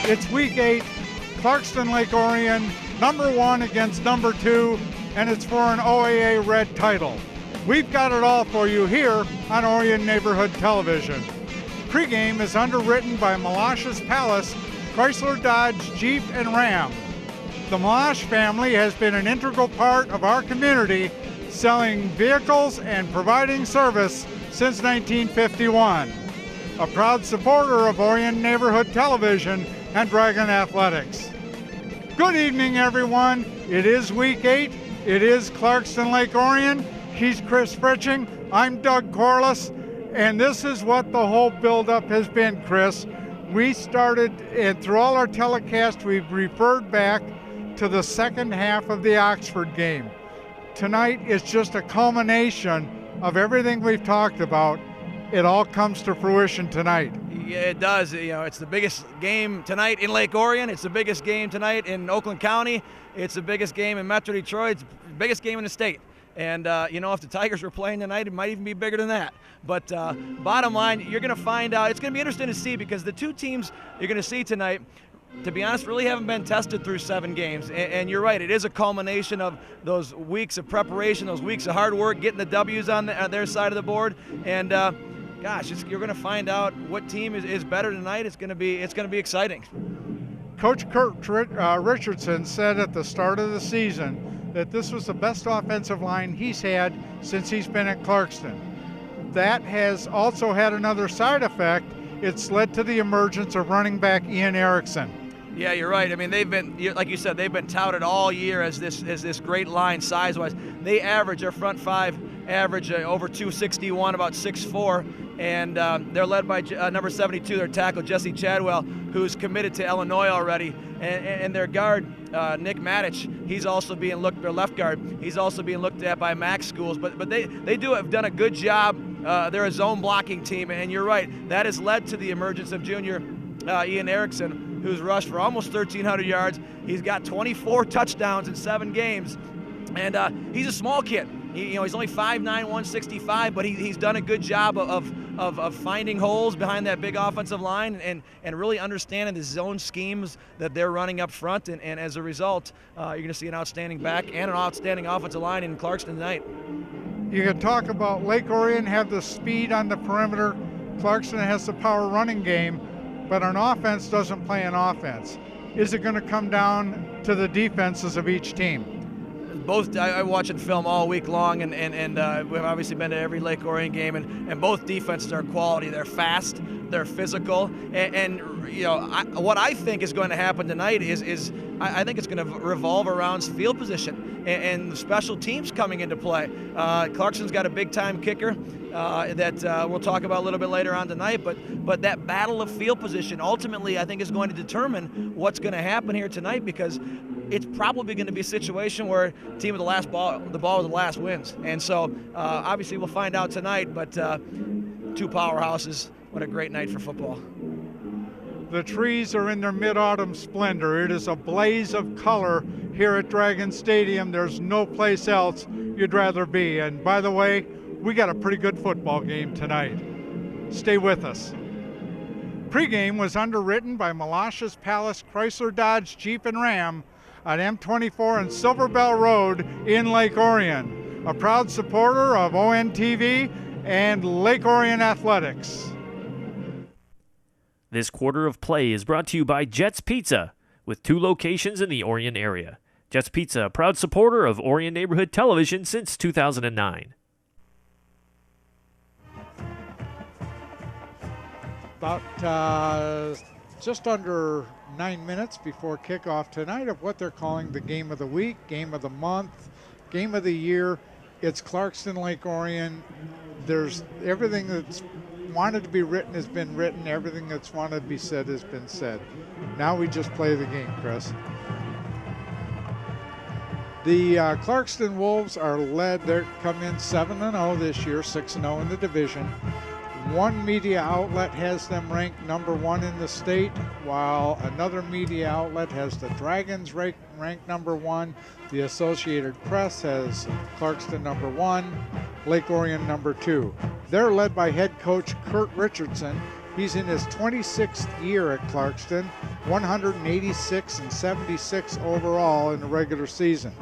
It's week 8, Clarkston Lake Orion, number 1 against number 2, and it's for an OAA Red title. We've got it all for you here on Orion Neighborhood Television. Pregame is underwritten by Malash's Palace, Chrysler, Dodge, Jeep, and Ram. The Malash family has been an integral part of our community, selling vehicles and providing service since 1951. A proud supporter of Orion Neighborhood Television and Dragon Athletics. Good evening, everyone. It is week 8. It is Clarkston Lake Orion. He's Chris Fritching. I'm Doug Corliss. And this is what the whole buildup has been, Chris. We started, and through all our telecasts, we've referred back to the second half of the Oxford game. Tonight is just a culmination of everything we've talked about. It all comes to fruition tonight. Yeah, it does. You know, it's the biggest game tonight in Lake Orion. It's the biggest game tonight in Oakland County. It's the biggest game in Metro Detroit. It's the biggest game in the state. And, if the Tigers were playing tonight, it might even be bigger than that. But bottom line, you're going to find out. It's going to be interesting to see because the two teams you're going to see tonight, to be honest, really haven't been tested through 7 games. And you're right, it is a culmination of those weeks of preparation, those weeks of hard work, getting the W's on their side of the board. And, you're going to find out what team is better tonight. It's going to be exciting. Coach Kurt Richardson said at the start of the season that this was the best offensive line he's had since he's been at Clarkston. That has also had another side effect. It's led to the emergence of running back Ian Erickson. Yeah, you're right. I mean, they've been, like you said, they've been touted all year as this great line size-wise. They average, their front 5 average over 261, about 6'4", and they're led by number 72, their tackle, Jesse Chadwell, who's committed to Illinois already. And their guard, Nick Matich, he's also being looked, their left guard, he's also being looked at by MAC schools. But they have done a good job. They're a zone blocking team, and you're right, that has led to the emergence of junior Ian Erickson, who's rushed for almost 1,300 yards. He's got 24 touchdowns in 7 games, and he's a small kid. He's only 5'9", 165, but he's done a good job of finding holes behind that big offensive line and really understanding the zone schemes that they're running up front. And as a result, you're going to see an outstanding back and an outstanding offensive line in Clarkston tonight. You can talk about Lake Orion have the speed on the perimeter. Clarkston has the power running game, but an offense doesn't play an offense. Is it going to come down to the defenses of each team? Both, I watched film all week long, and we've obviously been to every Lake Orion game, and both defenses are quality. They're fast, they're physical, and what I think is going to happen tonight is I think it's going to revolve around field position and the special teams coming into play. Clarkston's got a big-time kicker that we'll talk about a little bit later on tonight, but that battle of field position ultimately I think is going to determine what's going to happen here tonight, because it's probably going to be a situation where team with the ball with the last wins. And so obviously we'll find out tonight, but 2 powerhouses, what a great night for football. The trees are in their mid-autumn splendor. It is a blaze of color here at Dragon Stadium. There's no place else you'd rather be. And by the way, we got a pretty good football game tonight. Stay with us. Pregame was underwritten by Malash's Palace, Chrysler, Dodge, Jeep, and Ram on M24 and Silver Bell Road in Lake Orion. A proud supporter of ONTV and Lake Orion Athletics. This quarter of play is brought to you by Jets Pizza, with 2 locations in the Orion area. Jets Pizza, a proud supporter of Orion Neighborhood Television since 2009. About just under 9 minutes before kickoff tonight of what they're calling the game of the week, game of the month, game of the year. It's Clarkston Lake Orion. There's everything that's wanted to be written has been written. Everything that's wanted to be said has been said. Now we just play the game, Chris. The Clarkston Wolves are led. They're come in 7-0 this year, 6-0 in the division. One media outlet has them ranked number 1 in the state, while another media outlet has the Dragons ranked number 1. The Associated Press has Clarkston number 1, Lake Orion number 2. They're led by head coach Kurt Richardson, He's in his 26th year at Clarkston, 186 and 76 overall in the regular season.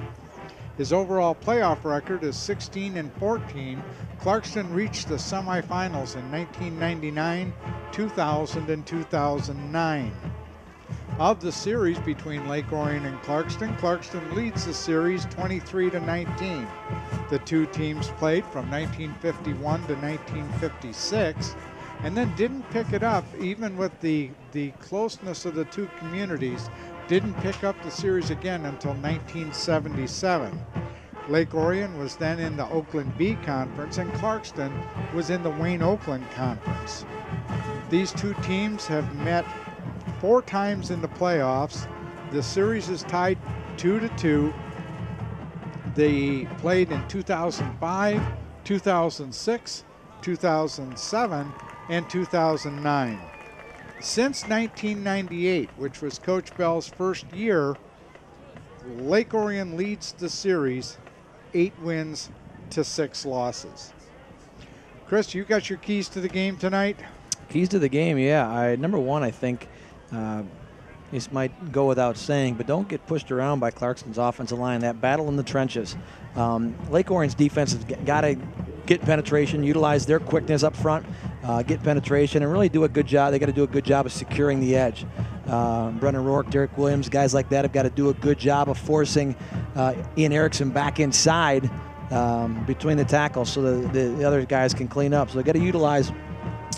His overall playoff record is 16 and 14. Clarkston reached the semifinals in 1999, 2000, and 2009. Of the series between Lake Orion and Clarkston, Clarkston leads the series 23-19. The two teams played from 1951 to 1956 and then didn't pick it up, even with the closeness of the two communities, didn't pick up the series again until 1977. Lake Orion was then in the Oakland B Conference and Clarkston was in the Wayne Oakland Conference. These two teams have met 4 times in the playoffs. The series is tied 2-2. They played in 2005, 2006, 2007, and 2009. Since 1998, which was Coach Bell's first year, Lake Orion leads the series 8 wins to 6 losses. Chris, you got your keys to the game tonight? Keys to the game, yeah. Number one, I think this might go without saying, but don't get pushed around by Clarkston's offensive line. That battle in the trenches. Lake Orion's defense has got to get penetration, utilize their quickness up front, get penetration, and really do a good job. They got to do a good job of securing the edge. Brennan Rourke, Derek Williams, guys like that have got to do a good job of forcing Ian Erickson back inside between the tackles so the other guys can clean up. So they got to utilize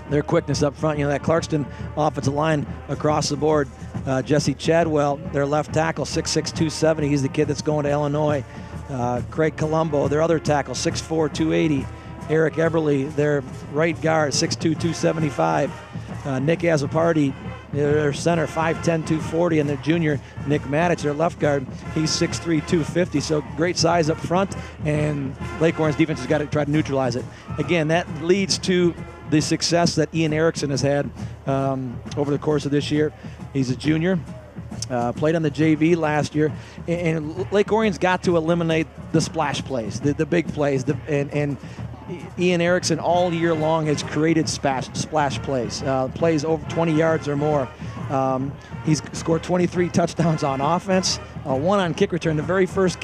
their quickness up front. You know, that Clarkston offensive line across the board. Jesse Chadwell, their left tackle, 6'6", 270. He's the kid that's going to Illinois. Craig Colombo, their other tackle, 6'4", 280. Eric Eberly, their right guard, 6'2", 275. Nick Azzopardi, their center, 5'10", 240. And their junior, Nick Maddox, their left guard, he's 6'3", 250. So great size up front, and Lake Orion's defense has got to try to neutralize it. Again, that leads to the success that Ian Erickson has had over the course of this year. He's a junior, played on the JV last year, and Lake Orion's got to eliminate the splash plays, the big plays, and Ian Erickson all year long has created splash plays, plays over 20 yards or more. He's scored 23 touchdowns on offense, 1 on kick return. The very first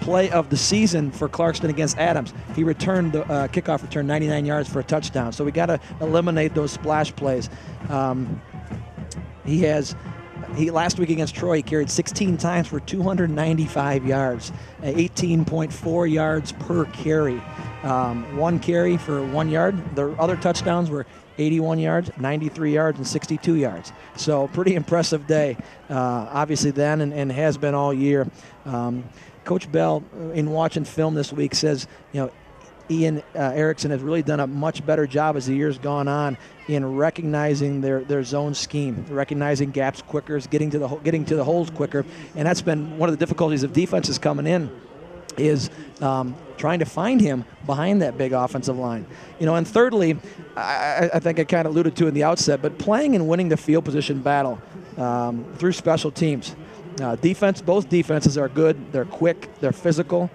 play of the season for Clarkston against Adams, he returned the kickoff return 99 yards for a touchdown. So we got to eliminate those splash plays. He last week against Troy, he carried 16 times for 295 yards, 18.4 yards per carry. 1 carry for 1 yard. The other touchdowns were 81 yards, 93 yards, and 62 yards. So pretty impressive day, obviously then and has been all year. Coach Bell, in watching film this week, says, you know, Ian Erickson has really done a much better job as the year's gone on in recognizing their zone scheme, recognizing gaps quicker, getting to the holes quicker, and that's been one of the difficulties of defenses coming in, is trying to find him behind that big offensive line. You know, and thirdly, I think I kind of alluded to in the outset, but playing and winning the field position battle through special teams. Both defenses are good. They're quick. They're physical.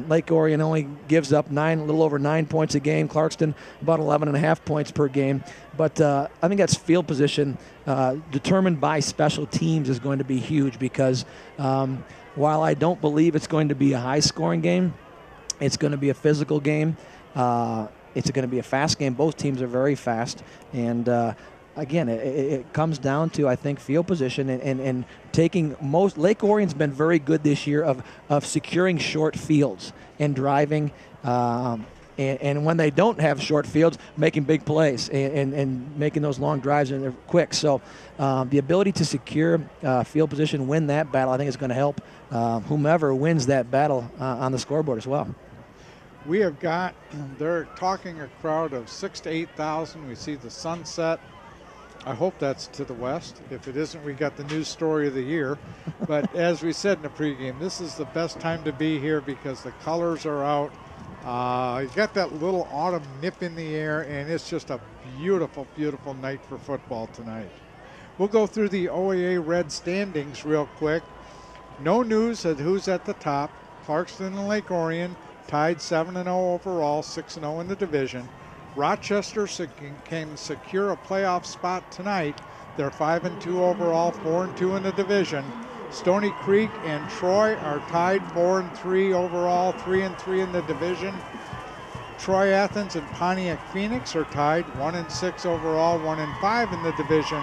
Lake Orion only gives up a little over 9 points a game. Clarkston about 11.5 points per game. But I think that's field position determined by special teams is going to be huge because while I don't believe it's going to be a high-scoring game, it's going to be a physical game. It's going to be a fast game. Both teams are very fast. And again, it comes down to, I think, field position and taking most. Lake Orion's been very good this year of securing short fields and driving, and when they don't have short fields, making big plays and making those long drives, and they're quick. So the ability to secure field position, win that battle, I think is going to help whomever wins that battle on the scoreboard as well. We have got, they're talking a crowd of 6,000 to 8,000. We see the sunset. I hope that's to the west. If it isn't, we got the news story of the year. But as we said in the pregame, this is the best time to be here because the colors are out. You got that little autumn nip in the air, and it's just a beautiful, beautiful night for football tonight. We'll go through the OAA Red standings real quick. No news at who's at the top. Clarkston and Lake Orion tied 7-0 overall, 6-0 in the division. Rochester can secure a playoff spot tonight. They're 5-2 overall, 4-2 in the division. Stony Creek and Troy are tied 4-3 overall, 3-3 in the division. Troy Athens and Pontiac Phoenix are tied 1-6 overall, 1-5 in the division.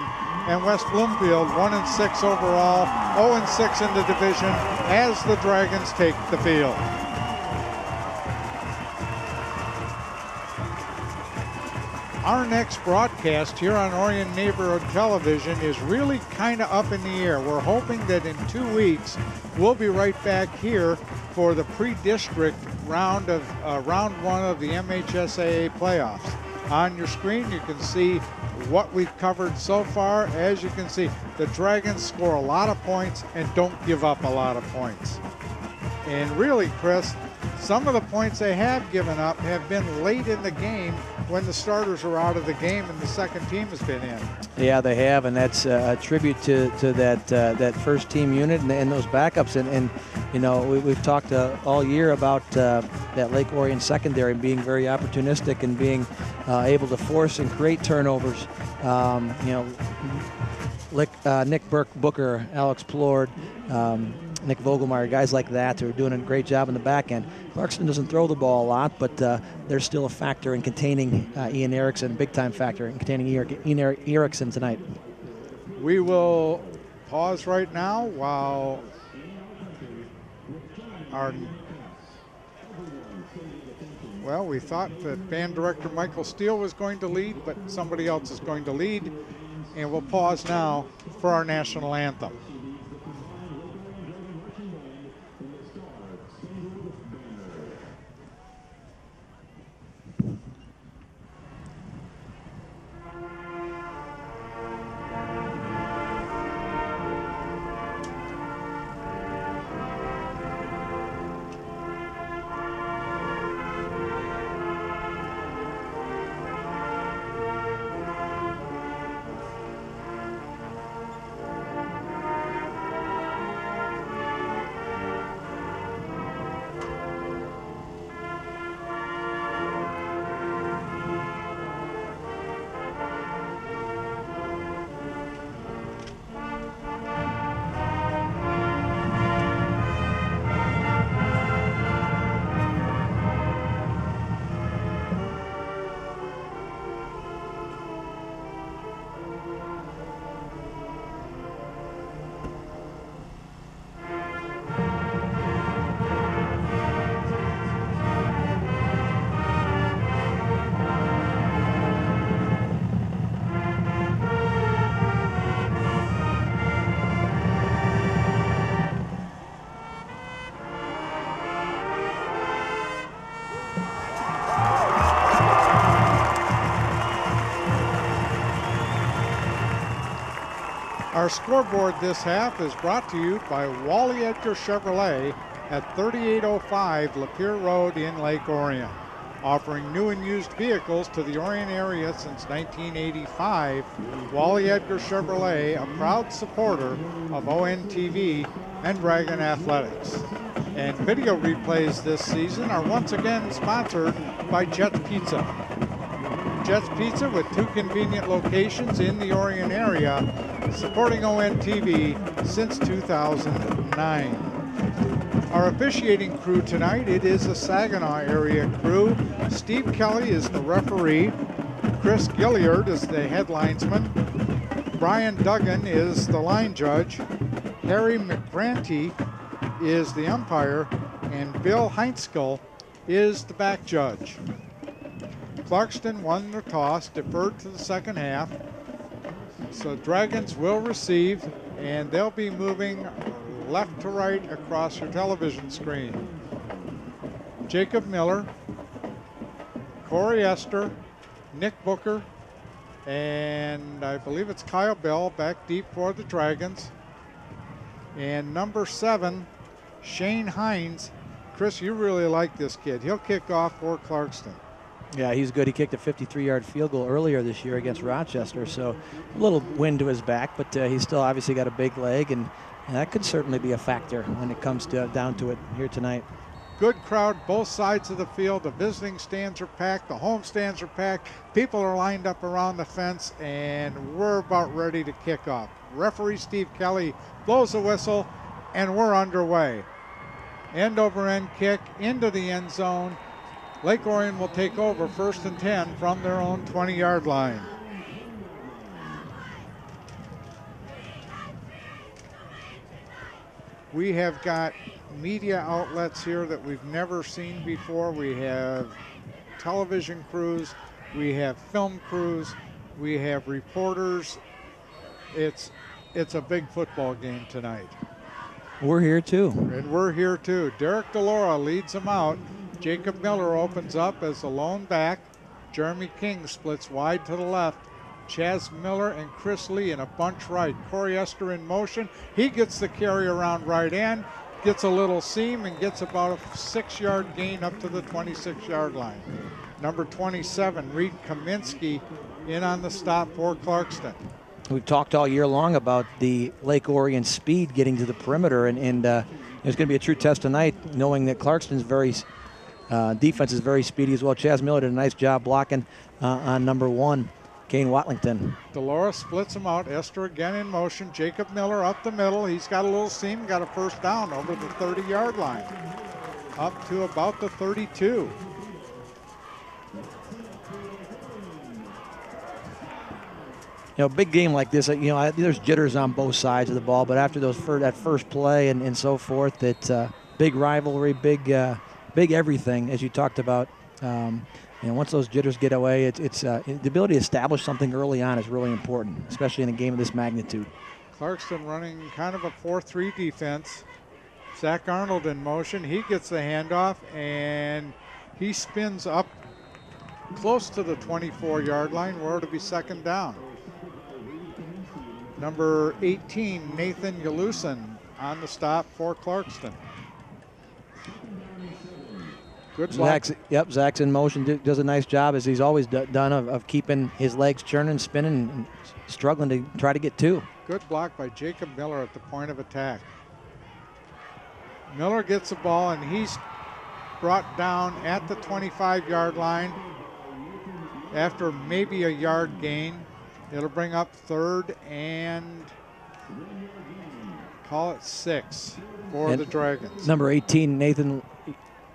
And West Bloomfield 1-6 overall, 0-6 in the division as the Dragons take the field. Our next broadcast here on Orion Neighborhood Television is really kind of up in the air. We're hoping that in 2 weeks we'll be right back here for the pre-district round one of the MHSAA playoffs. On your screen you can see what we've covered so far. As you can see, the Dragons score a lot of points and don't give up a lot of points. And really, Chris, some of the points they have given up have been late in the game when the starters are out of the game and the second team has been in. Yeah, they have, and that's a tribute to that first team unit and those backups. And you know, we've talked all year about that Lake Orion secondary being very opportunistic and being able to force and create turnovers. You know, Nick Booker, Alex Plord, Nick Vogelmeyer, guys like that who are doing a great job in the back end. Clarkston doesn't throw the ball a lot, but they're still a factor in containing Ian Erickson, big-time factor in containing Ian Erickson tonight. We will pause right now while we thought that band director Michael Steele was going to lead, but somebody else is going to lead, and we'll pause now for our national anthem. Our scoreboard this half is brought to you by Wally Edgar Chevrolet at 3805 Lapeer Road in Lake Orion. Offering new and used vehicles to the Orion area since 1985, Wally Edgar Chevrolet, a proud supporter of ONTV and Dragon Athletics. And video replays this season are once again sponsored by Jets Pizza. Jets Pizza with 2 convenient locations in the Orion area, supporting ONTV since 2009. Our officiating crew tonight, it is a Saginaw area crew. Steve Kelly is the referee. Chris Gilliard is the head linesman. Brian Duggan is the line judge. Harry McGranty is the umpire. And Bill Heinzkel is the back judge. Clarkston won the toss, deferred to the second half. So Dragons will receive, and they'll be moving left to right across your television screen. Jacob Miller, Corey Esther, Nick Booker, and I believe it's Kyle Bell back deep for the Dragons. And number 7, Shane Hines. Chris, you really like this kid. He'll kick off for Clarkston. Yeah, he's good. He kicked a 53-yard field goal earlier this year against Rochester, so a little wind to his back, but he's still obviously got a big leg, and that could certainly be a factor when it comes down to it here tonight. Good crowd, both sides of the field. The visiting stands are packed, the home stands are packed. People are lined up around the fence, and we're about ready to kick off. Referee Steve Kelly blows the whistle, and we're underway. End over end kick into the end zone. Lake Orion will take over 1st and 10 from their own 20-yard line. We have got media outlets here that we've never seen before. We have television crews, we have film crews, we have reporters. It's a big football game tonight. We're here too. And we're here too. Derek DeLora leads them out. Jacob Miller opens up as a lone back. Jeremy King splits wide to the left. Chaz Miller and Chris Lee in a bunch right. Corey Esther in motion. He gets the carry around right end, gets a little seam, and gets about a 6-yard gain up to the 26-yard line. Number 27, Reed Kaminsky, in on the stop for Clarkston. We've talked all year long about the Lake Orion speed getting to the perimeter, and it's going to be a true test tonight, knowing that Clarkston's defense is very speedy as well. Chaz Miller did a nice job blocking on number 1, Kane Watlington. DeLora splits him out. Esther again in motion. Jacob Miller up the middle. He's got a little seam, got a first down over the 30-yard line, up to about the 32. Big game like this, there's jitters on both sides of the ball, but after that first play and so forth, it's big rivalry, big everything, as you talked about. Once those jitters get away, it's the ability to establish something early on is really important, especially in a game of this magnitude. Clarkston running kind of a 4-3 defense. Zach Arnold in motion. He gets the handoff, and he spins up close to the 24-yard line where it'll be 2nd down. Number 18, Nathan Yalusin on the stop for Clarkston. Good block. Zach's in motion, does a nice job, as he's always done, of keeping his legs churning, spinning, and struggling to try to get 2. Good block by Jacob Miller at the point of attack. Miller gets the ball, and he's brought down at the 25-yard line after maybe a yard gain. It'll bring up 3rd and call it 6 for the Dragons. Number 18, Nathan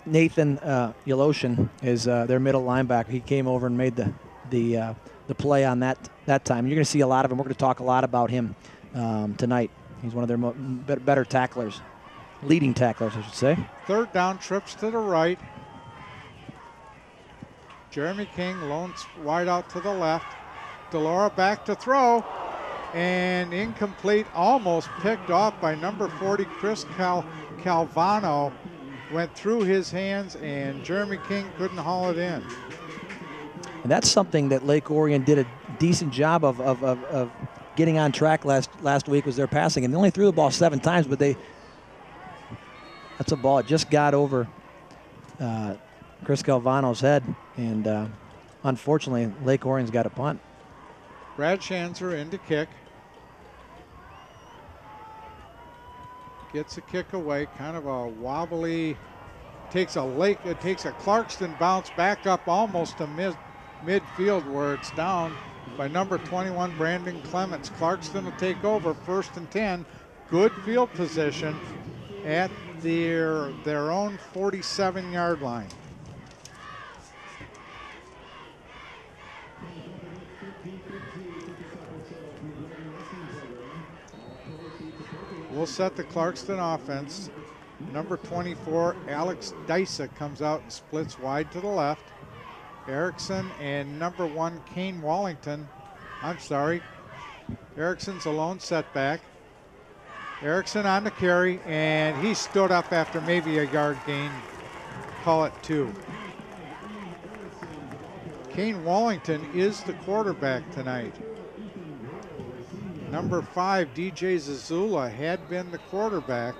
Yeloshin is their middle linebacker. He came over and made the play on that time. You're going to see a lot of him. We're going to talk a lot about him tonight. He's one of their better tacklers, leading tacklers, I should say. 3rd down, trips to the right. Jeremy King loans wide out to the left. DeLora back to throw, and incomplete, almost picked off by number 40, Chris Calvano. Went through his hands, and Jeremy King couldn't haul it in. And that's something that Lake Orion did a decent job of getting on track last week, was their passing. And they only threw the ball 7 times, but that's a ball that just got over Chris Calvano's head. And unfortunately, Lake Orion's got a punt. Brad Schanzer in to kick. Gets a kick away, kind of a wobbly, takes a Clarkston bounce back up almost to midfield where it's down by number 21, Brandon Clements. Clarkston will take over 1st and 10. Good field position at their own 47-yard line. We'll set the Clarkston offense. Number 24, Alex Dysa, comes out and splits wide to the left. Erickson and number 1, Kane Wallington. Erickson's a lone setback. Erickson on the carry, and he stood up after maybe a yard gain. Call it 2. Kane Wallington is the quarterback tonight. Number 5, DJ Zazula, had been the quarterback.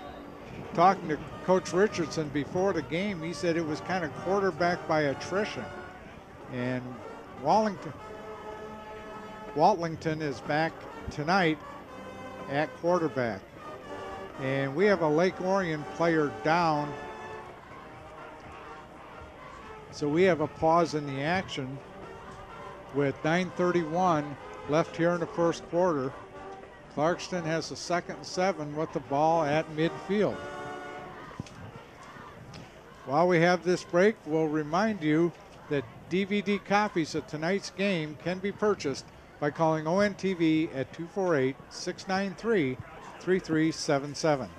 Talking to Coach Richardson before the game, he said it was kind of quarterback by attrition. And Watlington is back tonight at quarterback. And we have a Lake Orion player down So we have a pause in the action with 9:31 left here in the first quarter. Clarkston has a 2nd and 7 with the ball at midfield. While we have this break, we'll remind you that DVD copies of tonight's game can be purchased by calling ONTV at 248-693-3377.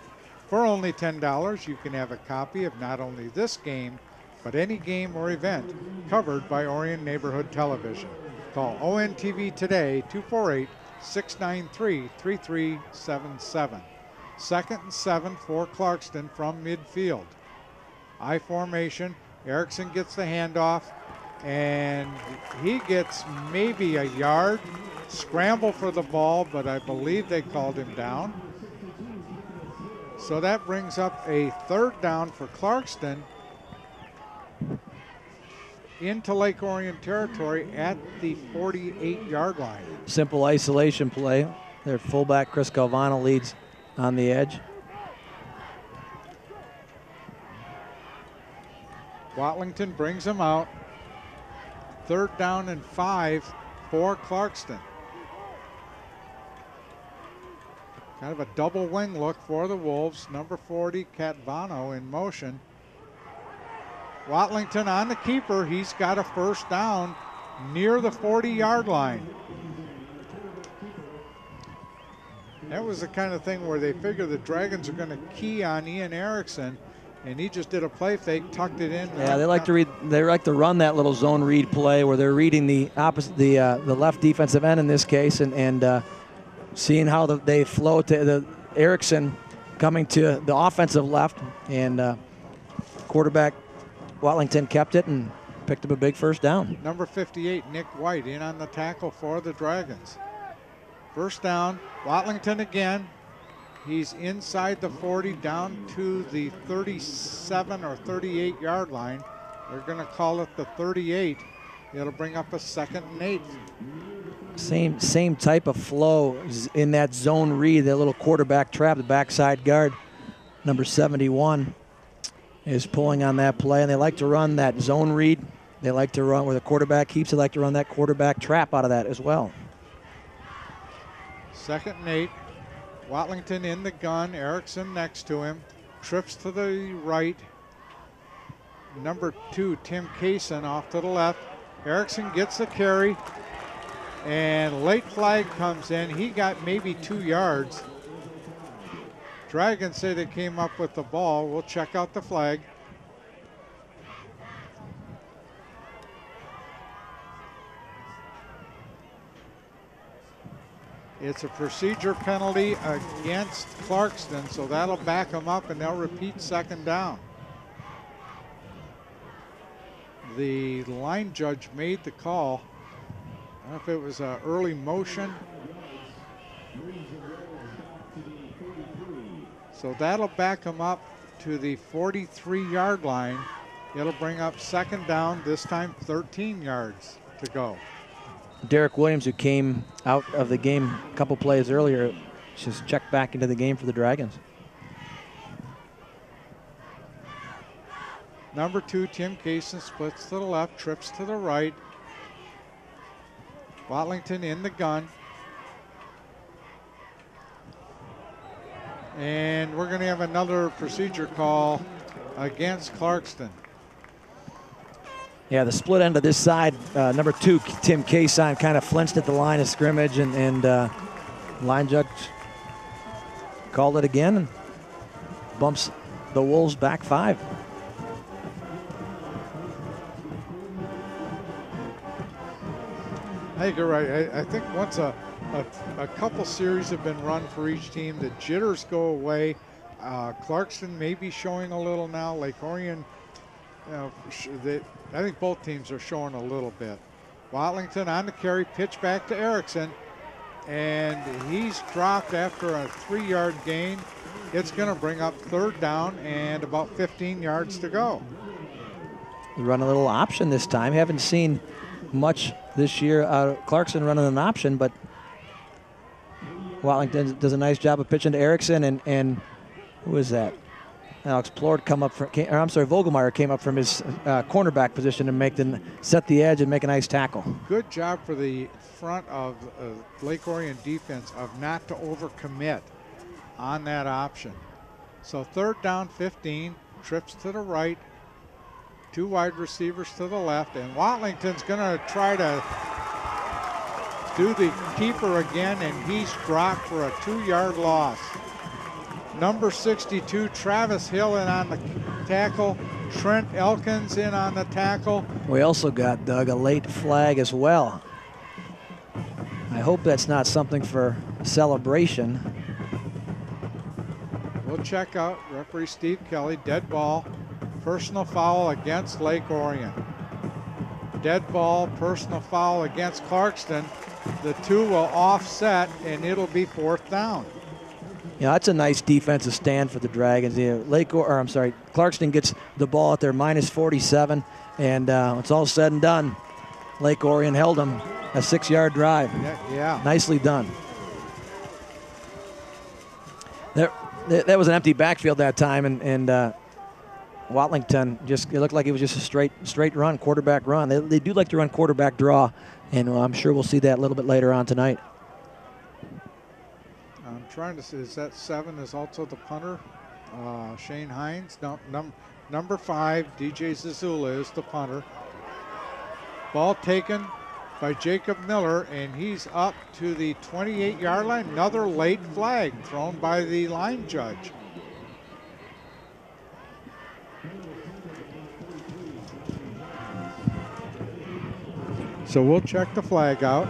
For only $10, you can have a copy of not only this game, but any game or event covered by Orion Neighborhood Television. Call ONTV today, 248-693-3377. 2nd and 7 for Clarkston from midfield. I formation, Erickson gets the handoff, and he gets maybe a yard. Scramble for the ball, but I believe they called him down. So that brings up a 3rd down for Clarkston into Lake Orion territory at the 48-yard line. Simple isolation play. Their fullback Chris Calvano leads on the edge. Watlington brings him out. 3rd down and 5 for Clarkston. Kind of a double wing look for the Wolves. Number 40, Catvano, in motion. Watlington on the keeper. He's got a 1st down near the 40-yard line. That was the kind of thing where they figure the Dragons are going to key on Ian Erickson, and he just did a play fake, tucked it in. Yeah, they like to run that little zone read play where they're reading the opposite, the left defensive end in this case, and seeing how they flow to the Erickson coming to the offensive left, and quarterback Watlington kept it and picked up a big 1st down. Number 58, Nick White, in on the tackle for the Dragons. 1st down, Watlington again. He's inside the 40 down to the 37 or 38-yard line. They're going to call it the 38. It'll bring up a 2nd and 8. Same type of flow in that zone read, that little quarterback trap, the backside guard, number 71, is pulling on that play, and they like to run that zone read. They like to run where the quarterback keeps. They like to run that quarterback trap out of that as well. 2nd and 8. Watlington in the gun. Erickson next to him. Trips to the right. Number 2, Tim Kaysen, off to the left. Erickson gets the carry. And late flag comes in. He got maybe 2 yards. Dragons say they came up with the ball. We'll check out the flag. It's a procedure penalty against Clarkston, so that'll back them up, and they'll repeat 2nd down. The line judge made the call. I don't know if it was an early motion. So that'll back them up to the 43-yard line. It'll bring up 2nd down, this time 13 yards to go. Derek Williams, who came out of the game a couple plays earlier, just checked back into the game for the Dragons. Number 2, Tim Kaysen, splits to the left, trips to the right. Watlington in the gun. And we're going to have another procedure call against Clarkston. Yeah, the split end of this side, number 2, Tim Kaysen, kind of flinched at the line of scrimmage, and line judge called it again and bumps the Wolves back 5. I think you're right. I think once a couple series have been run for each team, the jitters go away. Clarkston may be showing a little now. Lake Orion, I think both teams are showing a little bit. Watlington on the carry, pitch back to Erickson, and he's dropped after a 3-yard gain. It's going to bring up 3rd down and about 15 yards to go. They run a little option this time. Haven't seen much this year out of Clarkston running an option, but Watlington does a nice job of pitching to Erickson, and who is that? Alex Plord Vogelmeyer came up from his cornerback position and set the edge and make a nice tackle. Good job for the front of Lake Orion defense of not to overcommit on that option. So 3rd down 15, trips to the right, 2 wide receivers to the left, and Watlington's going to try to do the keeper again, and he's dropped for a 2-yard loss. Number 62, Travis Hill in on the tackle. Trent Elkins in on the tackle. We also got, Doug, a late flag as well. I hope that's not something for celebration. We'll check out referee Steve Kelly. Dead ball, personal foul against Lake Orion. Dead ball, personal foul against Clarkston. The 2 will offset, and it'll be 4th down. Yeah, that's a nice defensive stand for the Dragons. Clarkston gets the ball at their -47, and it's all said and done. Lake Orion held them a 6-yard drive. Yeah. Nicely done. That was an empty backfield that time, and Watlington it looked like it was just a straight run, quarterback run. They do like to run quarterback draw, and I'm sure we'll see that a little bit later on tonight. I'm trying to see, is that 7 is also the punter? Shane Hines. No, number 5, DJ Zazula is the punter. Ball taken by Jacob Miller, and he's up to the 28-yard line. Another late flag thrown by the line judge. So we'll check the flag out.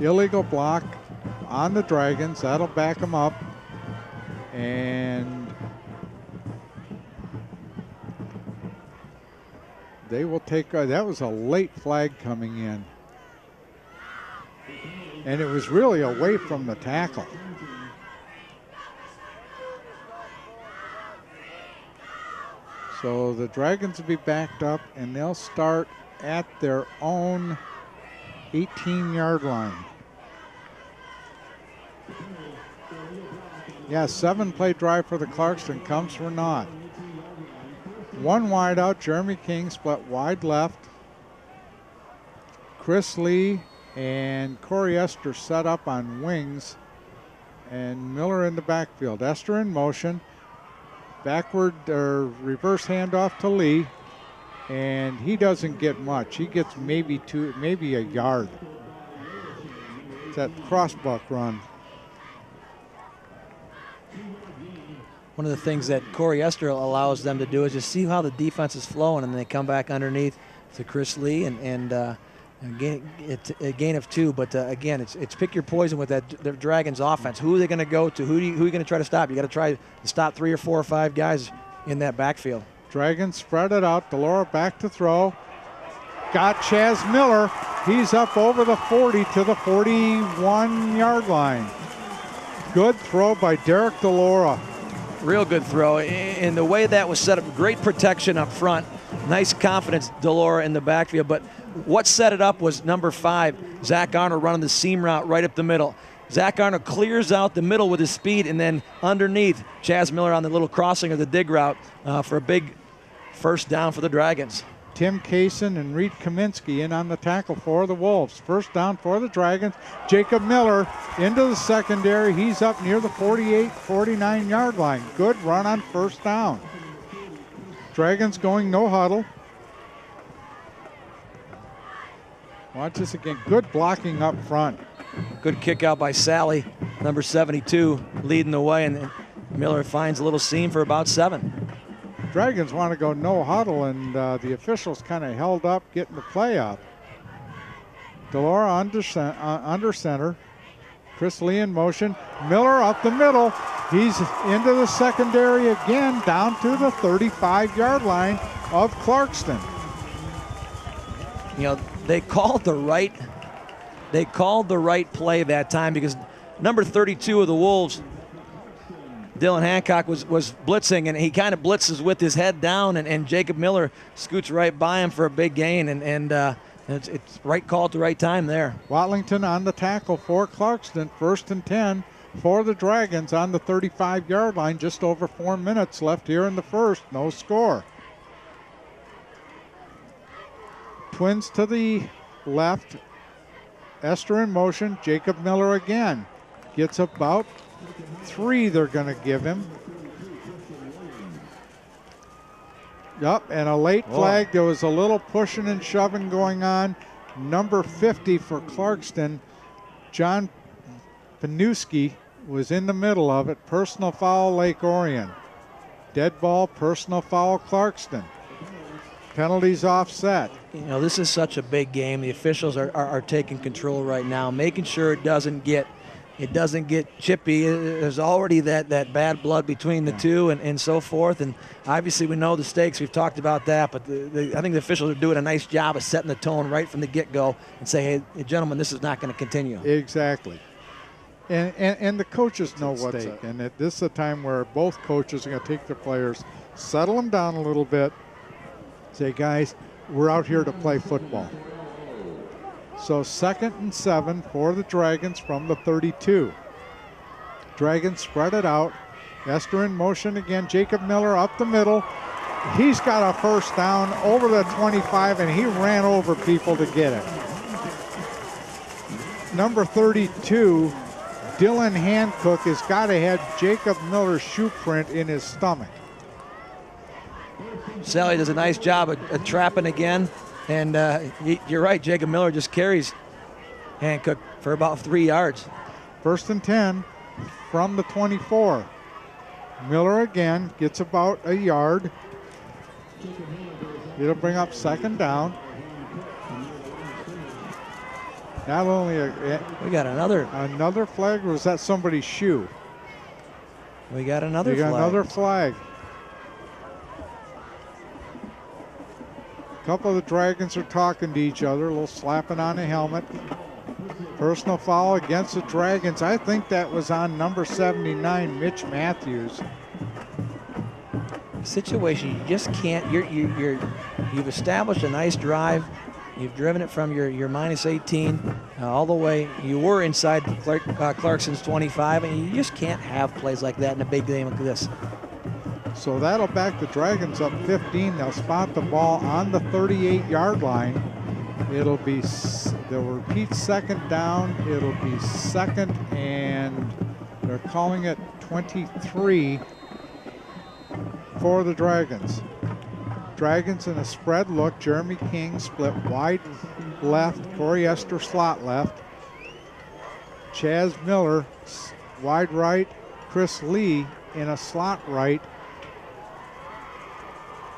Illegal block on the Dragons. That'll back them up. And they will take, that was a late flag coming in. And it was really away from the tackle. So the Dragons will be backed up, and they'll start at their own 18-yard line. Yeah, 7-play drive for the Clarkston comes for naught. 1 wide out, Jeremy King split wide left. Chris Lee and Corey Esther set up on wings, and Miller in the backfield. Esther in motion. Backward or reverse handoff to Lee, and he doesn't get much. He gets maybe a yard. It's that crossbuck run. One of the things that Corey Esther allows them to do is just see how the defense is flowing, and they come back underneath to Chris Lee and a gain of 2. But again, it's pick your poison with the Dragons offense. Who are they going to go to? Who are you going to try to stop? You got to try to stop 3 or 4 or 5 guys in that backfield. Dragons spread it out. Delora back to throw. Got Chaz Miller. He's up over the 40 to the 41-yard line. Good throw by Derek Delora. Real good throw. And the way that was set up, great protection up front. Nice confidence, Delora, in the backfield. But what set it up was number 5, Zach Arnold, running the seam route right up the middle. Zach Arnold clears out the middle with his speed, and then underneath, Chaz Miller on the little crossing of the dig route for a big 1st down for the Dragons. Tim Kaysen and Reed Kaminsky in on the tackle for the Wolves. 1st down for the Dragons. Jacob Miller into the secondary. He's up near the 48, 49-yard line. Good run on 1st down. Dragons going no huddle. Watch this again. Good blocking up front. Good kick out by Sally, number 72, leading the way, and Miller finds a little seam for about 7. Dragons want to go no huddle, and the officials kind of held up getting the play up. Delora under center. Chris Lee in motion. Miller up the middle. He's into the secondary again, down to the 35-yard line of Clarkston. You know, they called the right play that time because number 32 of the Wolves, Dylan Hancock, was blitzing, and he kind of blitzes with his head down, and Jacob Miller scoots right by him for a big gain, and it's right call at the right time there. Watlington on the tackle for Clarkston. 1st and 10 for the Dragons on the 35-yard line. Just over 4 minutes left here in the first. No score. Twins to the left. Esther in motion. Jacob Miller again. Gets about 3 they're going to give him. Yup, and a late flag. There was a little pushing and shoving going on. Number 50 for Clarkston, John Panuski, was in the middle of it. Personal foul, Lake Orion. Dead ball, personal foul, Clarkston. Penalties offset. You know, this is such a big game. The officials are taking control right now, making sure it doesn't get chippy. There's already that bad blood between the two and so forth. And obviously we know the stakes. We've talked about that. But I think the officials are doing a nice job of setting the tone right from the get-go and say, hey, gentlemen, this is not going to continue. Exactly. And the coaches know what's up. And this is a time where both coaches are going to take their players, settle them down a little bit, say, guys, we're out here to play football. So 2nd and 7 for the Dragons from the 32. Dragons spread it out. Esther in motion again. Jacob Miller up the middle. He's got a first down over the 25, and he ran over people to get it. Number 32, Dylan Hancock, has got to have Jacob Miller's shoe print in his stomach. Sally does a nice job of trapping again. And you're right, Jacob Miller just carries Hancock for about 3 yards. 1st and 10 from the 24. Miller again gets about a yard. It'll bring up 2nd down. Not only we got another flag, or was that somebody's shoe? We got another flag. Another flag. A couple of the Dragons are talking to each other, a little slapping on the helmet. Personal foul against the Dragons. I think that was on number 79, Mitch Matthews. Situation, you just can't. You've established a nice drive. You've driven it from your minus 18 all the way. You were inside Clarkson's 25, and you just can't have plays like that in a big game like this. So that'll back the Dragons up 15. They'll spot the ball on the 38-yard line. They'll repeat 2nd down. It'll be 2nd, and they're calling it 23 for the Dragons. Dragons in a spread look. Jeremy King split wide left. Corey Esther slot left. Chaz Miller wide right. Chris Lee in a slot right.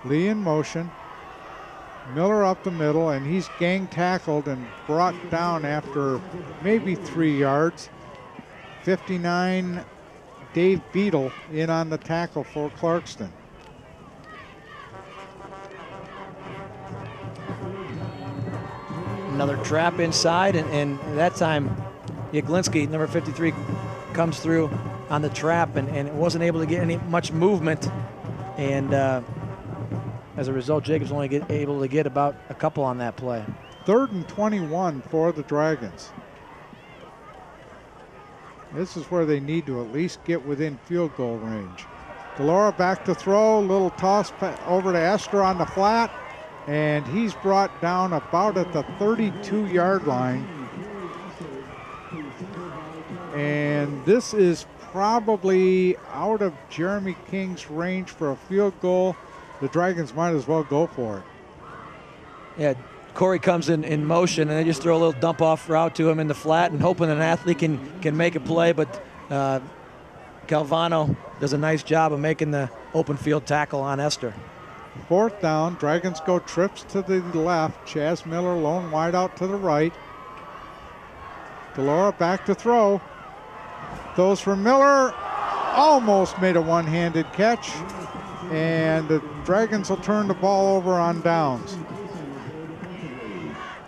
Lee in motion. Miller up the middle, and he's gang tackled and brought down after maybe 3 yards. 59, Dave Beadle in on the tackle for Clarkston. Another trap inside, and that time Yaglinski, number 53, comes through on the trap and wasn't able to get much movement. And as a result, Jacobs only able to get about a couple on that play. 3rd and 21 for the Dragons. This is where they need to at least get within field goal range. Delora back to throw, little toss over to Esther on the flat, and he's brought down about at the 32-yard line. And this is probably out of Jeremy King's range for a field goal. The Dragons might as well go for it. Yeah, Corey comes in motion, and they just throw a little dump-off route to him in the flat and hoping an athlete can make a play, but Calvano does a nice job of making the open field tackle on Esther. 4th down, Dragons go trips to the left. Chaz Miller lone wide out to the right. Delora back to throw. Throws for Miller. Almost made a one-handed catch. And the Dragons will turn the ball over on downs.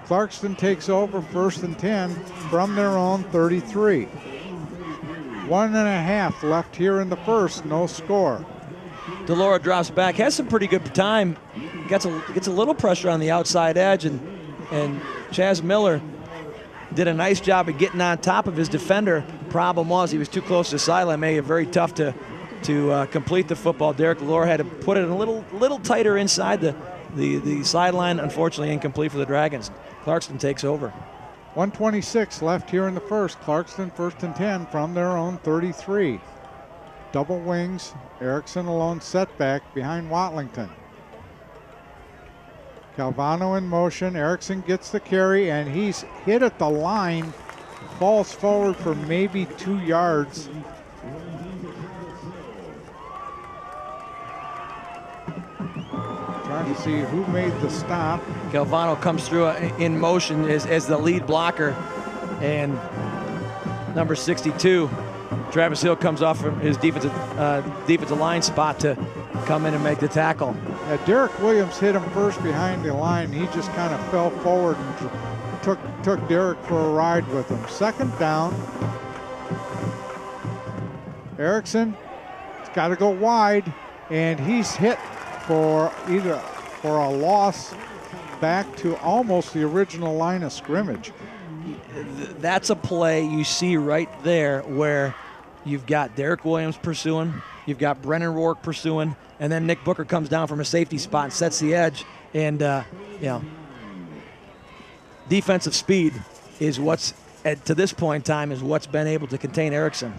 Clarkston takes over 1st and 10 from their own 33. 1.5 left here in the first, no score. Delora drops back, has some pretty good time, gets a little pressure on the outside edge, and Chaz Miller did a nice job of getting on top of his defender, problem was he was too close to the sideline, made it very tough to complete the football. Derek Lore had to put it a little tighter inside the sideline. Unfortunately, incomplete for the Dragons. Clarkston takes over. 1:26 left here in the first. Clarkston 1st and 10 from their own 33. Double wings. Erickson alone setback behind Watlington. Calvano in motion. Erickson gets the carry, and he's hit at the line. Falls forward for maybe 2 yards. Trying to see who made the stop. Calvano comes through in motion as the lead blocker, and number 62, Travis Hill, comes off from his defensive line spot to come in and make the tackle. Yeah, Derek Williams hit him first behind the line. He just kind of fell forward and took Derek for a ride with him. Second down. Erickson has got to go wide, and he's hit for a loss back to almost the original line of scrimmage. That's a play you see right there where you've got Derek Williams pursuing, you've got Brennan Rourke pursuing, and then Nick Booker comes down from a safety spot and sets the edge. And defensive speed is what's, to this point in time, is what's been able to contain Erickson.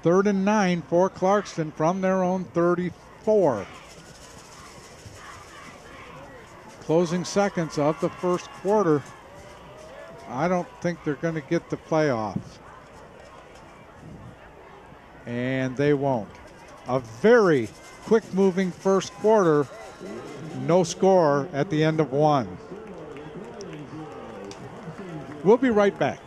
3rd and 9 for Clarkston from their own 34. Closing seconds of the first quarter. I don't think they're going to get the playoffs. And they won't. A very quick-moving first quarter. No score at the end of one. We'll be right back.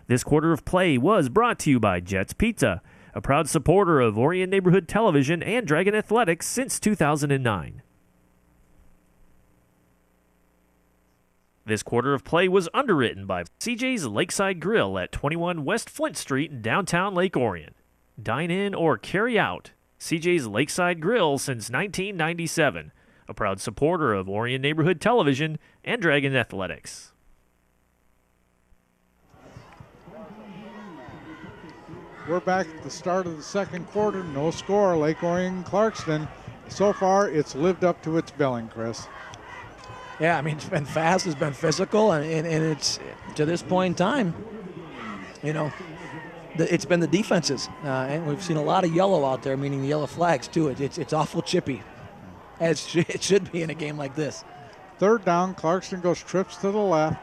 This quarter of play was brought to you by Jets Pizza, a proud supporter of Orion Neighborhood Television and Dragon Athletics since 2009. This quarter of play was underwritten by CJ's Lakeside Grill at 21 West Flint Street in downtown Lake Orion. Dine in or carry out. CJ's Lakeside Grill since 1997, a proud supporter of Orion Neighborhood Television and Dragon Athletics. We're back at the start of the second quarter. No score, Lake Orion Clarkston. So far, it's lived up to its billing, Chris. Yeah, I mean, it's been fast, it's been physical, and it's, to this point in time, it's been the defenses. And we've seen a lot of yellow out there, meaning the yellow flags, too. It's awful chippy, as it should be in a game like this. 3rd down, Clarkston goes trips to the left.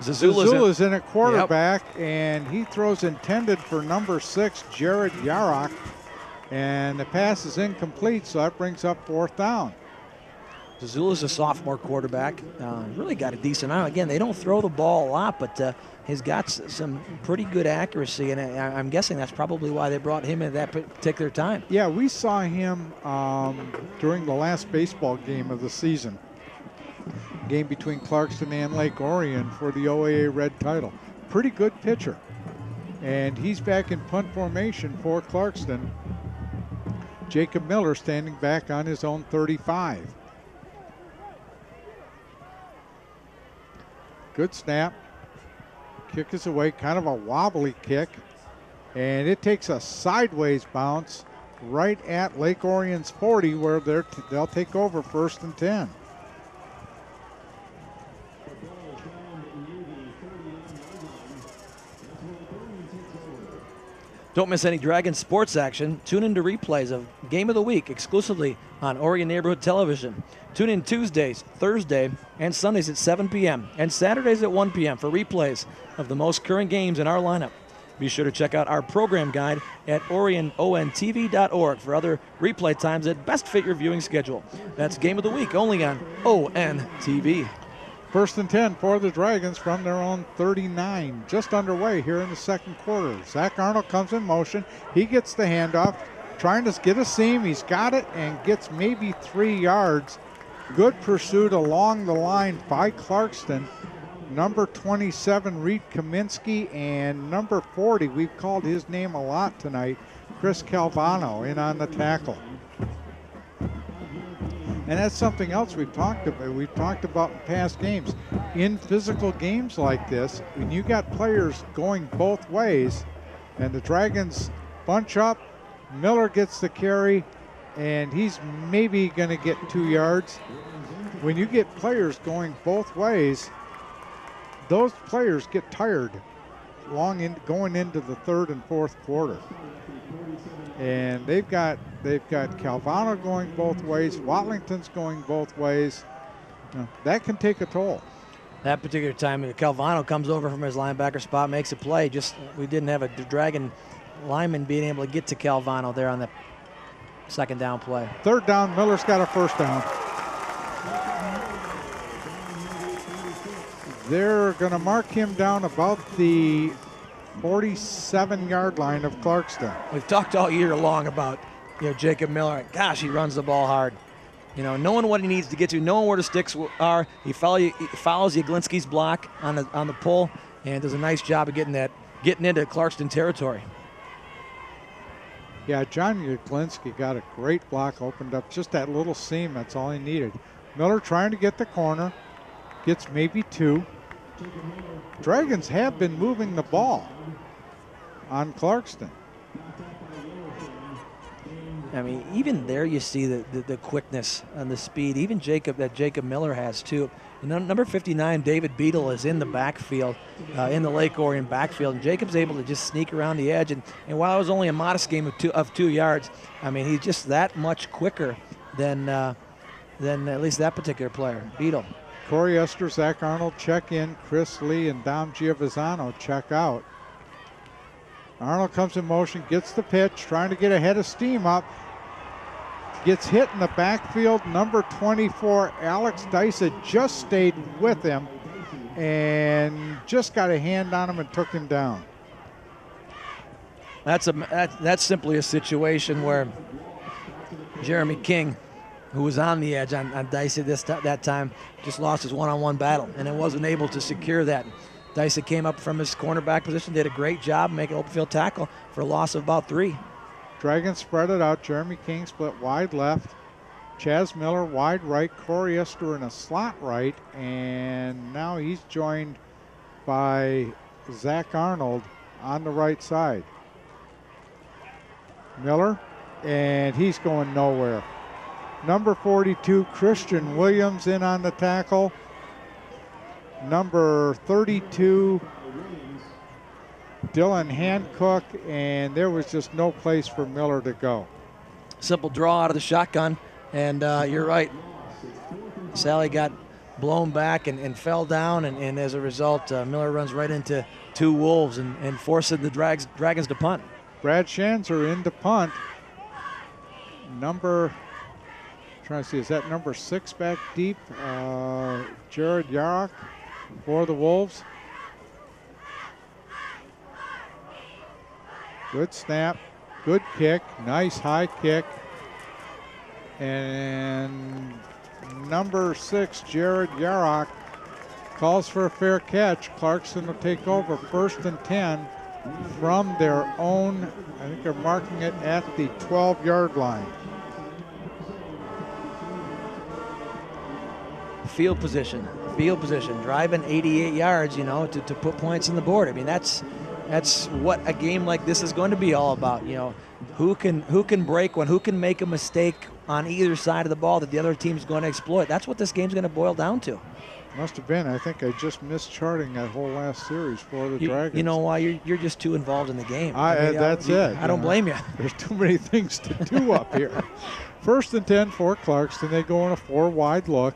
Zazula's in at quarterback, and he throws intended for number 6, Jared Yarok, and the pass is incomplete, so that brings up 4th down. Zazula's a sophomore quarterback. Really got a decent eye. Again, they don't throw the ball a lot, but he's got some pretty good accuracy, and I'm guessing that's probably why they brought him in at that particular time. Yeah, we saw him during the last baseball game of the season. Game between Clarkston and Lake Orion for the OAA Red title. Pretty good pitcher. And he's back in punt formation for Clarkston. Jacob Miller standing back on his own 35. Good snap. Kick is away, kind of a wobbly kick. And it takes a sideways bounce right at Lake Orion's 40, where they'll take over 1st and 10. Don't miss any Dragon sports action. Tune into replays of Game of the Week exclusively on Orion Neighborhood Television. Tune in Tuesdays, Thursday, and Sundays at 7 p.m. and Saturdays at 1 p.m. for replays of the most current games in our lineup. Be sure to check out our program guide at oriontv.org for other replay times that best fit your viewing schedule. That's Game of the Week only on ONTV. 1st and 10 for the Dragons from their own 39. Just underway here in the second quarter. Zach Arnold comes in motion. He gets the handoff, trying to get a seam. He's got it and gets maybe 3 yards. Good pursuit along the line by Clarkston. Number 27, Reed Kaminsky, and number 40, we've called his name a lot tonight, Chris Calvano, in on the tackle. And that's something else we've talked about in past games. In physical games like this, when you got players going both ways, and the Dragons bunch up, Miller gets the carry, and he's maybe going to get 2 yards. When you get players going both ways, those players get tired going into the third and fourth quarter. And they've got Calvano going both ways, Watlington's going both ways. That can take a toll. That particular time, Calvano comes over from his linebacker spot, makes a play. Just we didn't have a Dragon lineman being able to get to Calvano there on the second down play. Third down, Miller's got a first down. They're going to mark him down about the 47-yard line of Clarkston. We've talked all year long about Jacob Miller. Gosh, he runs the ball hard. Knowing what he needs to get to, knowing where the sticks are. He follows Yaglinski's block on the pull, and does a nice job of getting into Clarkston territory. Yeah, John Yaglinski got a great block, opened up just that little seam. That's all he needed. Miller trying to get the corner, gets maybe 2. Dragons have been moving the ball on Clarkston. I mean, even there you see the quickness and the speed. Even Jacob Miller has too. Number 59, David Beadle, is in the backfield, in the Lake Orion backfield, and Jacob's able to just sneak around the edge. And while it was only a modest game of 2 yards, I mean, he's just that much quicker than at least that particular player, Beadle. Corey Esther, Zach Arnold check in. Chris Lee and Dom Giovazano check out. Arnold comes in motion, gets the pitch, trying to get ahead of steam up. Gets hit in the backfield. Number 24, Alex Dysa, just stayed with him and just got a hand on him and took him down. That's simply a situation where Jeremy King, who was on the edge on Dysa that time, just lost his one-on-one battle and then wasn't able to secure that. Dysa came up from his cornerback position, did a great job making an open field tackle for a loss of about 3. Dragons spread it out. Jeremy King split wide left. Chaz Miller wide right. Corey Esther in a slot right. And now he's joined by Zach Arnold on the right side. Miller, and he's going nowhere. Number 42, Christian Williams in on the tackle. Number 32, Dylan Hancock, and there was just no place for Miller to go. Simple draw out of the shotgun, and you're right. Sally got blown back and fell down, and as a result, Miller runs right into 2 Wolves and forces the Dragons to punt. Brad Schanzer in to punt. Trying to see, is that number 6 back deep? Jared Yarrock for the Wolves. Good snap, good kick, nice high kick. And number 6, Jared Yarrock, calls for a fair catch. Clarkston will take over 1st and 10 from their own, I think they're marking it at the 12-yard line. Field position, driving 88 yards, to put points on the board. I mean, that's what a game like this is going to be all about. Who can break one, who can make a mistake on either side of the ball that the other team's going to exploit. That's what this game's going to boil down to. Must have been. I think I just missed charting that whole last series for the Dragons. You know why? You're just too involved in the game. That's it. I don't blame you. There's too many things to do up here. 1st and 10 for Clarkston. They go in a 4-wide look.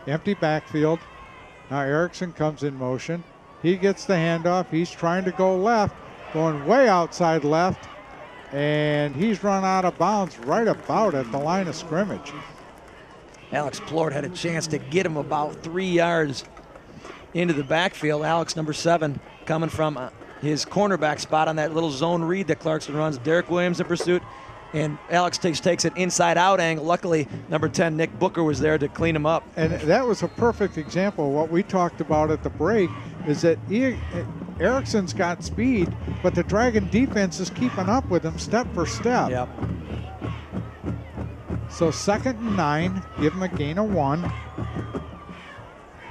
Empty backfield. Now Erickson comes in motion. He gets the handoff. He's trying to go left, going way outside left, and he's run out of bounds right about at the line of scrimmage. Alex Plort had a chance to get him about 3 yards into the backfield. Alex, number 7, coming from his cornerback spot on that little zone read that Clarkston runs. Derek Williams in pursuit, and Alex takes an inside-out angle. Luckily, number 10, Nick Booker, was there to clean him up. And that was a perfect example of what we talked about at the break, is that Erickson's got speed, but the Dragon defense is keeping up with him step for step. Yep. So 2nd and 9, give them a gain of 1.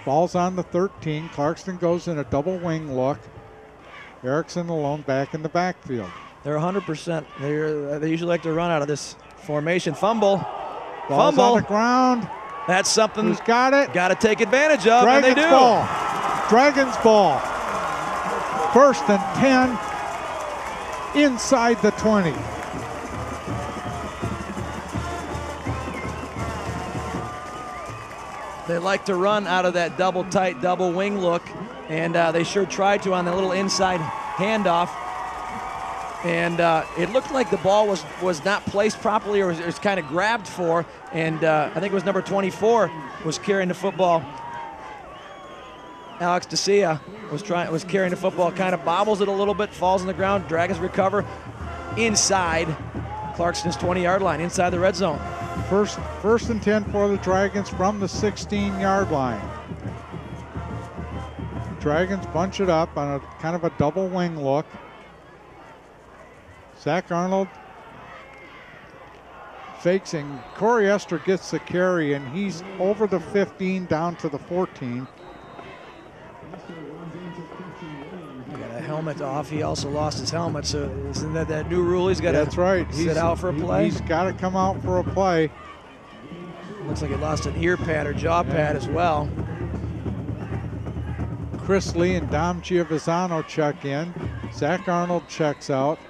Ball's on the 13. Clarkston goes in a double wing look. Erickson alone back in the backfield. They're 100%. They usually like to run out of this formation. Fumble. Ball's on the ground. That's something Who's got it? got to take advantage of, Dragons and they do. ball. Dragons ball. 1st and 10 inside the 20. They like to run out of that double tight, double wing look, and they sure tried to on the little inside handoff. And it looked like the ball was not placed properly, or was kind of grabbed for, and I think it was number 24 was carrying the football. Alex DeCia was carrying the football, kind of bobbles it a little bit, falls on the ground. Dragons recover inside Clarkston's 20-yard line, inside the red zone. First and 10 for the Dragons from the 16-yard line. Dragons bunch it up on a kind of a double wing look. Zach Arnold fakes, and Corey Esther gets the carry, and he's over the 15 down to the 14. Got a helmet off. He also lost his helmet, so isn't that new rule? He's got to sit out for a play? He's got to come out for a play. Looks like he lost an ear pad or jaw pad as well. Chris Lee and Dom Giovazano check in. Zach Arnold checks out.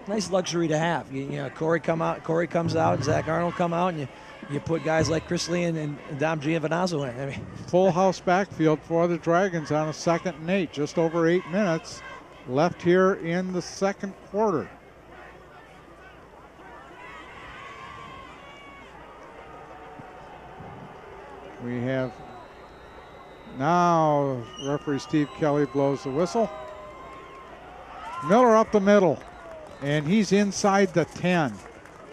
Nice luxury to have. You know, Corey comes out, Zach Arnold come out, and you put guys like Chris Lee and Dom Giovanazzo in. I mean, full house backfield for the Dragons on a 2nd and 8. Just over 8 minutes left here in the second quarter. We have now referee Steve Kelly blows the whistle. Miller up the middle, and he's inside the 10.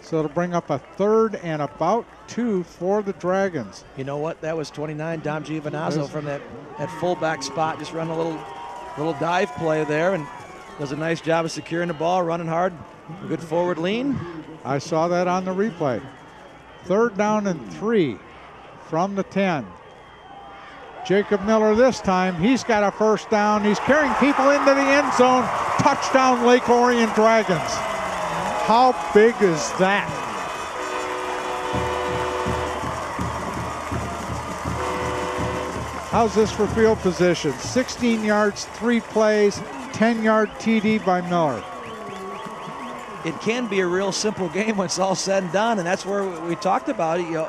So it'll bring up a 3rd and about 2 for the Dragons. You know what? That was 29, Dom Giovanazzo from that fullback spot, just run a little dive play there and does a nice job of securing the ball, running hard, good forward lean. I saw that on the replay. 3rd down and 3 from the 10. Jacob Miller this time, he's got a 1st down. He's carrying people into the end zone. Touchdown, Lake Orion Dragons. How big is that? How's this for field position? 16 yards, 3 plays, 10-yard TD by Miller. It can be a real simple game when it's all said and done, and that's where we talked about it, you know,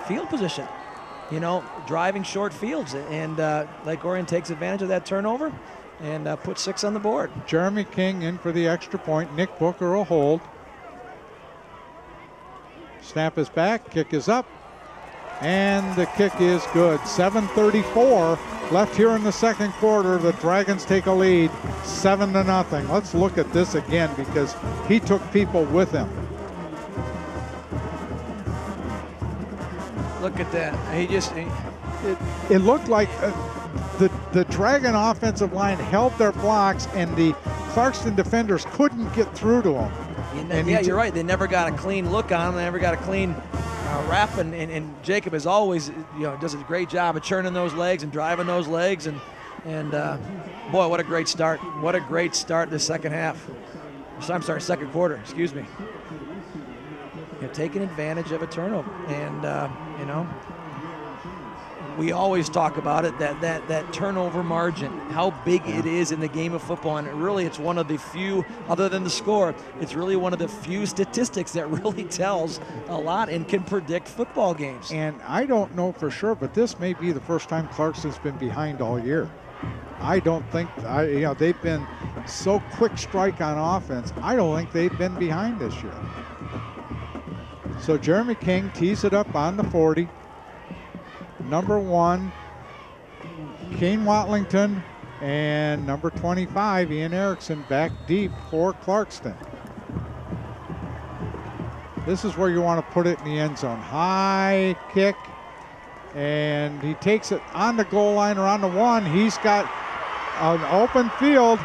field position. You know, driving short fields, and Lake Orion takes advantage of that turnover and puts 6 on the board. Jeremy King in for the extra point. Nick Booker will hold. Snap is back, kick is up, and the kick is good. 7:34 left here in the second quarter. The Dragons take a lead, 7-0. Let's look at this again because he took people with him. Look at that. It looked like the Dragon offensive line held their blocks, and the Clarkston defenders couldn't get through to him. And yeah, you're right. They never got a clean look on him. They never got a clean wrap. And Jacob is always, does a great job of churning those legs and driving those legs. And boy, what a great start. What a great start this second half. I'm sorry, second quarter. Excuse me. Taking advantage of a turnover, and we always talk about it, that turnover margin, how big it is in the game of football, and it's one of the few, other than the score, it's really one of the few statistics that really tells a lot and can predict football games. And I don't know for sure, but this may be the first time Clarkston's been behind all year. I don't think, they've been so quick strike on offense. I don't think they've been behind this year. So Jeremy King tees it up on the 40. Number 1, Kane Watlington, and number 25, Ian Erickson, back deep for Clarkston. This is where you want to put it in the end zone. High kick, and he takes it on the goal line or on the 1. He's got an open field,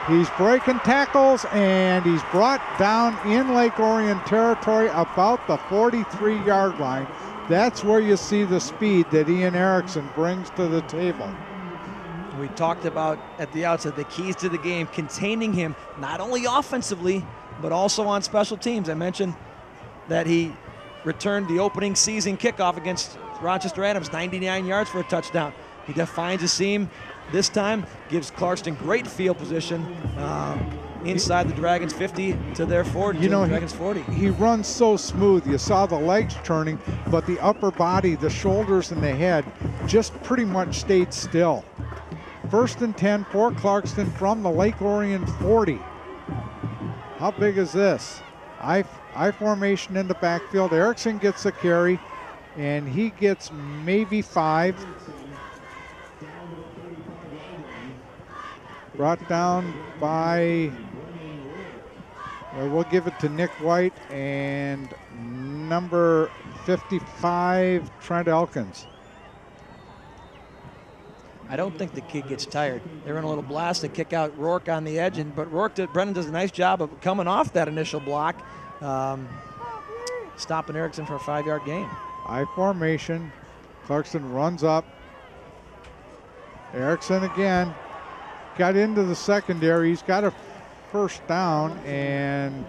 He's breaking tackles, and he's brought down in Lake Orion territory about the 43-yard line. That's where you see the speed that Ian Erickson brings to the table. We talked about at the outset the keys to the game, containing him not only offensively, but also on special teams. I mentioned that he returned the opening season kickoff against Rochester Adams, 99 yards for a touchdown. He defines a seam this time, gives Clarkston great field position inside the Dragons 50 to their 40, the Dragons 40. He runs so smooth. You saw the legs turning, but the upper body, the shoulders and the head just pretty much stayed still. 1st and 10 for Clarkston from the Lake Orion 40. How big is this? I formation in the backfield. Erickson gets the carry, and he gets maybe 5. Brought down by, we'll give it to Nick White and number 55, Trent Elkins. I don't think the kid gets tired. They run a little blast and kick out Rourke on the edge, but Brennan does a nice job of coming off that initial block, stopping Erickson for a 5-yard gain. I formation. Clarkston runs up. Erickson again. Got into the secondary. He's got a first down, and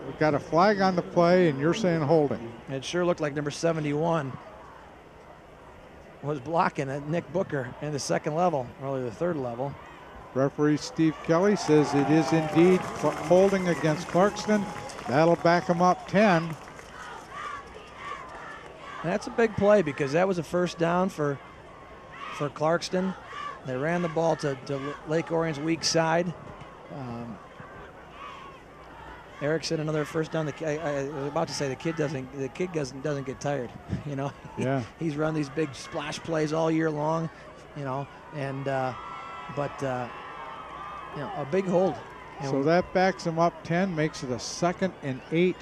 we've got a flag on the play, and you're saying holding. It sure looked like number 71 was blocking at Nick Booker in the second level, or the third level. Referee Steve Kelly says it is indeed holding against Clarkston. That'll back him up 10. That's a big play because that was a first down for Clarkston. They ran the ball to Lake Orion's weak side. Erickson another first down. I was about to say the kid doesn't get tired. You know. Yeah. He's run these big splash plays all year long. You know, and a big hold. So that backs him up 10, makes it a 2nd and 8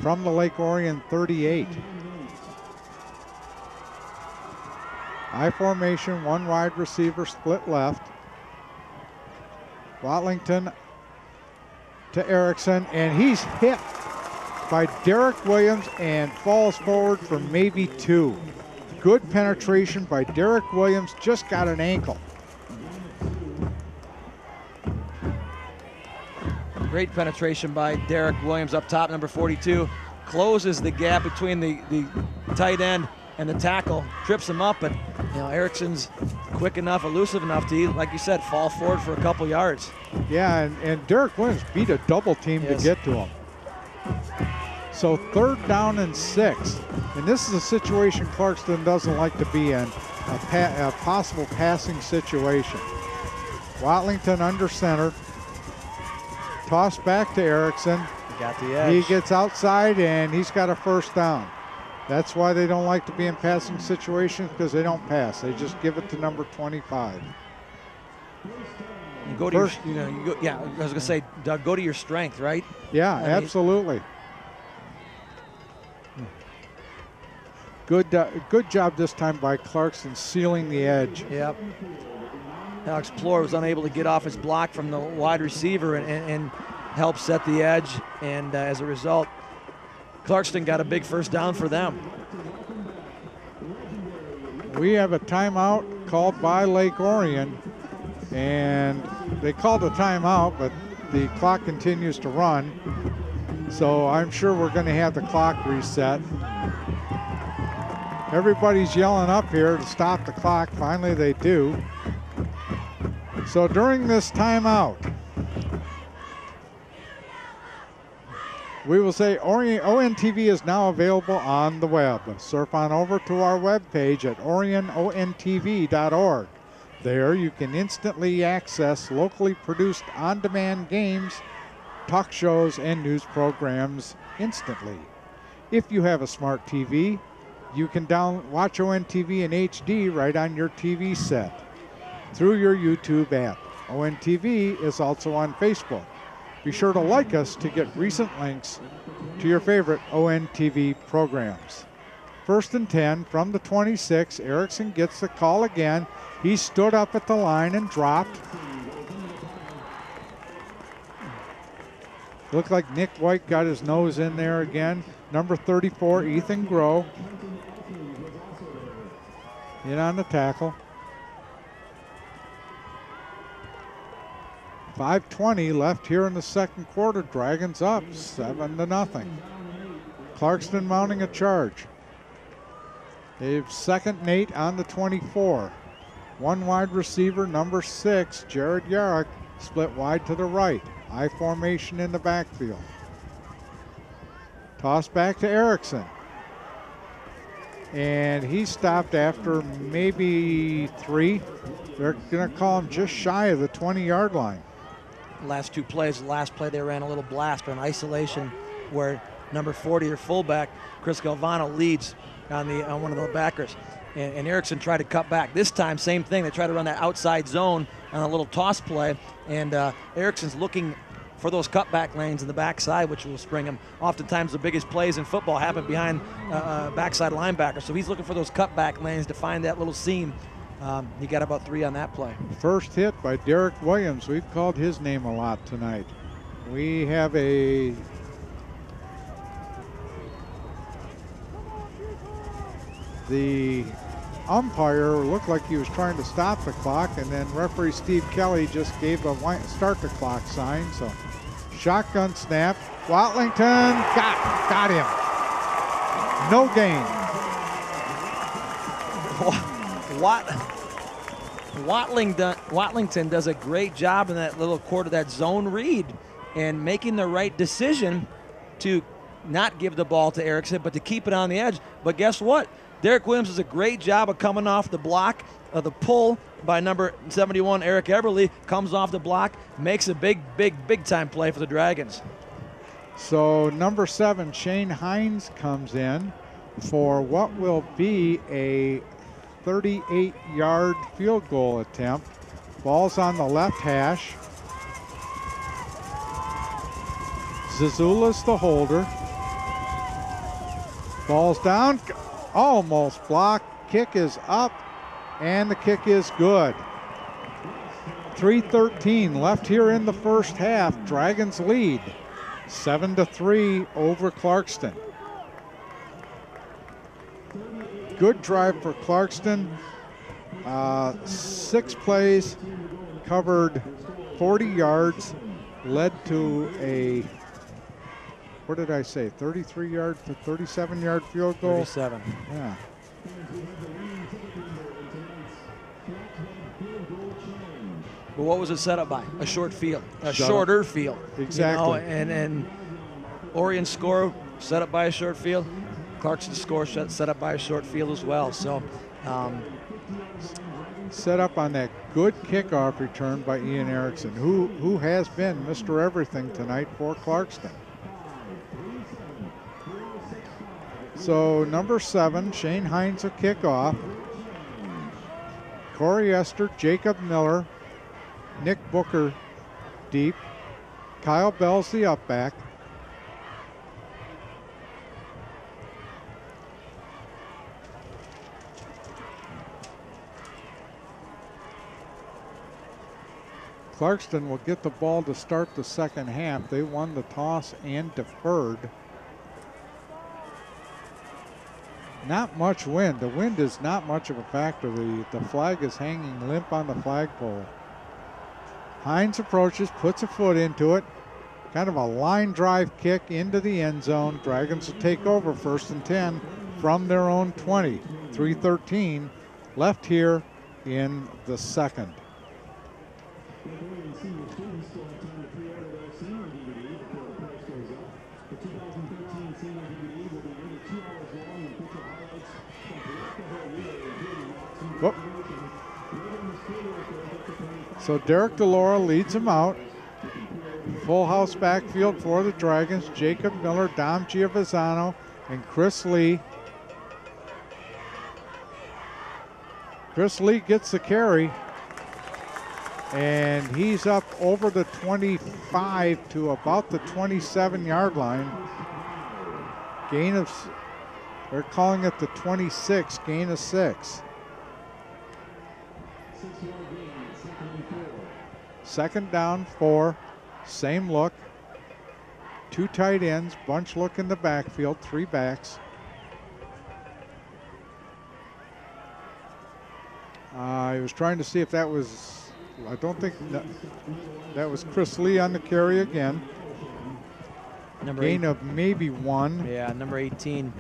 from the Lake Orion 38. I formation, 1 wide receiver, split left. Watlington to Erickson, and he's hit by Derek Williams and falls forward for maybe 2. Good penetration by Derek Williams, just got an ankle. Great penetration by Derek Williams up top, number 42. Closes the gap between the tight end and the tackle, trips him up, but Erickson's quick enough, elusive enough to, like you said, fall forward for a couple yards. Yeah, and Derek Williams beat a double team to get to him. So 3rd down and 6. And this is a situation Clarkston doesn't like to be in, a possible passing situation. Watlington under center. Toss back to Erickson. He got the edge. He gets outside, and he's got a first down. That's why they don't like to be in passing situations, because they don't pass. They just give it to number 25. You go to I was going to say, Doug, go to your strength, right? Yeah, absolutely. Good job this time by Clarkston sealing the edge. Yep. Alex Plore was unable to get off his block from the wide receiver and help set the edge, and as a result, Clarkston got a big first down for them. We have a timeout called by Lake Orion, and they called a timeout, but the clock continues to run, so I'm sure we're going to have the clock reset. Everybody's yelling up here to stop the clock. Finally they do. So during this timeout, we will say ONTV is now available on the web. Surf on over to our webpage at orionontv.org. There you can instantly access locally produced on-demand games, talk shows, and news programs instantly. If you have a smart TV, you can watch ONTV in HD right on your TV set through your YouTube app. ONTV is also on Facebook. Be sure to like us to get recent links to your favorite ONTV programs. 1st and 10 from the 26. Erickson gets the call again. He stood up at the line and dropped. Looked like Nick White got his nose in there again. Number 34, Ethan Groh. In on the tackle. 5:20 left here in the second quarter. Dragons up 7-0. Clarkston mounting a charge. They've second and 8 on the 24. One wide receiver, number 6, Jared Yarrick, split wide to the right. I formation in the backfield. Toss back to Erickson. And he stopped after maybe 3. They're going to call him just shy of the 20-yard line. Last 2 plays, the last play they ran a little blast on isolation where number 40, their fullback, Chris Galvano, leads on one of the backers. And Erickson tried to cut back. This time, same thing. They tried to run that outside zone on a little toss play. And Erickson's looking for those cutback lanes in the backside, which will spring him. Oftentimes, the biggest plays in football happen behind backside linebacker. So he's looking for those cutback lanes to find that little seam. He got about 3 on that play. First hit by Derek Williams. We've called his name a lot tonight. We have the umpire looked like he was trying to stop the clock, and then referee Steve Kelly just gave a start the clock sign. So shotgun snap. Watlington got him. No gain. Watlington does a great job in that little quarter, that zone read, and making the right decision to not give the ball to Erickson, but to keep it on the edge. But guess what? Derek Williams does a great job of coming off the block of the pull by number 71, Eric Eberle, comes off the block, makes a big time play for the Dragons. So number 7, Shane Hines, comes in for what will be a 38-yard field goal attempt. Ball's on the left hash. Zazula's the holder. Ball's down, almost blocked. Kick is up, and the kick is good. 3:13 left here in the first half. Dragons lead 7-3 over Clarkston. Good drive for Clarkston. 6 plays, covered 40 yards, led to a, what did I say, 33-yard to 37-yard field goal? 37. Yeah. But what was it set up by? A short field, a shorter field. Exactly. You know, and Orion score set up by a short field. Clarkston score set up by a short field as well. So set up on that good kickoff return by Ian Erickson, who has been Mr. Everything tonight for Clarkston. So number 7, Shane Hines will kick off. Corey Esther, Jacob Miller, Nick Booker deep. Kyle Bell's the up back. Clarkston will get the ball to start the second half. They won the toss and deferred. Not much wind. The wind is not much of a factor. The flag is hanging limp on the flagpole. Hines approaches, puts a foot into it. Kind of a line drive kick into the end zone. Dragons will take over 1st and 10 from their own 20. 3:13 left here in the second. Whoop. So Derek DeLaura leads him out. Full house backfield for the Dragons. Jacob Miller, Dom Giovazano, and Chris Lee. Chris Lee gets the carry, and he's up over the 25 to about the 27-yard line. Gain of, they're calling it the 26, gain of 6. Second down, 4, same look. 2 tight ends, bunch look in the backfield, 3 backs. I was trying to see if that was, I don't think that was Chris Lee on the carry again. Gain of maybe 1. Yeah, number 18.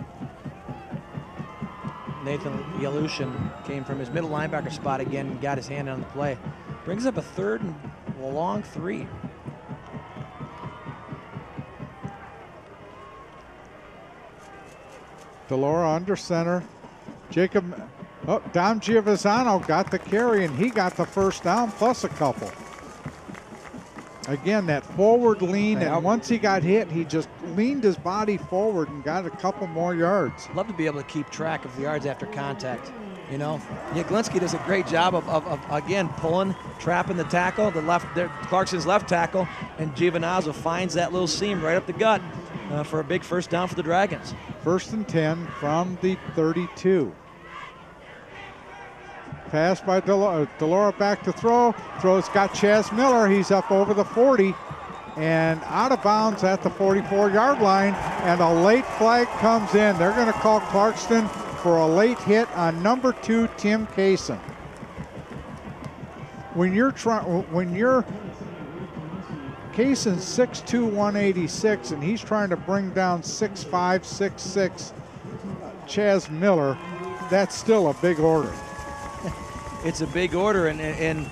Nathan Yalushin came from his middle linebacker spot again and got his hand on the play. Brings up a 3rd and a long 3. Delora under center. Dom Giovazano got the carry, and he got the first down plus a couple. Again, that forward lean, and once he got hit, he just leaned his body forward and got a couple more yards. Love to be able to keep track of the yards after contact. You know, Yaglinski does a great job of again, pulling, trapping the tackle, Clarkston's left tackle, and Giovanazzo finds that little seam right up the gut for a big first down for the Dragons. 1st and 10 from the 32. Pass by Delora back to throw. Throw's got Chaz Miller. He's up over the 40 and out of bounds at the 44-yard line, and a late flag comes in. They're going to call Clarkston for a late hit on number 2, Tim Kaysen. When you're Kaysen's 6'2", 186, and he's trying to bring down 6'5", 6'6", Chaz Miller, that's still a big order. It's a big order, and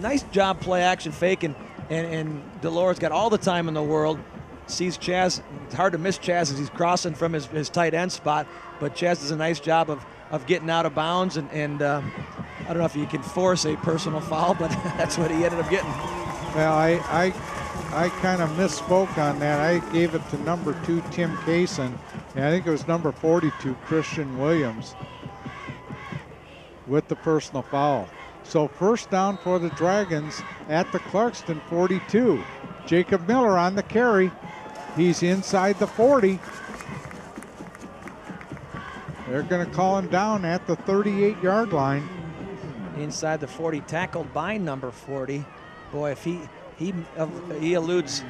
nice job play action faking, and Delora's got all the time in the world. Sees Chaz. It's hard to miss Chaz as he's crossing from his tight end spot, but Chaz does a nice job of getting out of bounds, and I don't know if you can force a personal foul, but that's what he ended up getting. Well, I kind of misspoke on that. I gave it to number 2, Tim Kaysen, and I think it was number 42, Christian Williams, with the personal foul. So first down for the Dragons at the Clarkston 42. Jacob Miller on the carry. He's inside the 40. They're going to call him down at the 38-yard line. Inside the 40, tackled by number 40. Boy, if he eludes.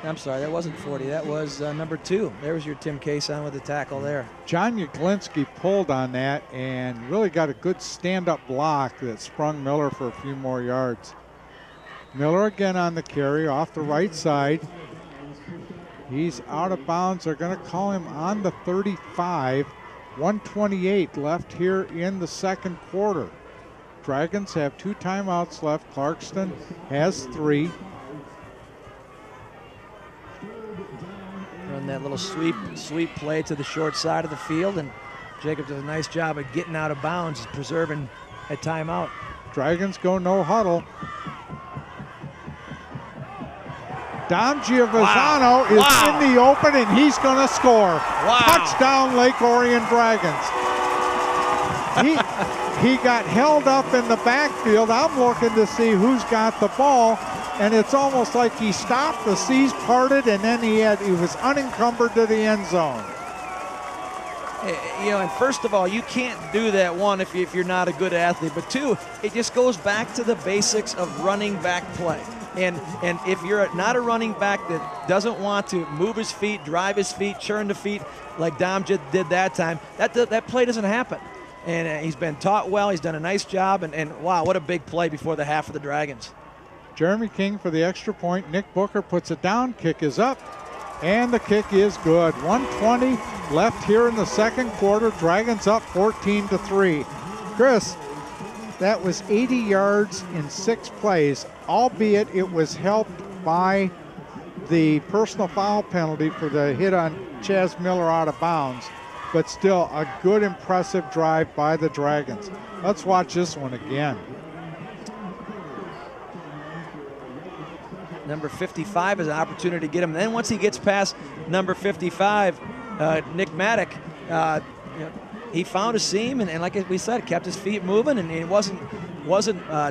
I'm sorry, that wasn't 40. That was number 2. There was your Tim Kaysen with the tackle there. John Yaglinski pulled on that and really got a good stand-up block that sprung Miller for a few more yards. Miller again on the carry off the right side. He's out of bounds. They're going to call him on the 35. 1:28 left here in the second quarter. Dragons have 2 timeouts left. Clarkston has 3. Run that little sweep play to the short side of the field, and Jacob does a nice job of getting out of bounds, preserving a timeout. Dragons go no huddle. Dom Giovazano is in the open, and he's going to score. Touchdown, Lake Orion Dragons. He got held up in the backfield. I'm looking to see who's got the ball, and it's almost like he stopped, the seas parted, and then he was unencumbered to the end zone. You know, and first of all, you can't do that, one, if you're not a good athlete, but 2, it just goes back to the basics of running back play. And if you're not a running back that doesn't want to move his feet, drive his feet, churn the feet like Dom did that time, that play doesn't happen. And he's been taught well. He's done a nice job. And wow, what a big play before the half for the Dragons. Jeremy King for the extra point. Nick Booker puts it down. Kick is up. And the kick is good. 1:20 left here in the second quarter. Dragons up 14-3. Chris, that was 80 yards in 6 plays, albeit it was helped by the personal foul penalty for the hit on Chaz Miller out of bounds, but still a good, impressive drive by the Dragons. Let's watch this one again. Number 55 has an opportunity to get him. Then once he gets past number 55, Nick Maddock, he found a seam, and like we said, kept his feet moving, and it wasn't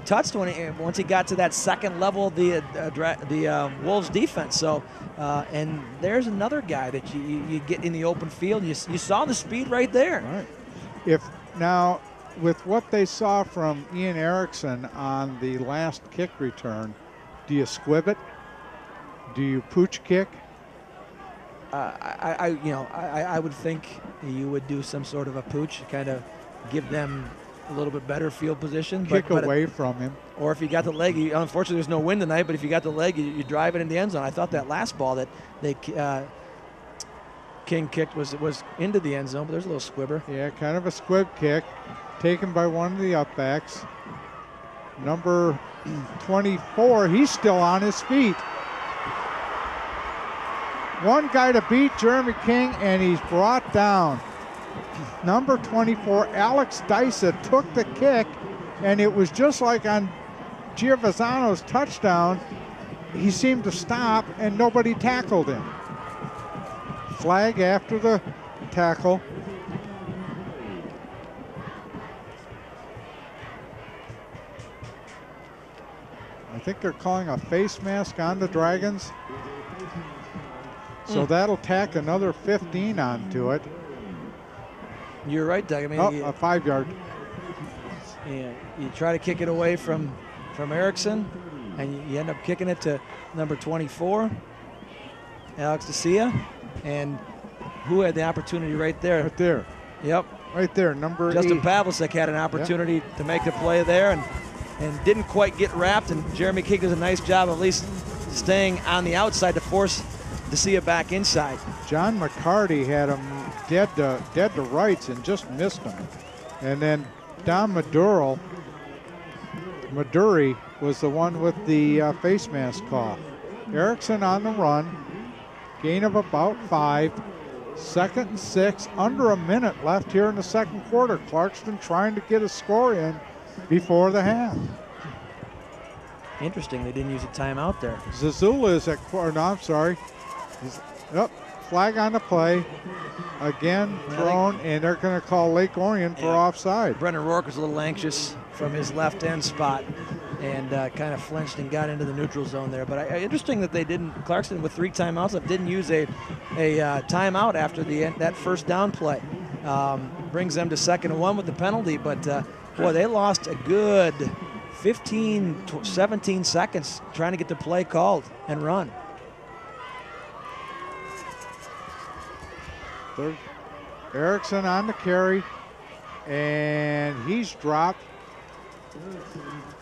touched once he got to that second level of the Wolves defense. So, and there's another guy that you get in the open field. You saw the speed right there. All right. Now, with what they saw from Ian Erickson on the last kick return, do you squib it? Do you pooch kick? I would think you would do some sort of a pooch, kind of give them a little bit better field position. Kick away from him. Or if you got the leg, unfortunately there's no wind tonight, but if you got the leg, you drive it in the end zone. I thought that last ball that King kicked was into the end zone, but there's a little squibber. Yeah, kind of a squib kick taken by one of the upbacks. Number 24, he's still on his feet. One guy to beat, Jeremy King, and he's brought down. Number 24, Alex Dysa, took the kick, and it was just like on Giovazano's touchdown. He seemed to stop, and nobody tackled him. Flag after the tackle. I think they're calling a face mask on the Dragons. So that'll tack another 15 onto it. You're right, Doug. I mean, a 5 yard. Yeah, you try to kick it away from Erickson, and you end up kicking it to number 24, Alex Decia, and who had the opportunity right there? Right there. Yep. Right there, number Justin 8. Pavlicek had an opportunity to make the play there, and didn't quite get wrapped, and Jeremy King does a nice job at least staying on the outside to force Decia back inside. John McCarty had him dead to rights and just missed him. And then Don Maduri was the one with the face mask call. Erickson on the run, gain of about 5, 2nd and 6, under a minute left here in the second quarter. Clarkston trying to get a score in before the half. Interesting, they didn't use a timeout there. Zazula is at quarter, no, I'm sorry. Flag on the play. Again thrown, and they're going to call Lake Orion for offside. Brendan Rourke was a little anxious from his left end spot and kind of flinched and got into the neutral zone there. But interesting that they didn't, Clarkston with 3 timeouts, didn't use a timeout after that first down play. Brings them to 2nd and 1 with the penalty, but boy, they lost a good 15, 17 seconds trying to get the play called and run. Erickson on the carry, and he's dropped.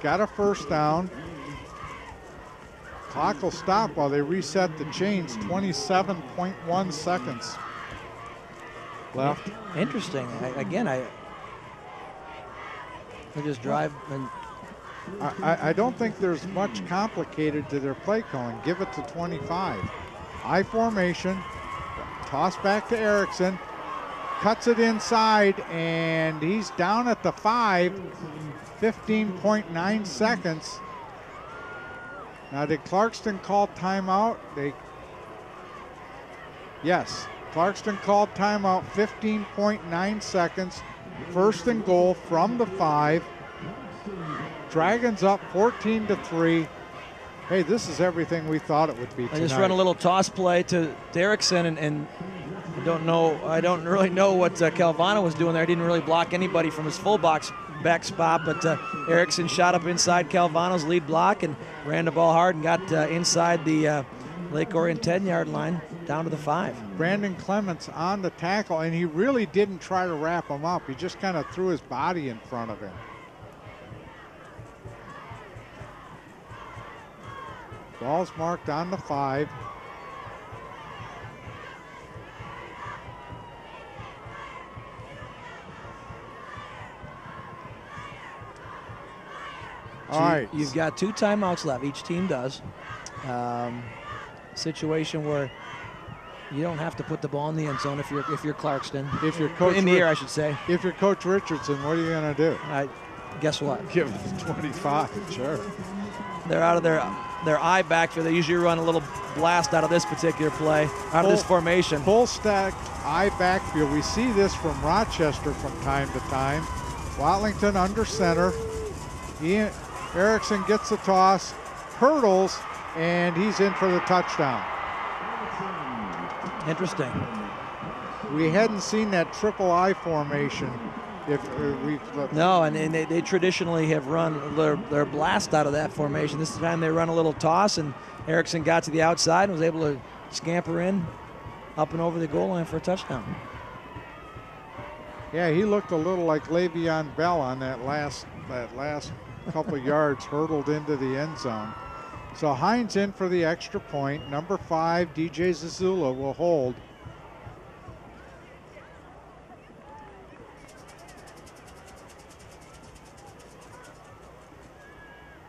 Got a first down. Clock will stop while they reset the chains. 27.1 seconds left. Interesting. I just drive and. I don't think there's much complicated to their play calling. Give it to 25. I formation. Toss back to Erickson, cuts it inside, and he's down at the 5, 15.9 seconds. Now, did Clarkston call timeout? Yes, Clarkston called timeout, 15.9 seconds. 1st and goal from the 5. Dragons up 14-3. Hey, this is everything we thought it would be tonight. I just run a little toss play to Erickson, and I don't really know what Calvano was doing there. He didn't really block anybody from his full back spot, but Erickson shot up inside Calvano's lead block and ran the ball hard and got inside the Lake Orion 10-yard line down to the 5. Brandon Clements on the tackle, and he really didn't try to wrap him up. He just kind of threw his body in front of him. Ball's marked on the 5. All right. You've got 2 timeouts left. Each team does. Situation where you don't have to put the ball in the end zone if you're Clarkston. If you're Coach in the air, I should say. If you're Coach Richardson, what are you going to do? Guess what? Give it 25. Sure. They're out of their eye backfield. They usually run a little blast out of this particular play, out of this formation. Full stacked eye backfield. We see this from Rochester from time to time. Watlington under center. Erickson gets the toss, hurdles, and he's in for the touchdown. Interesting. We hadn't seen that triple I formation. No, and they traditionally have run their blast out of that formation. This time they run a little toss, and Erickson got to the outside and was able to scamper in up and over the goal line for a touchdown. Yeah, he looked a little like Le'Veon Bell on that last couple yards, hurtled into the end zone. So Hines in for the extra point. Number 5, DJ Zazula, will hold.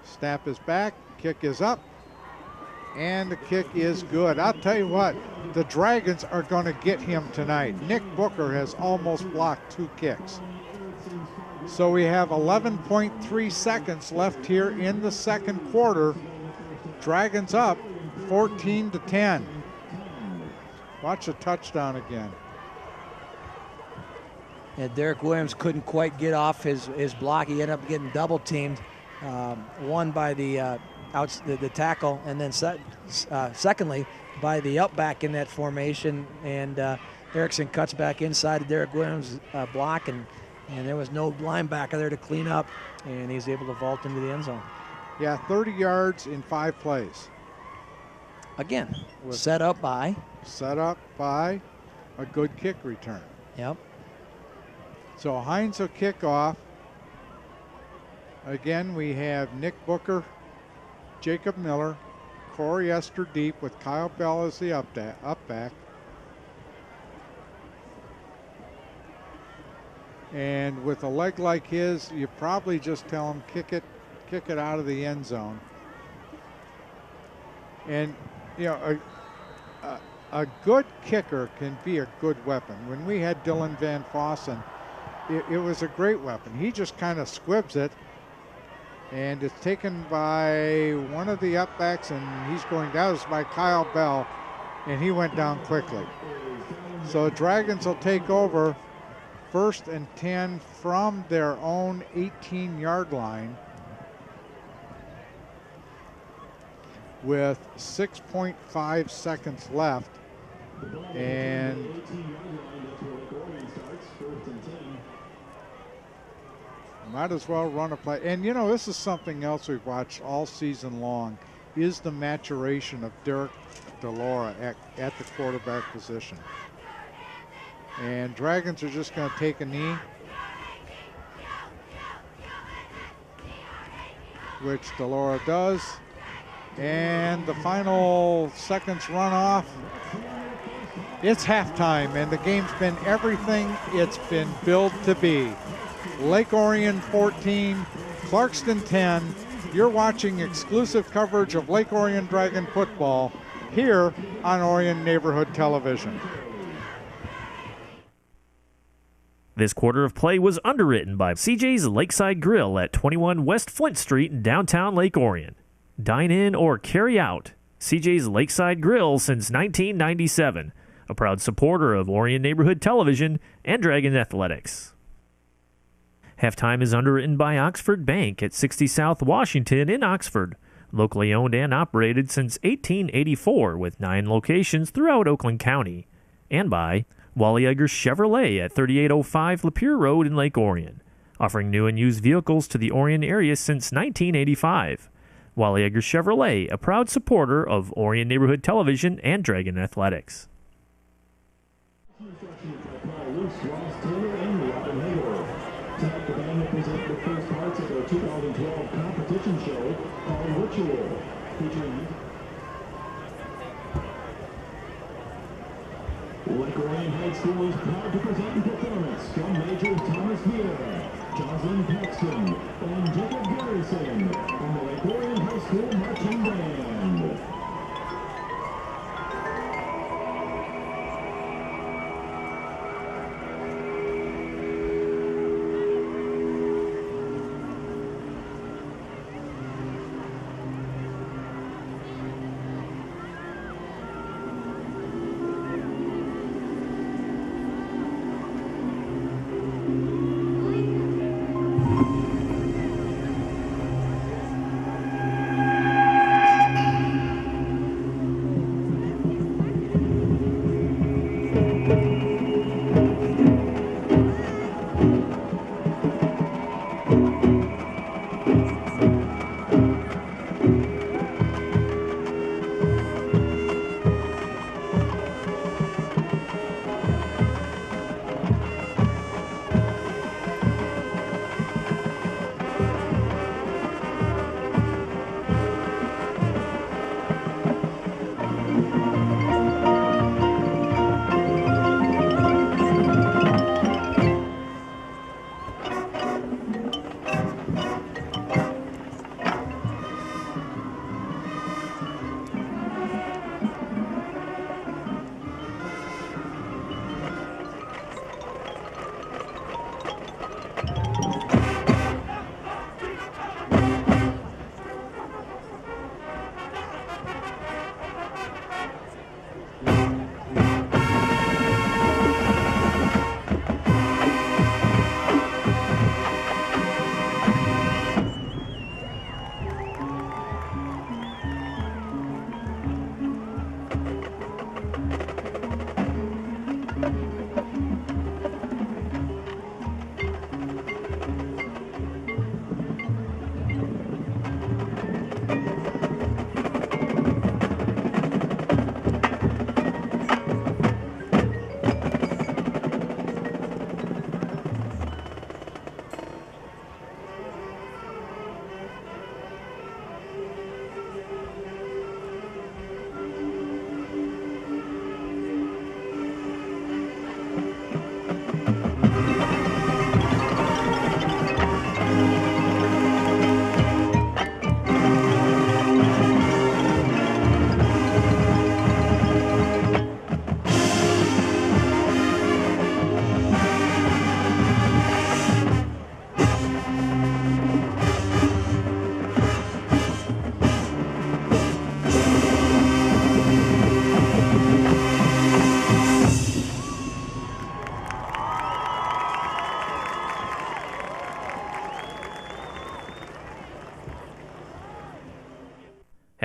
Snap is back, kick is up, and the kick is good. I'll tell you what, the Dragons are going to get him tonight. Nick Booker has almost blocked 2 kicks. So we have 11.3 seconds left here in the second quarter. Dragons up 14-10. Watch the touchdown again. And Derek Williams couldn't quite get off his block. He ended up getting double teamed. One by the tackle, and then secondly by the up back in that formation. And Erickson cuts back inside of Derek Williams' block, and there was no linebacker there to clean up, and he's able to vault into the end zone. Yeah, 30 yards in 5 plays. Again, set up by a good kick return. Yep. So Hines will kick off. Again, we have Nick Booker, Jacob Miller, Corey Esther deep with Kyle Bell as the up back. And with a leg like his, you probably just tell him kick it out of the end zone. And you know, a good kicker can be a good weapon. When we had Dylan Van Fossen, it was a great weapon. He just kind of squibs it, and it's taken by one of the upbacks, and he's going down. It's by Kyle Bell, and he went down quickly. So Dragons will take over 1st and 10 from their own 18-yard line with 6.5 seconds left. And might as well run a play. And you know, this is something else we've watched all season long, is the maturation of Derek DeLaura at the quarterback position. And Dragons are just going to take a knee, which DeLaura does. And the final seconds run off. It's halftime, and the game's been everything it's been billed to be. Lake Orion 14, Clarkston 10. You're watching exclusive coverage of Lake Orion Dragon football here on Orion Neighborhood Television. This quarter of play was underwritten by CJ's Lakeside Grill at 21 West Flint Street in downtown Lake Orion. Dine in or carry out. CJ's Lakeside Grill since 1997. A proud supporter of Orion Neighborhood Television and Dragon Athletics. Halftime is underwritten by Oxford Bank at 60 South Washington in Oxford. Locally owned and operated since 1884 with 9 locations throughout Oakland County. And by Wally Eggers Chevrolet at 3805 Lapeer Road in Lake Orion. Offering new and used vehicles to the Orion area since 1985. Wally Eggers Chevrolet, a proud supporter of Orion Neighborhood Television and Dragon Athletics. Tonight, the band will present the first parts of their 2012 competition show called Ritual, featuring Lake Orion High School is proud to present performance from Major Thomas Vieira, Jocelyn Paxton, and Jacob Garrison from the Lake Orion High School Marching Band.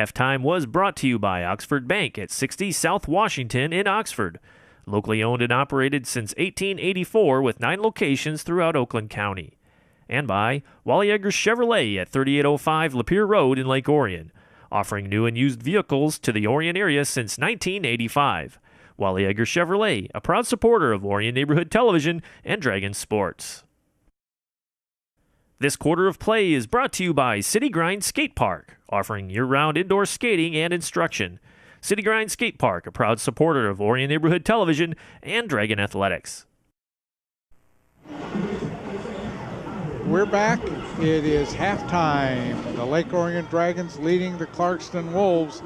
Halftime was brought to you by Oxford Bank at 60 South Washington in Oxford. Locally owned and operated since 1884 with 9 locations throughout Oakland County. And by Wally Eggers Chevrolet at 3805 Lapeer Road in Lake Orion, offering new and used vehicles to the Orion area since 1985. Wally Eggers Chevrolet, a proud supporter of Orion Neighborhood Television and Dragons Sports. This quarter of play is brought to you by City Grind Skate Park, offering year-round indoor skating and instruction. City Grind Skate Park, a proud supporter of Orion Neighborhood Television and Dragon Athletics. We're back. It is halftime. The Lake Orion Dragons leading the Clarkston Wolves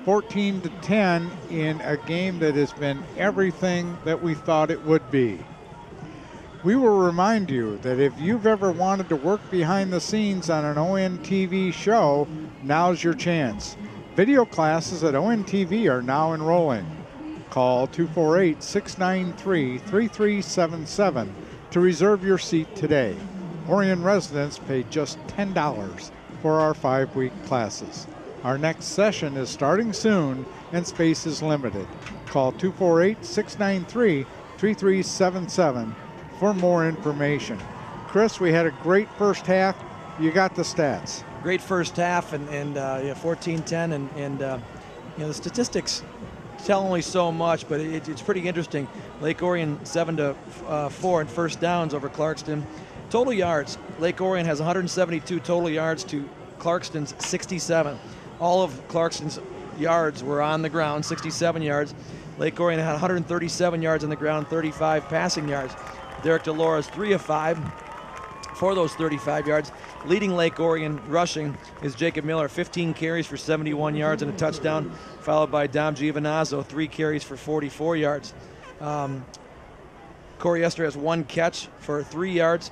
14-10 in a game that has been everything that we thought it would be. We will remind you that if you've ever wanted to work behind the scenes on an ON TV show, now's your chance. Video classes at ON TV are now enrolling. Call 248-693-3377 to reserve your seat today. Orion residents pay just $10 for our 5-week classes. Our next session is starting soon and space is limited. Call 248-693-3377 for more information. Chris, we had a great first half. You got the stats. Great first half and 14-10 and the statistics tell only so much, but it's pretty interesting. Lake Orion 7-4 in first downs over Clarkston. Total yards, Lake Orion has 172 total yards to Clarkston's 67. All of Clarkston's yards were on the ground, 67 yards. Lake Orion had 137 yards on the ground, 35 passing yards. Derek DeLora's 3 of 5 for those 35 yards. Leading Lake Orion rushing is Jacob Miller, 15 carries for 71 yards and a touchdown, followed by Dom Giovinazzo, 3 carries for 44 yards. Corey Esther has 1 catch for 3 yards,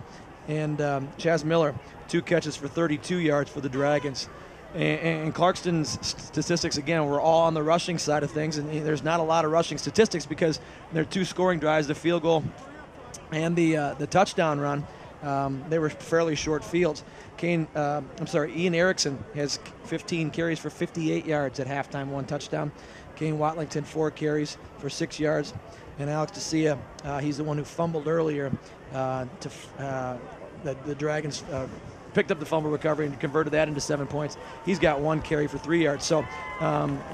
and Chaz Miller, 2 catches for 32 yards for the Dragons. And Clarkston's statistics, again, were all on the rushing side of things, and there's not a lot of rushing statistics because there are 2 scoring drives, the field goal and the touchdown run. They were fairly short fields. Ian Erickson has 15 carries for 58 yards at halftime, 1 touchdown. Kane Watlington, 4 carries for 6 yards. And Alex DeCia, he's the one who fumbled earlier. The Dragons picked up the fumble recovery and converted that into 7 points. He's got 1 carry for 3 yards. So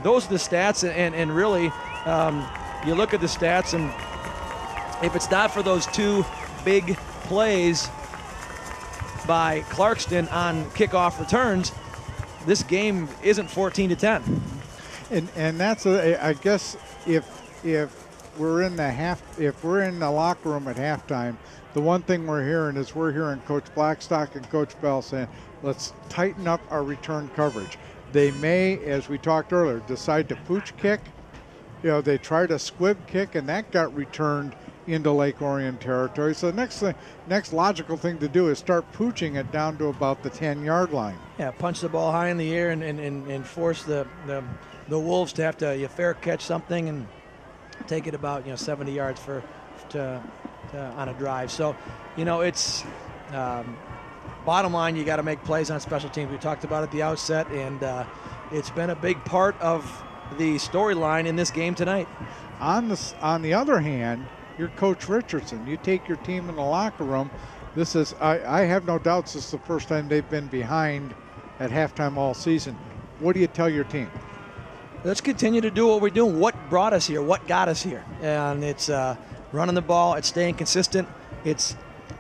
those are the stats, and really, you look at the stats, and if it's not for those 2 big plays by Clarkston on kickoff returns, this game isn't 14-10. And that's I guess if we're in the locker room at halftime, the one thing we're hearing Coach Blackstock and Coach Bell saying, let's tighten up our return coverage. They may, as we talked earlier, decide to pooch kick. They tried a squib kick, and that got returned into Lake Orion territory. So the next logical thing to do is start pooching it down to about the 10-yard line. Yeah, punch the ball high in the air and force the Wolves to have to fair catch something and take it about 70 yards on a drive. So it's bottom line, you got to make plays on special teams. We talked about it at the outset, and it's been a big part of the storyline in this game tonight. On the other hand, you're Coach Richardson. You take your team in the locker room. I have no doubts this is the first time they've been behind at halftime all season. What do you tell your team? Let's continue to do what we're doing. What brought us here? What got us here? And it's running the ball. It's staying consistent. It's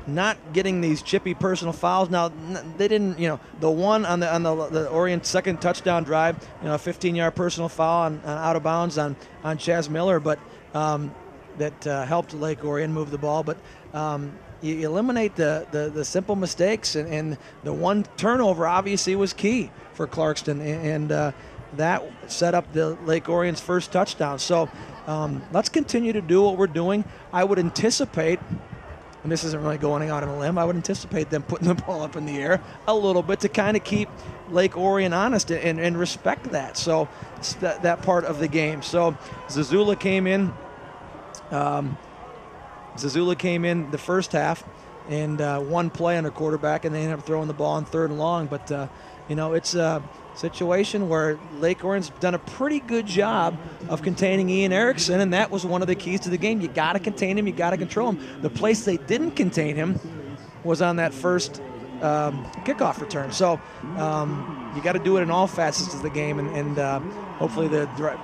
not getting these chippy personal fouls. Now, they didn't, the one on the Orion second touchdown drive, a 15-yard personal foul on out of bounds on Chaz Miller, but that helped Lake Orion move the ball. But you eliminate the simple mistakes, and the one turnover obviously was key for Clarkston, and that set up the Lake Orion's first touchdown. So let's continue to do what we're doing. I would anticipate, and this isn't really going out on a limb, I would anticipate them putting the ball up in the air a little bit to kind of keep Lake Orion honest and respect that. So that part of the game. So Zazula came in the first half, and one play on their quarterback, and they ended up throwing the ball on 3rd and long. But, it's a situation where Lake Orion's done a pretty good job of containing Ian Erickson, and that was one of the keys to the game. You got to contain him. You got to control him. The place they didn't contain him was on that first kickoff return. So you got to do it in all facets of the game, and hopefully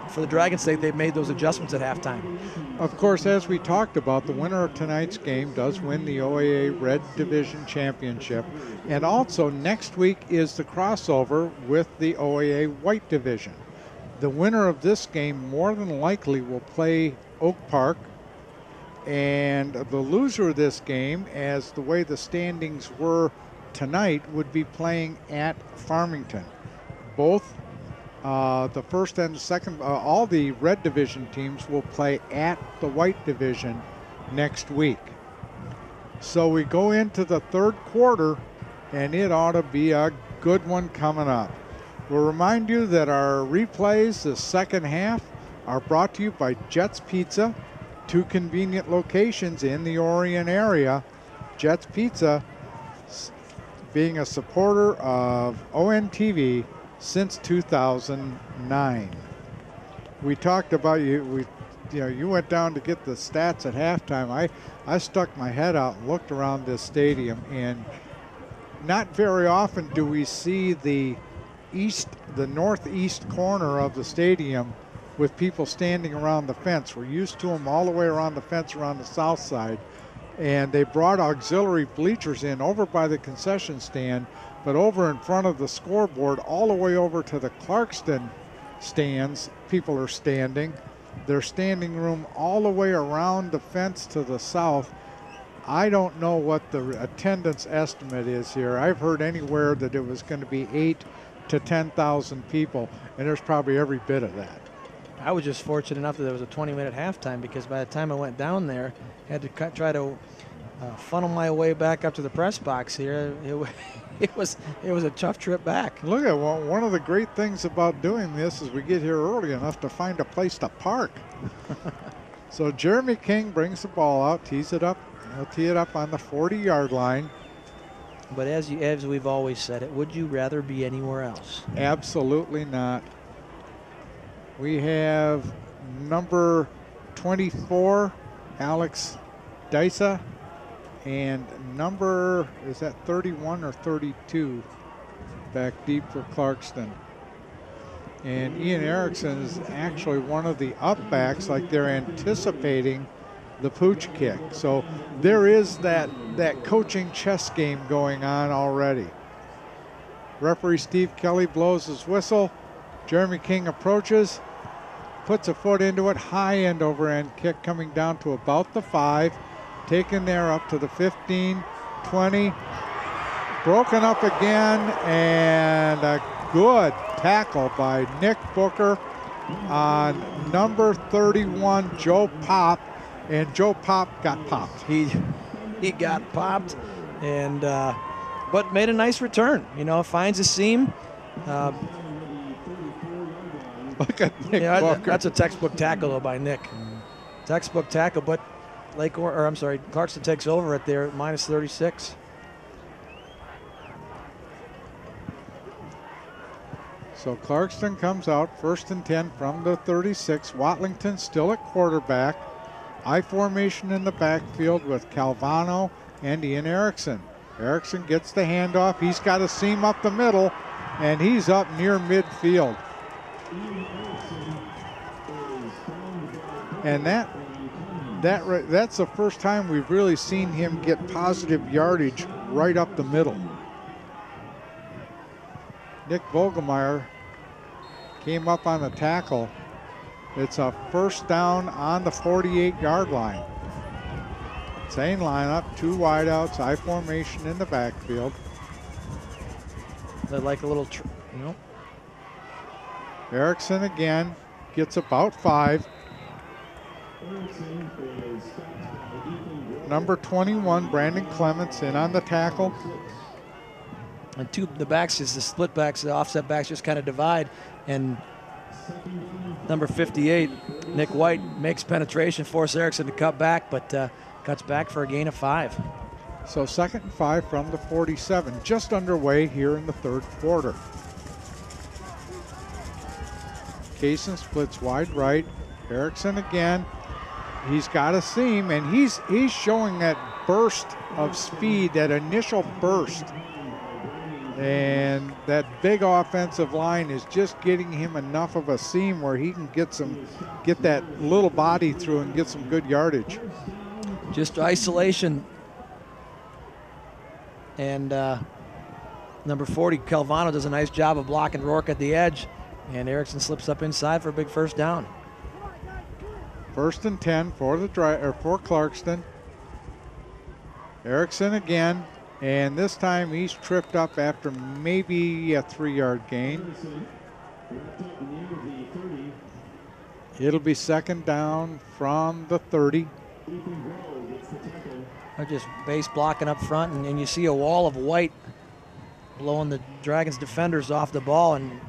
for the Dragons' sake, they've made those adjustments at halftime. Of course, as we talked about, the winner of tonight's game does win the OAA Red Division Championship. And also next week is the crossover with the OAA White Division. The winner of this game more than likely will play Oak Park. And the loser of this game, as the way the standings were tonight, would be playing at Farmington. Both the first and the second, all the Red Division teams will play at the White Division next week. So we go into the 3rd quarter, and it ought to be a good one coming up. We'll remind you that our replays, the second half, are brought to you by Jets Pizza, 2 convenient locations in the Orion area. Jets Pizza being a supporter of ONTV since 2009. We talked about you went down to get the stats at halftime. I stuck my head out and looked around this stadium, and not very often do we see the northeast corner of the stadium with people standing around the fence. We're used to them all the way around the fence around the south side. And they brought auxiliary bleachers in over by the concession stand, but over in front of the scoreboard, all the way over to the Clarkston stands, people are standing. Their standing room all the way around the fence to the south. I don't know what the attendance estimate is here. I've heard anywhere that it was going to be 8,000 to 10,000 people, and there's probably every bit of that. I was just fortunate enough that there was a 20-minute halftime, because by the time I went down there, I had to try to funnel my way back up to the press box here. It was a tough trip back. Look at one of the great things about doing this is we get here early enough to find a place to park. So Jeremy King brings the ball out, tees it up. He'll tee it up on the 40-yard line. But as we've always said it, would you rather be anywhere else? Absolutely not. We have number 24, Alex Dysa, and number, is that 31 or 32, back deep for Clarkston. And Ian Erickson is actually one of the up-backs, like they're anticipating the pooch kick. So there is that coaching chess game going on already. Referee Steve Kelly blows his whistle. Jeremy King approaches, puts a foot into it, high end over end kick coming down to about the 5, taken there up to the 15, 20, broken up again, and a good tackle by Nick Booker on number 31, Joe Pop, and Joe Pop got popped. He got popped, and but made a nice return. Finds a seam. Look at Nick Booker. That's a textbook tackle though by Nick. Textbook tackle, but Clarkston takes over at there at minus 36. So Clarkston comes out, 1st and 10 from the 36. Watlington still at quarterback. I formation in the backfield with Calvano and Ian Erickson. Erickson gets the handoff. He's got a seam up the middle, and he's up near midfield. And that's the first time we've really seen him get positive yardage right up the middle. Nick Vogelmeyer came up on the tackle. It's a 1st down on the 48-yard line. Same lineup, 2 wideouts, I formation in the backfield. They like a little, Erickson again gets about 5. Number 21, Brandon Clements, in on the tackle. And the backs is the split backs, the offset backs just kind of divide, and number 58, Nick White, makes penetration, force Erickson to cut back, but cuts back for a gain of 5. So 2nd and 5 from the 47, just underway here in the 3rd quarter. Kaysen splits wide right. Erickson again. He's got a seam, and he's showing that burst of speed, that initial burst. And that big offensive line is just getting him enough of a seam where he can get that little body through and get some good yardage. Just isolation. And number 40, Calvano, does a nice job of blocking Rourke at the edge. And Erickson slips up inside for a big first down. 1st and 10 for for Clarkston. Erickson again, and this time he's tripped up after maybe a 3-yard gain. It'll be 2nd down from the 30. They're just base blocking up front, and you see a wall of white blowing the Dragons defenders off the ball, and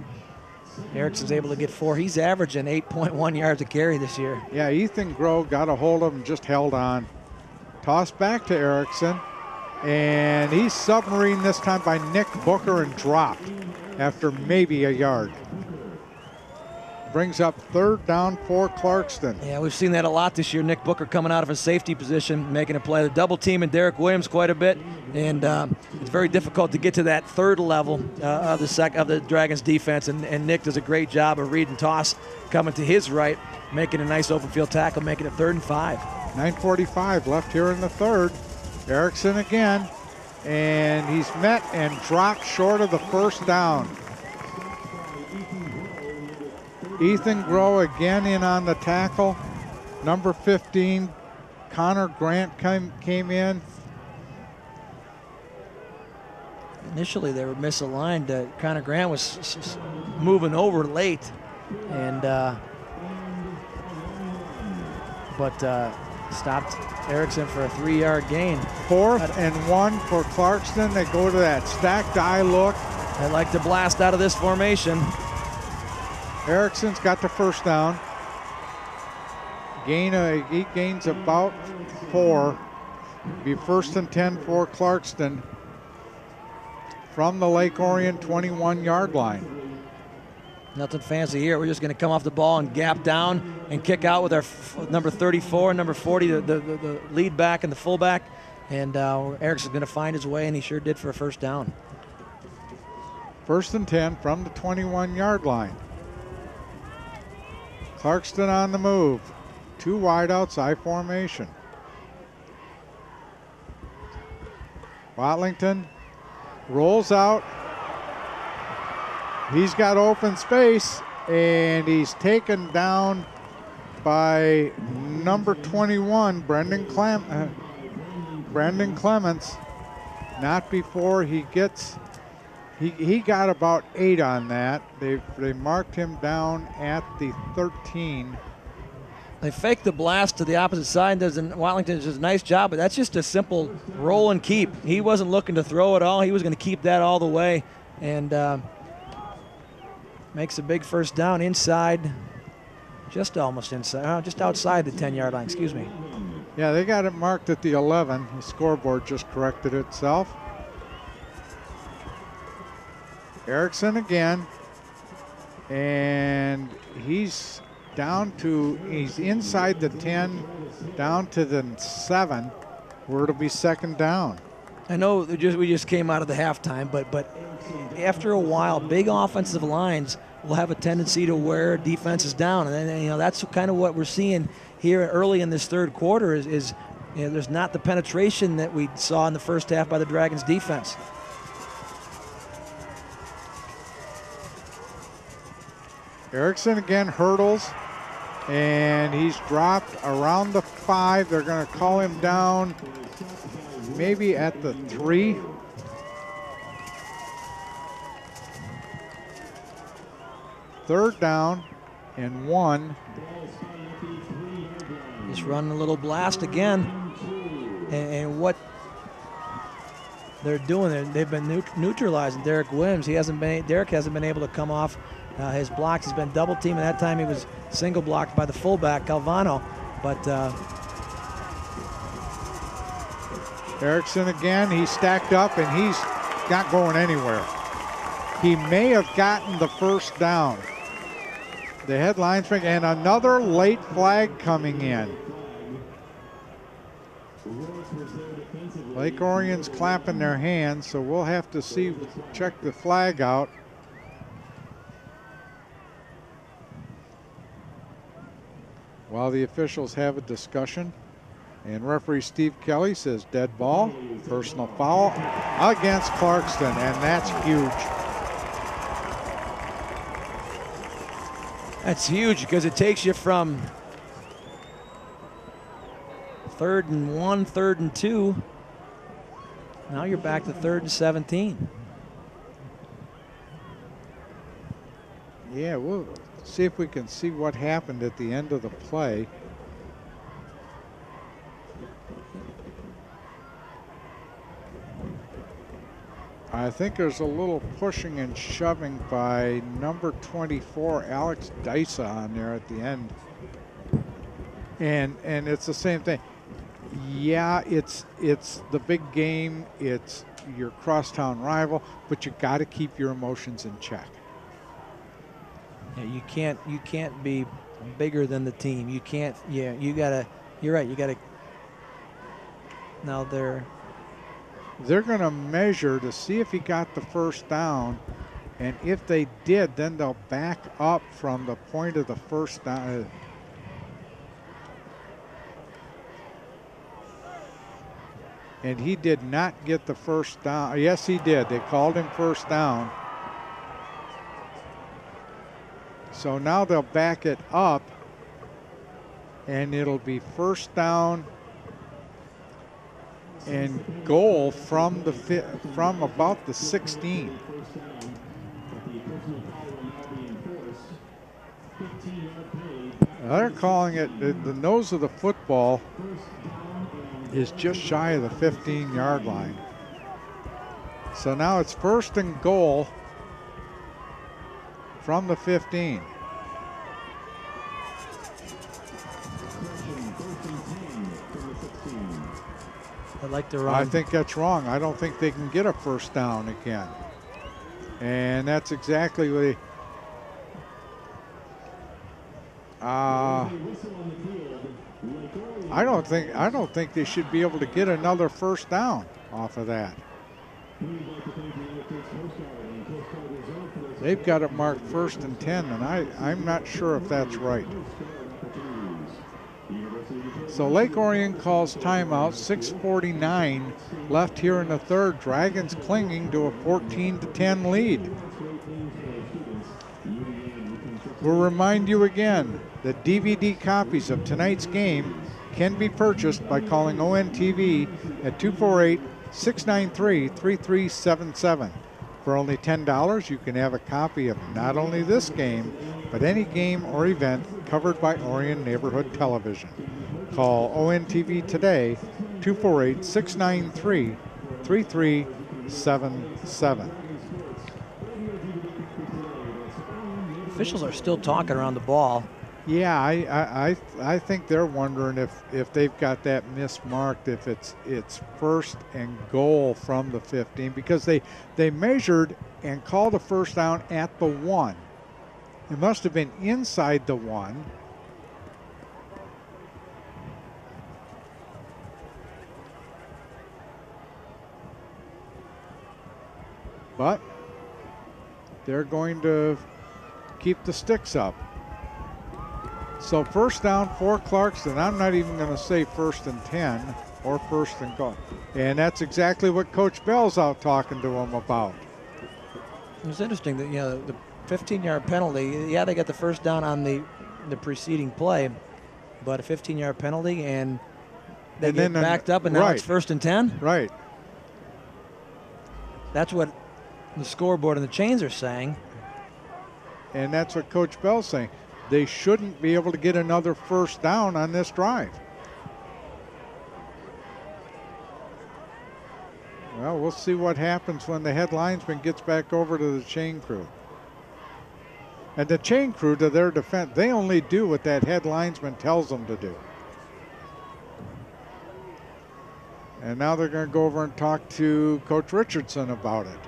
Erickson's able to get 4. He's averaging 8.1 yards a carry this year. Yeah, Ethan Grove got a hold of him, just held on. Tossed back to Erickson, and he's submarined this time by Nick Booker and dropped after maybe a yard. Brings up 3rd down for Clarkston. Yeah, we've seen that a lot this year. Nick Booker coming out of a safety position, making a play. The double team and Derek Williams quite a bit, and it's very difficult to get to that 3rd level of the Dragons defense. And Nick does a great job of reading toss, coming to his right, making a nice open field tackle, making it 3rd and 5. 9:45 left here in the 3rd. Erickson again, and he's met and dropped short of the 1st down. Ethan Groh again in on the tackle. Number 15, Connor Grant came in. Initially, they were misaligned. Connor Grant was moving over late, and but stopped Erickson for a 3-yard gain. 4th and 1 for Clarkston. They go to that stacked eye look. They like to blast out of this formation. Erickson's got the 1st down. He gains about 4. Be 1st and 10 for Clarkston from the Lake Orion 21-yard line. Nothing fancy here. We're just going to come off the ball and gap down and kick out with our number 34 and number 40, the lead back and the fullback. And Erickson's going to find his way, and he sure did for a 1st down. 1st and 10 from the 21-yard line. Clarkston on the move. 2 wide outside formation. Watlington rolls out. He's got open space, and he's taken down by number 21, Brendan Clements. Not before he gets. He got about 8 on that. They marked him down at the 13. They faked the blast to the opposite side. Watlington does a nice job, but that's just a simple roll and keep. He wasn't looking to throw it all. He was going to keep that all the way, and makes a big 1st down inside, just almost inside, just outside the 10-yard line. Excuse me. Yeah, they got it marked at the 11. The scoreboard just corrected itself. Erickson again, and he's inside the 10, down to the 7, where it'll be 2nd down. I know we just came out of the halftime, but after a while, big offensive lines will have a tendency to wear defenses down, and then that's kind of what we're seeing here early in this 3rd quarter. Is there's not the penetration that we saw in the 1st half by the Dragons defense. Erickson again hurdles, and he's dropped around the 5. They're going to call him down maybe at the 3. Third down and 1. Just running a little blast again, and what they're doing, they've been neutralizing Derek Williams. Derek hasn't been able to come off his blocks. He's been double teamed. That time he was single blocked by the fullback Calvano, but Erickson again, he's stacked up and he's not going anywhere. He may have gotten the first down. The head linesman, and another late flag coming in. Lake Orion's clapping their hands, so we'll have to check the flag out. While the officials have a discussion, and referee Steve Kelly says dead ball, personal foul against Clarkston, and that's huge. That's huge because it takes you from 3rd and 1, 3rd and 2. Now you're back to 3rd and 17. Yeah, we'll see if we can see what happened at the end of the play. I think there's a little pushing and shoving by number 24, Alex Dysa, on there at the end. And it's the same thing. Yeah, it's the big game. It's your crosstown rival, but you got to keep your emotions in check. Yeah, you can't be bigger than the team. You can't. Yeah, you gotta. You're right. You gotta. Now they're going to measure to see if he got the first down, and if they did, then they'll back up from the point of the first down. And he did not get the first down. Yes, he did. They called him first down. So now they'll back it up, and it'll be first down and goal from about the 16. They're calling it the nose of the football is just shy of the 15-yard line. So now it's first and goal from the 15. I'd like to run. I think that's wrong. I don't think they can get a first down again. And that's exactly what he. I don't think they should be able to get another first down off of that. They've got it marked first and 10, and I'm not sure if that's right. So Lake Orion calls timeout, 6:49 left here in the third. Dragons clinging to a 14-10 lead. We'll remind you again that DVD copies of tonight's game can be purchased by calling ONTV at 248-693-3377. For only $10, you can have a copy of not only this game, but any game or event covered by Orion Neighborhood Television. Call ONTV today, 248-693-3377. Officials are still talking around the ball. Yeah, I think they're wondering if they've got that mismarked, if it's first and goal from the 15, because they measured and called a first down at the 1. It must have been inside the 1. But they're going to keep the sticks up. So first down for Clarkston. I'm not even going to say first and 10 or first and goal. And that's exactly what Coach Bell's out talking to them about. It was interesting that, the 15-yard penalty, yeah, they got the first down on the preceding play, but a 15-yard penalty, and they get backed up, and now it's first and 10? Right. That's what the scoreboard and the chains are saying. And that's what Coach Bell's saying. They shouldn't be able to get another first down on this drive. Well, we'll see what happens when the head linesman gets back over to the chain crew. And the chain crew, to their defense, they only do what that head linesman tells them to do. And now they're going to go over and talk to Coach Richardson about it.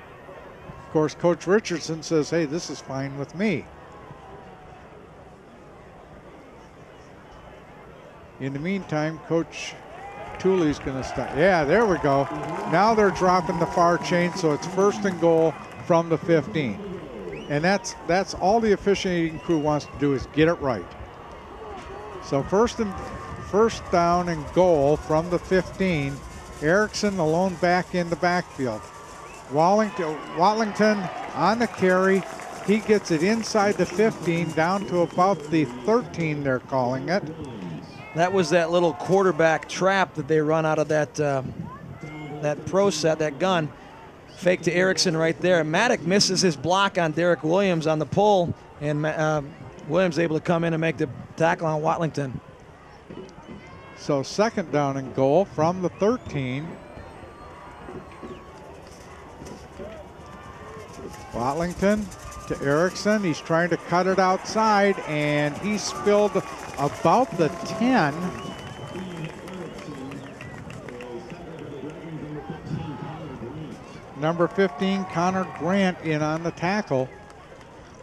Of course, Coach Richardson says, hey, this is fine with me. In the meantime, Coach Tooley's going to start. Yeah, there we go. Now they're dropping the far chain, so it's 1st and goal from the 15. And that's all the officiating crew wants to do is get it right. So first down and goal from the 15. Erickson alone back in the backfield. Watlington on the carry. He gets it inside the 15 down to about the 13, they're calling it. That was that little quarterback trap that they run out of that pro set, that gun. Fake to Erickson right there. Maddock misses his block on Derek Williams on the pull, and Williams able to come in and make the tackle on Watlington. So 2nd down and goal from the 13. Watlington to Erickson. He's trying to cut it outside, and he spilled about the 10. Number 15, Connor Grant, in on the tackle.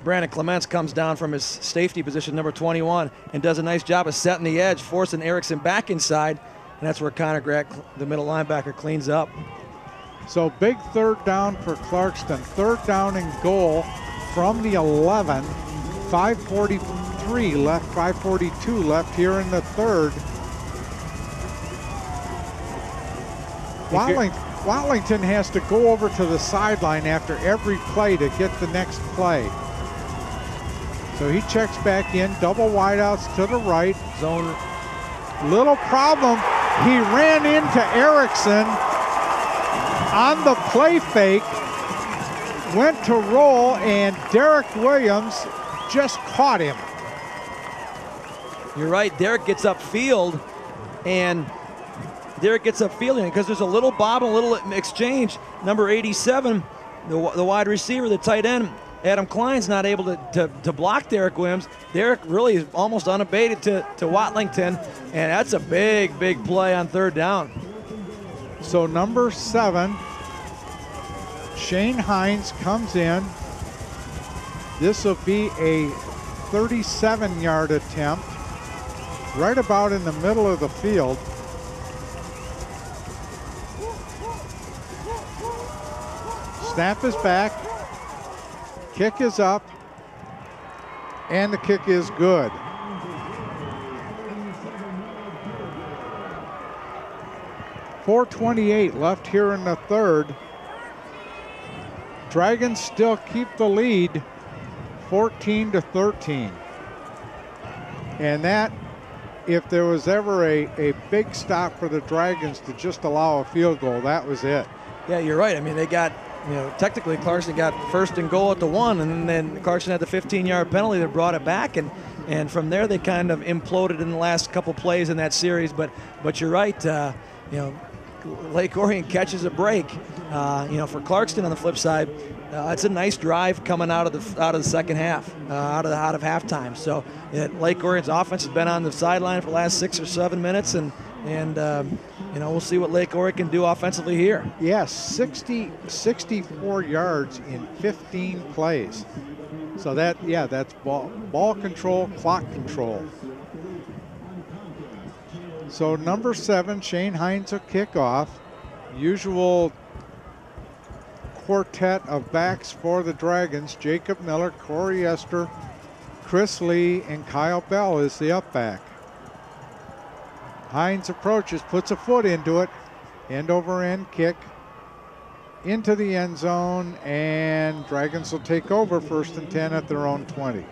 Brandon Clements comes down from his safety position, number 21, and does a nice job of setting the edge, forcing Erickson back inside, and that's where Connor Grant, the middle linebacker, cleans up. So big 3rd down for Clarkston. 3rd down and goal from the 11. 5:43 left, 5:42 left here in the 3rd. Watlington has to go over to the sideline after every play to get the next play. So he checks back in, double wideouts to the right. Zone. Little problem. He ran into Erickson on the play fake, went to roll, and Derek Williams just caught him. You're right. Derek gets upfield, and because there's a little bob, a little exchange. Number 87, the wide receiver, the tight end, Adam Klein's not able to block Derek Williams. Derek really is almost unabated to Watlington, and that's a big play on 3rd down. So number 7, Shane Hines comes in. This will be a 37-yard attempt, right about in the middle of the field. Snap is back, kick is up, and the kick is good. .428 left here in the 3rd. Dragons still keep the lead, 14-13. And that, if there was ever a big stop for the Dragons to just allow a field goal, that was it. Yeah, you're right. I mean, they got, technically Clarkston got 1st and goal at the 1, and then Clarkston had the 15-yard penalty that brought it back, and from there they kind of imploded in the last couple plays in that series. But you're right. Lake Orion catches a break. For Clarkston on the flip side, it's a nice drive coming out of the second half, out of halftime. So Lake Orion's offense has been on the sideline for the last 6 or 7 minutes, and we'll see what Lake Orion can do offensively here. Yes, 64 yards in 15 plays. So that's ball control, clock control. So number 7, Shane Hines, will kick off. Usual quartet of backs for the Dragons. Jacob Miller, Corey Esther, Chris Lee, and Kyle Bell is the up back. Hines approaches, puts a foot into it. End over end kick into the end zone, and Dragons will take over 1st and 10 at their own 20.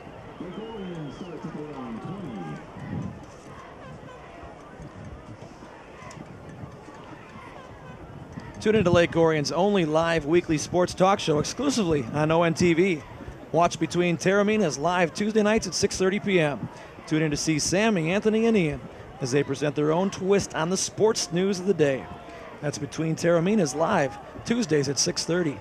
Tune into Lake Orion's only live weekly sports talk show exclusively on ONTV. Watch Between Terraminas live Tuesday nights at 6:30 p.m. Tune in to see Sammy, Anthony, and Ian as they present their own twist on the sports news of the day. That's Between Terraminas live Tuesdays at 6:30. You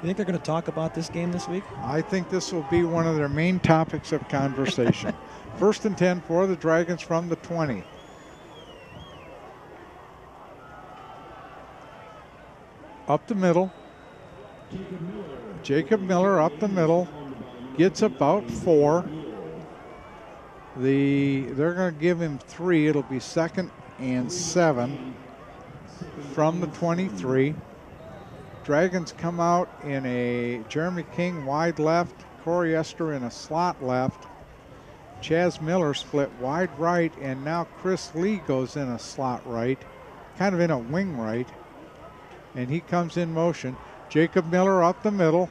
think they're going to talk about this game this week? I think this will be one of their main topics of conversation. 1st and 10 for the Dragons from the 20. Up the middle. Jacob Miller up the middle. Gets about 4. They're going to give him 3. It'll be 2nd and 7 from the 23. Dragons come out in a Jeremy King wide left, Corey Esther in a slot left, Chaz Miller split wide right, and now Chris Lee goes in a slot right, kind of in a wing right, and he comes in motion. Jacob Miller up the middle.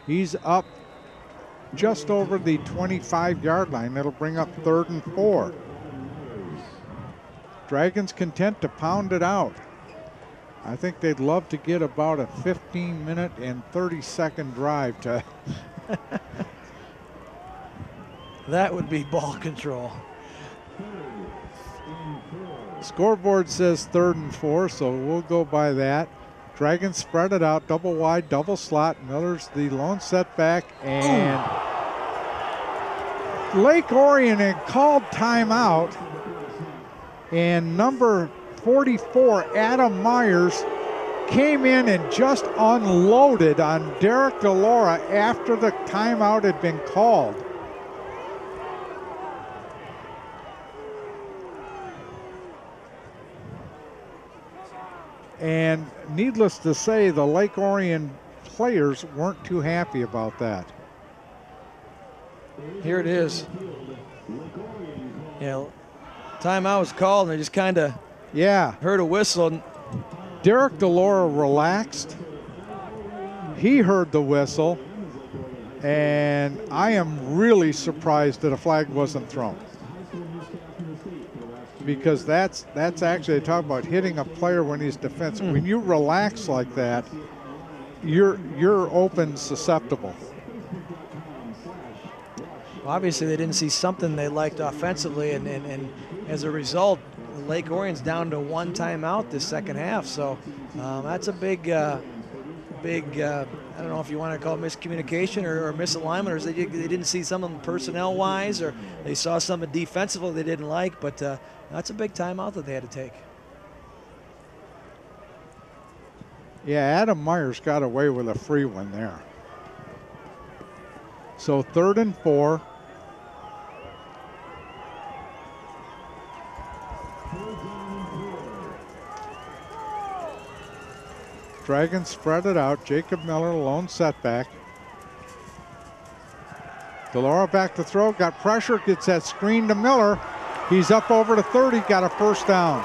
He's up just over the 25-yard line. That'll bring up 3rd and 4. Dragons content to pound it out. I think they'd love to get about a 15-minute and 30-second drive to. That would be ball control. Scoreboard says 3rd and 4, so we'll go by that. Dragons spread it out, double wide, double slot. Miller's the lone setback, and Lake Orion had called timeout, and number 44, Adam Myers, came in and just unloaded on Derek DeLaura after the timeout had been called. And needless to say, the Lake Orion players weren't too happy about that. Here it is. You know, timeout was called, and they just kind of heard a whistle. Derek DeLaura relaxed. He heard the whistle, and I am really surprised that a flag wasn't thrown. Because that's actually, they talk about hitting a player when he's defensive. When you relax like that, you're open susceptible. Obviously, they didn't see something they liked offensively, and as a result, Lake Orion's down to 1 timeout this second half. So that's a big, I don't know if you want to call it miscommunication or misalignment, or they didn't see something personnel-wise, or they saw something defensively they didn't like, but that's a big timeout that they had to take. Yeah, Adam Myers got away with a free one there. So 3rd and 4. Dragons spread it out. Jacob Miller, lone setback. DeLaura back to throw, got pressure, gets that screen to Miller. He's up over to 30, got a first down.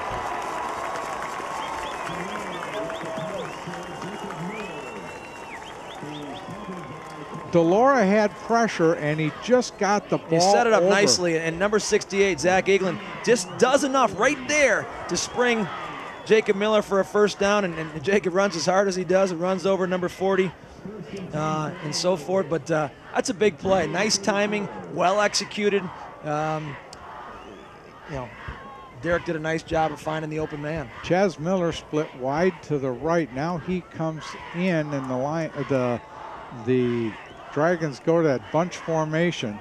DeLaura had pressure, and he just got the ball. He set it up over nicely, and number 68, Zach Eaglin, just does enough right there to spring Jacob Miller for a first down, and Jacob runs as hard as he does and runs over number 40 and so forth. But that's a big play. Nice timing, well executed. Derek did a nice job of finding the open man. Chaz Miller split wide to the right. Now he comes in the line. The Dragons go to that bunch formation.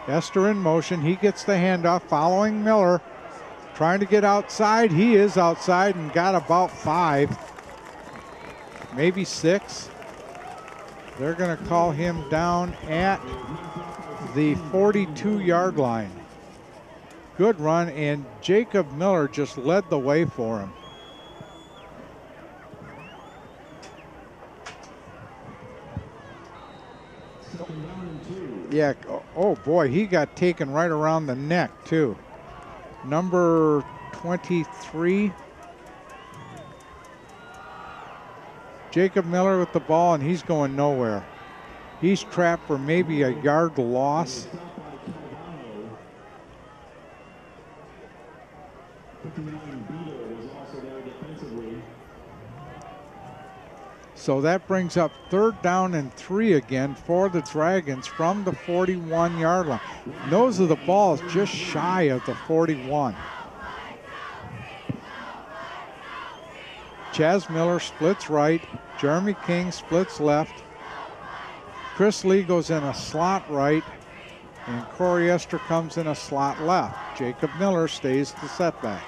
Esther in motion. He gets the handoff, following Miller. Trying to get outside. He is outside and got about 5, maybe 6. They're going to call him down at the 42-yard line. Good run, and Jacob Miller just led the way for him. Yeah, oh boy, he got taken right around the neck too. Number 23, Jacob Miller with the ball, and he's going nowhere. He's trapped for maybe a yard loss. So that brings up 3rd down and 3 again for the Dragons from the 41-yard line. Nose of the ball is just shy of the 41. Chaz Miller splits right. Jeremy King splits left. Chris Lee goes in a slot right. And Corey Esther comes in a slot left. Jacob Miller stays the setback.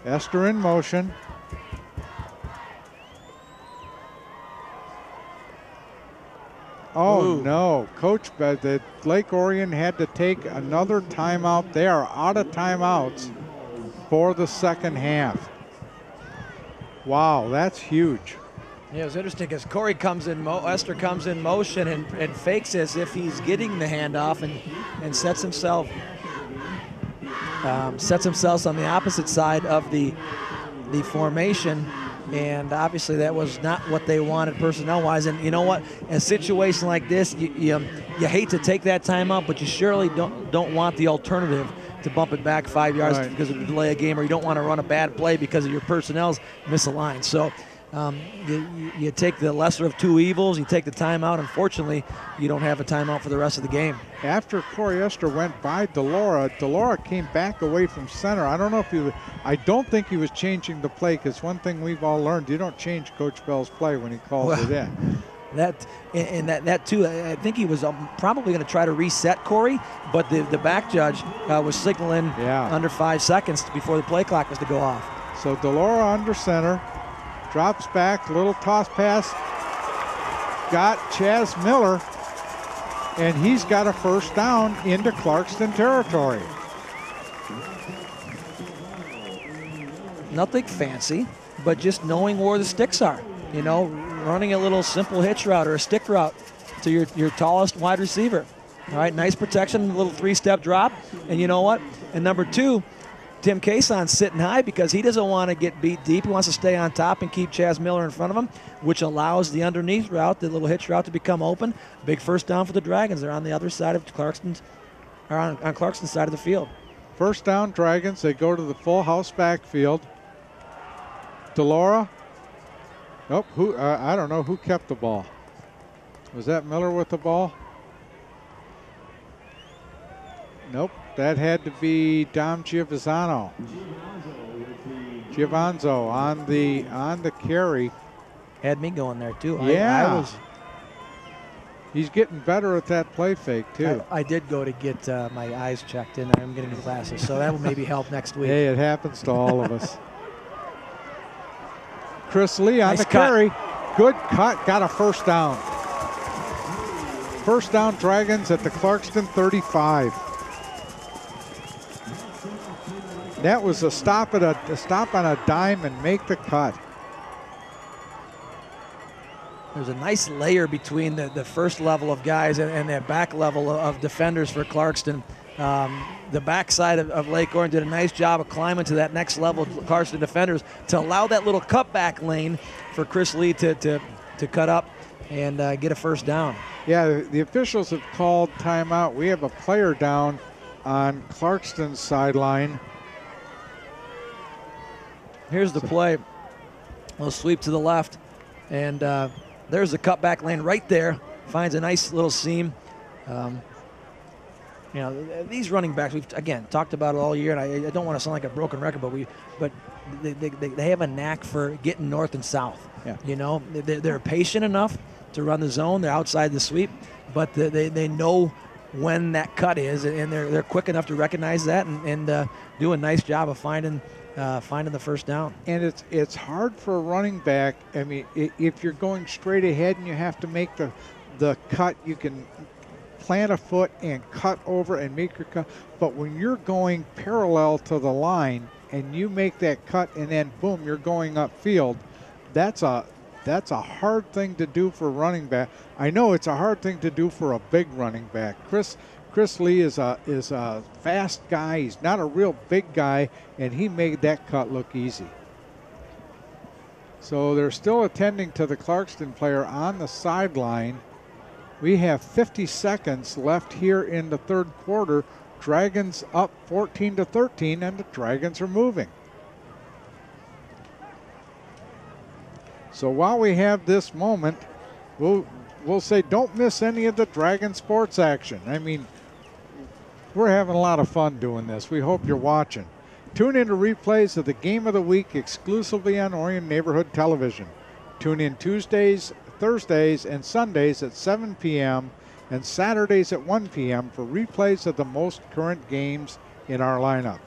Esther in motion. Oh, Ooh. no. Coach, the Lake Orion had to take another timeout. They are out of timeouts for the second half. Wow, that's huge. Yeah, it was interesting because Corey comes in, Esther comes in motion and fakes as if he's getting the handoff and sets himself on the opposite side of the formation. And obviously that was not what they wanted personnel-wise. And you know what? In a situation like this, you hate to take that timeout, but you surely don't want the alternative to bump it back 5 yards Right. because of the delay of game, or you don't want to run a bad play because of your personnel's misaligned. So you take the lesser of two evils. You take the timeout. Unfortunately, you don't have a timeout for the rest of the game. After Corey Esther went by Delora came back away from center. I don't know if I don't think he was changing the play, because one thing we've all learned, you don't change Coach Bell's play when he calls it in. That too, I think he was probably going to try to reset Corey, but the back judge was signaling under 5 seconds before the play clock was to go off. So Delora under center, drops back, little toss pass, got Chaz Miller, and he's got a first down into Clarkston territory. Nothing fancy, but just knowing where the sticks are. You know, running a little simple hitch route or a stick route to your tallest wide receiver. All right, nice protection, a little 3-step drop. And you know what? And number 2, Tim Cason's sitting high because he doesn't want to get beat deep. He wants to stay on top and keep Chaz Miller in front of him, which allows the underneath route, the little hitch route, to become open. Big first down for the Dragons. They're on the other side of Clarkston's, or on Clarkston's side of the field. First down, Dragons. They go to the full house backfield. Delora. Nope. I don't know who kept the ball. Was that Miller with the ball? Nope. That had to be Dom Giovanzo on the carry. Had me going there too. Yeah. He's getting better at that play fake too. I did go to get my eyes checked in. I'm getting new glasses, so that will maybe help next week. Hey, it happens to all of us. Chris Lee on Nice the cut. carry. Good cut. Got a first down. First down, Dragons at the Clarkston 35. That was a stop on a dime and make the cut. There's a nice layer between the first level of guys and that back level of defenders for Clarkston. The backside of Lake Orion did a nice job of climbing to that next level of Clarkston defenders to allow that little cutback lane for Chris Lee to cut up and get a first down. Yeah, the officials have called timeout. We have a player down on Clarkston's sideline. Here's the play. A little sweep to the left, and there's the cutback lane right there. Finds a nice little seam. You know, these running backs, we've again talked about it all year, and I don't want to sound like a broken record, but they have a knack for getting north and south. Yeah. You know, they're patient enough to run the zone. They're outside the sweep, but they know when that cut is, and they're quick enough to recognize that and do a nice job of finding the first down. And it's hard for a running back. I mean, if you're going straight ahead and you have to make the cut, you can plant a foot and cut over and make your cut. But when you're going parallel to the line and you make that cut and then boom, you're going upfield, that's a hard thing to do for a running back. I know it's a hard thing to do for a big running back. Chris Lee is a fast guy. He's not a real big guy, and he made that cut look easy. So they're still attending to the Clarkston player on the sideline. We have 50 seconds left here in the third quarter. Dragons up 14-13, and the Dragons are moving. So while we have this moment, we'll say don't miss any of the Dragon sports action. I mean, we're having a lot of fun doing this. We hope you're watching. Tune in to replays of the Game of the Week exclusively on Orion Neighborhood Television. Tune in Tuesdays, Thursdays, and Sundays at 7 p.m. and Saturdays at 1 p.m. for replays of the most current games in our lineup.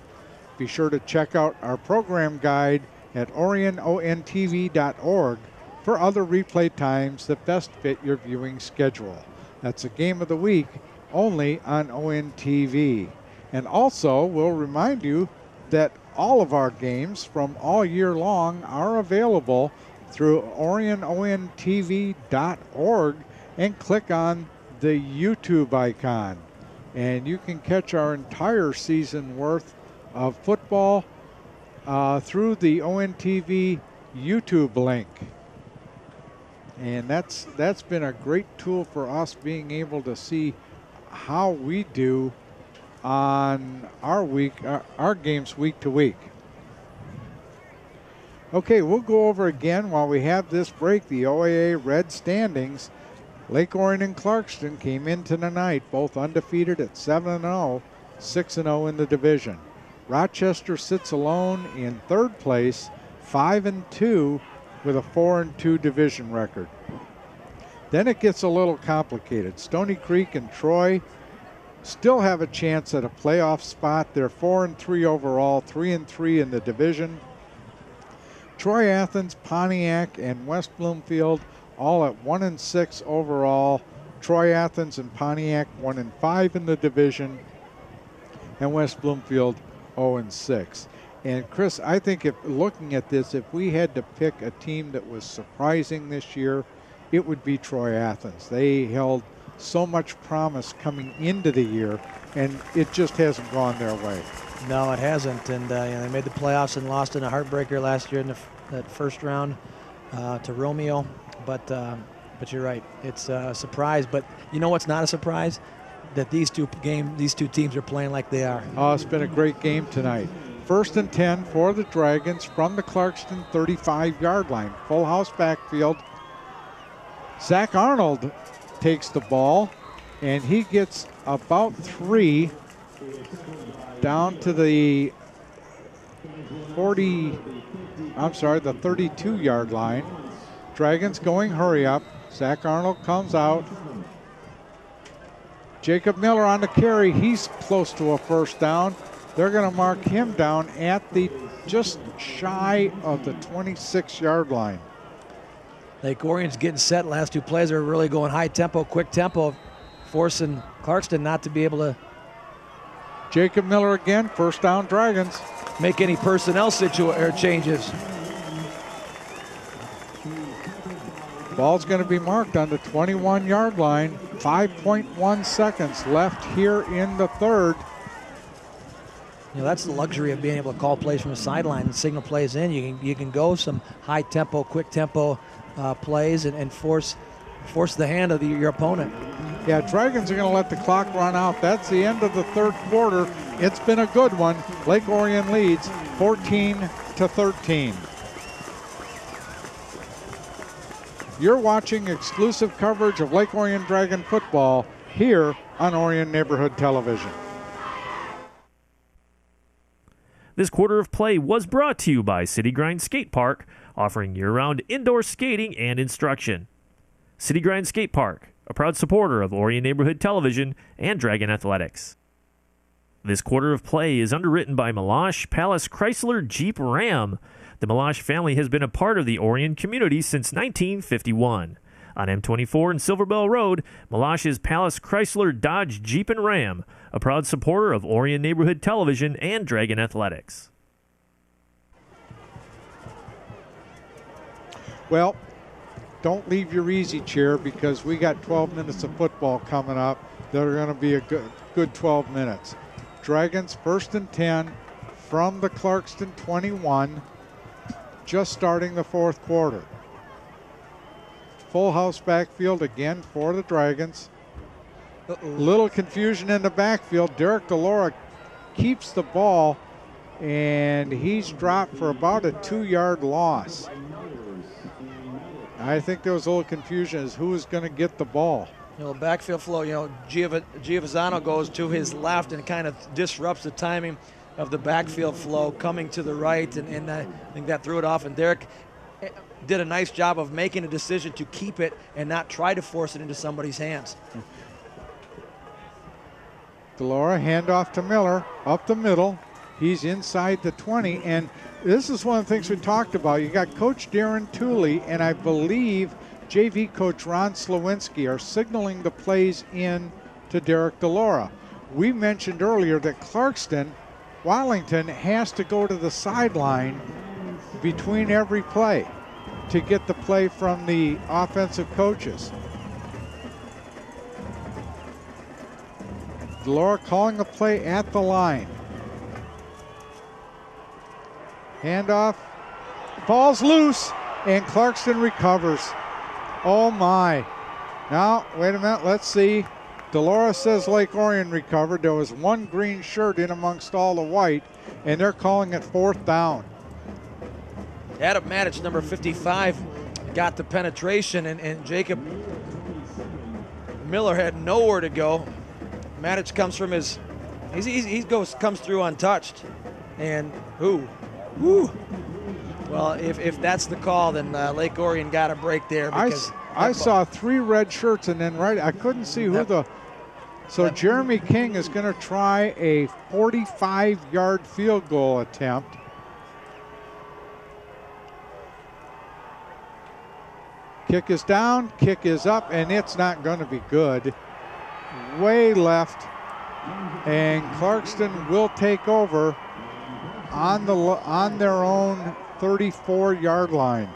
Be sure to check out our program guide at orionontv.org for other replay times that best fit your viewing schedule. That's a game of the week only on ONTV. And also, we'll remind you that all of our games from all year long are available through OrionONTV.org and click on the YouTube icon. And you can catch our entire season worth of football through the ONTV YouTube link. And that's been a great tool for us, being able to see how we do on our games week to week. Okay, we'll go over again while we have this break the OAA Red standings. Lake Orion and Clarkston came into the night both undefeated at 7-0, 6-0 in the division. Rochester sits alone in third place, 5-2 with a 4-2 division record. Then it gets a little complicated. Stony Creek and Troy still have a chance at a playoff spot. They're 4-3 overall, 3-3 in the division. Troy Athens, Pontiac, and West Bloomfield all at 1-6 overall. Troy Athens and Pontiac 1-5 in the division, and West Bloomfield 0-6. And Chris, I think if looking at this, if we had to pick a team that was surprising this year, it would be Troy Athens. They held so much promise coming into the year, and it just hasn't gone their way. No, it hasn't. And they made the playoffs and lost in a heartbreaker last year in that first round to Romeo. But you're right. It's a surprise. But you know what's not a surprise? That these two teams are playing like they are. Oh, it's been a great game tonight. 1st and 10 for the Dragons from the Clarkston 35-yard line. Full house backfield. Zach Arnold takes the ball, and he gets about 3 down to the 32-yard line. Dragons going hurry up. Zach Arnold comes out. Jacob Miller on the carry. He's close to a first down. They're going to mark him down at the just shy of the 26-yard line. Lake Orion's getting set. Last two plays are really going high tempo, quick tempo, forcing Clarkston not to be able to Jacob Miller again, first down Dragons. Make any personnel changes. Ball's going to be marked on the 21-yard line. 5.1 seconds left here in the third. You know, that's the luxury of being able to call plays from the sideline and signal plays in. You can go some high tempo, quick tempo plays and force the hand of your opponent. Yeah, Dragons are going to let the clock run out. That's the end of the third quarter. It's been a good one. Lake Orion leads 14-13. You're watching exclusive coverage of Lake Orion Dragon football here on Orion Neighborhood Television. This quarter of play was brought to you by City Grind Skate Park, offering year-round indoor skating and instruction. City Grind Skate Park, a proud supporter of Orion Neighborhood Television and Dragon Athletics. This quarter of play is underwritten by Meloche Palace Chrysler Jeep Ram. The Meloche family has been a part of the Orion community since 1951. On M24 and Silverbell Road, Meloche's Palace Chrysler Dodge Jeep and Ram, a proud supporter of Orion Neighborhood Television and Dragon Athletics. Well, don't leave your easy chair because we got 12 minutes of football coming up that are going to be a good 12 minutes. Dragons 1st and 10 from the Clarkston 21, just starting the fourth quarter. Full house backfield again for the Dragons. Little confusion in the backfield. Derek DeLora keeps the ball, and he's dropped for about a 2-yard loss. I think there was a little confusion as who was going to get the ball. You know, backfield flow, Giovazano goes to his left and kind of disrupts the timing of the backfield flow coming to the right, and I think that threw it off, and Derek did a nice job of making a decision to keep it and not try to force it into somebody's hands. DeLora, handoff to Miller, up the middle. He's inside the 20, and this is one of the things we talked about. You got Coach Darren Tooley, and I believe JV coach Ron Slawinski are signaling the plays in to Derek DeLaura. We mentioned earlier that Clarkston, Wallington has to go to the sideline between every play to get the play from the offensive coaches. DeLaura calling a play at the line. Handoff, ball's loose, and Clarkston recovers. Oh my. Now, wait a minute, let's see. DeLaura says Lake Orion recovered. There was one green shirt in amongst all the white, and they're calling it 4th down. Adam Matic, number 55, got the penetration, and Jacob Miller had nowhere to go. Matic comes from his, comes through untouched, and whoo. Well, if that's the call, then Lake Orion got a break there. Because I saw 3 red shirts, and then I couldn't see who So Jeremy King is going to try a 45-yard field goal attempt. Kick is down, kick is up, and it's not going to be good. Way left, and Clarkston will take over on their own 34-yard line.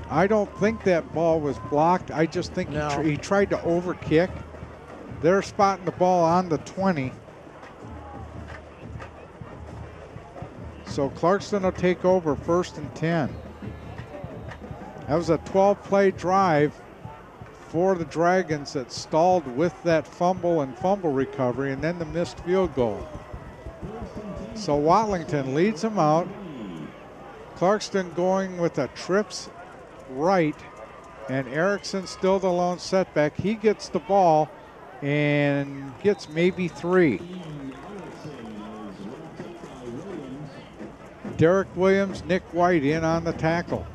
I don't think that ball was blocked. I just think he tried to overkick. They're spotting the ball on the 20. So Clarkston will take over 1st and 10. That was a 12-play drive for the Dragons that stalled with that fumble and fumble recovery and then the missed field goal. So Watlington leads them out. Clarkston going with a trips right, and Erickson still the lone setback. He gets the ball and gets maybe 3. Derek Williams, Nick White in on the tackle.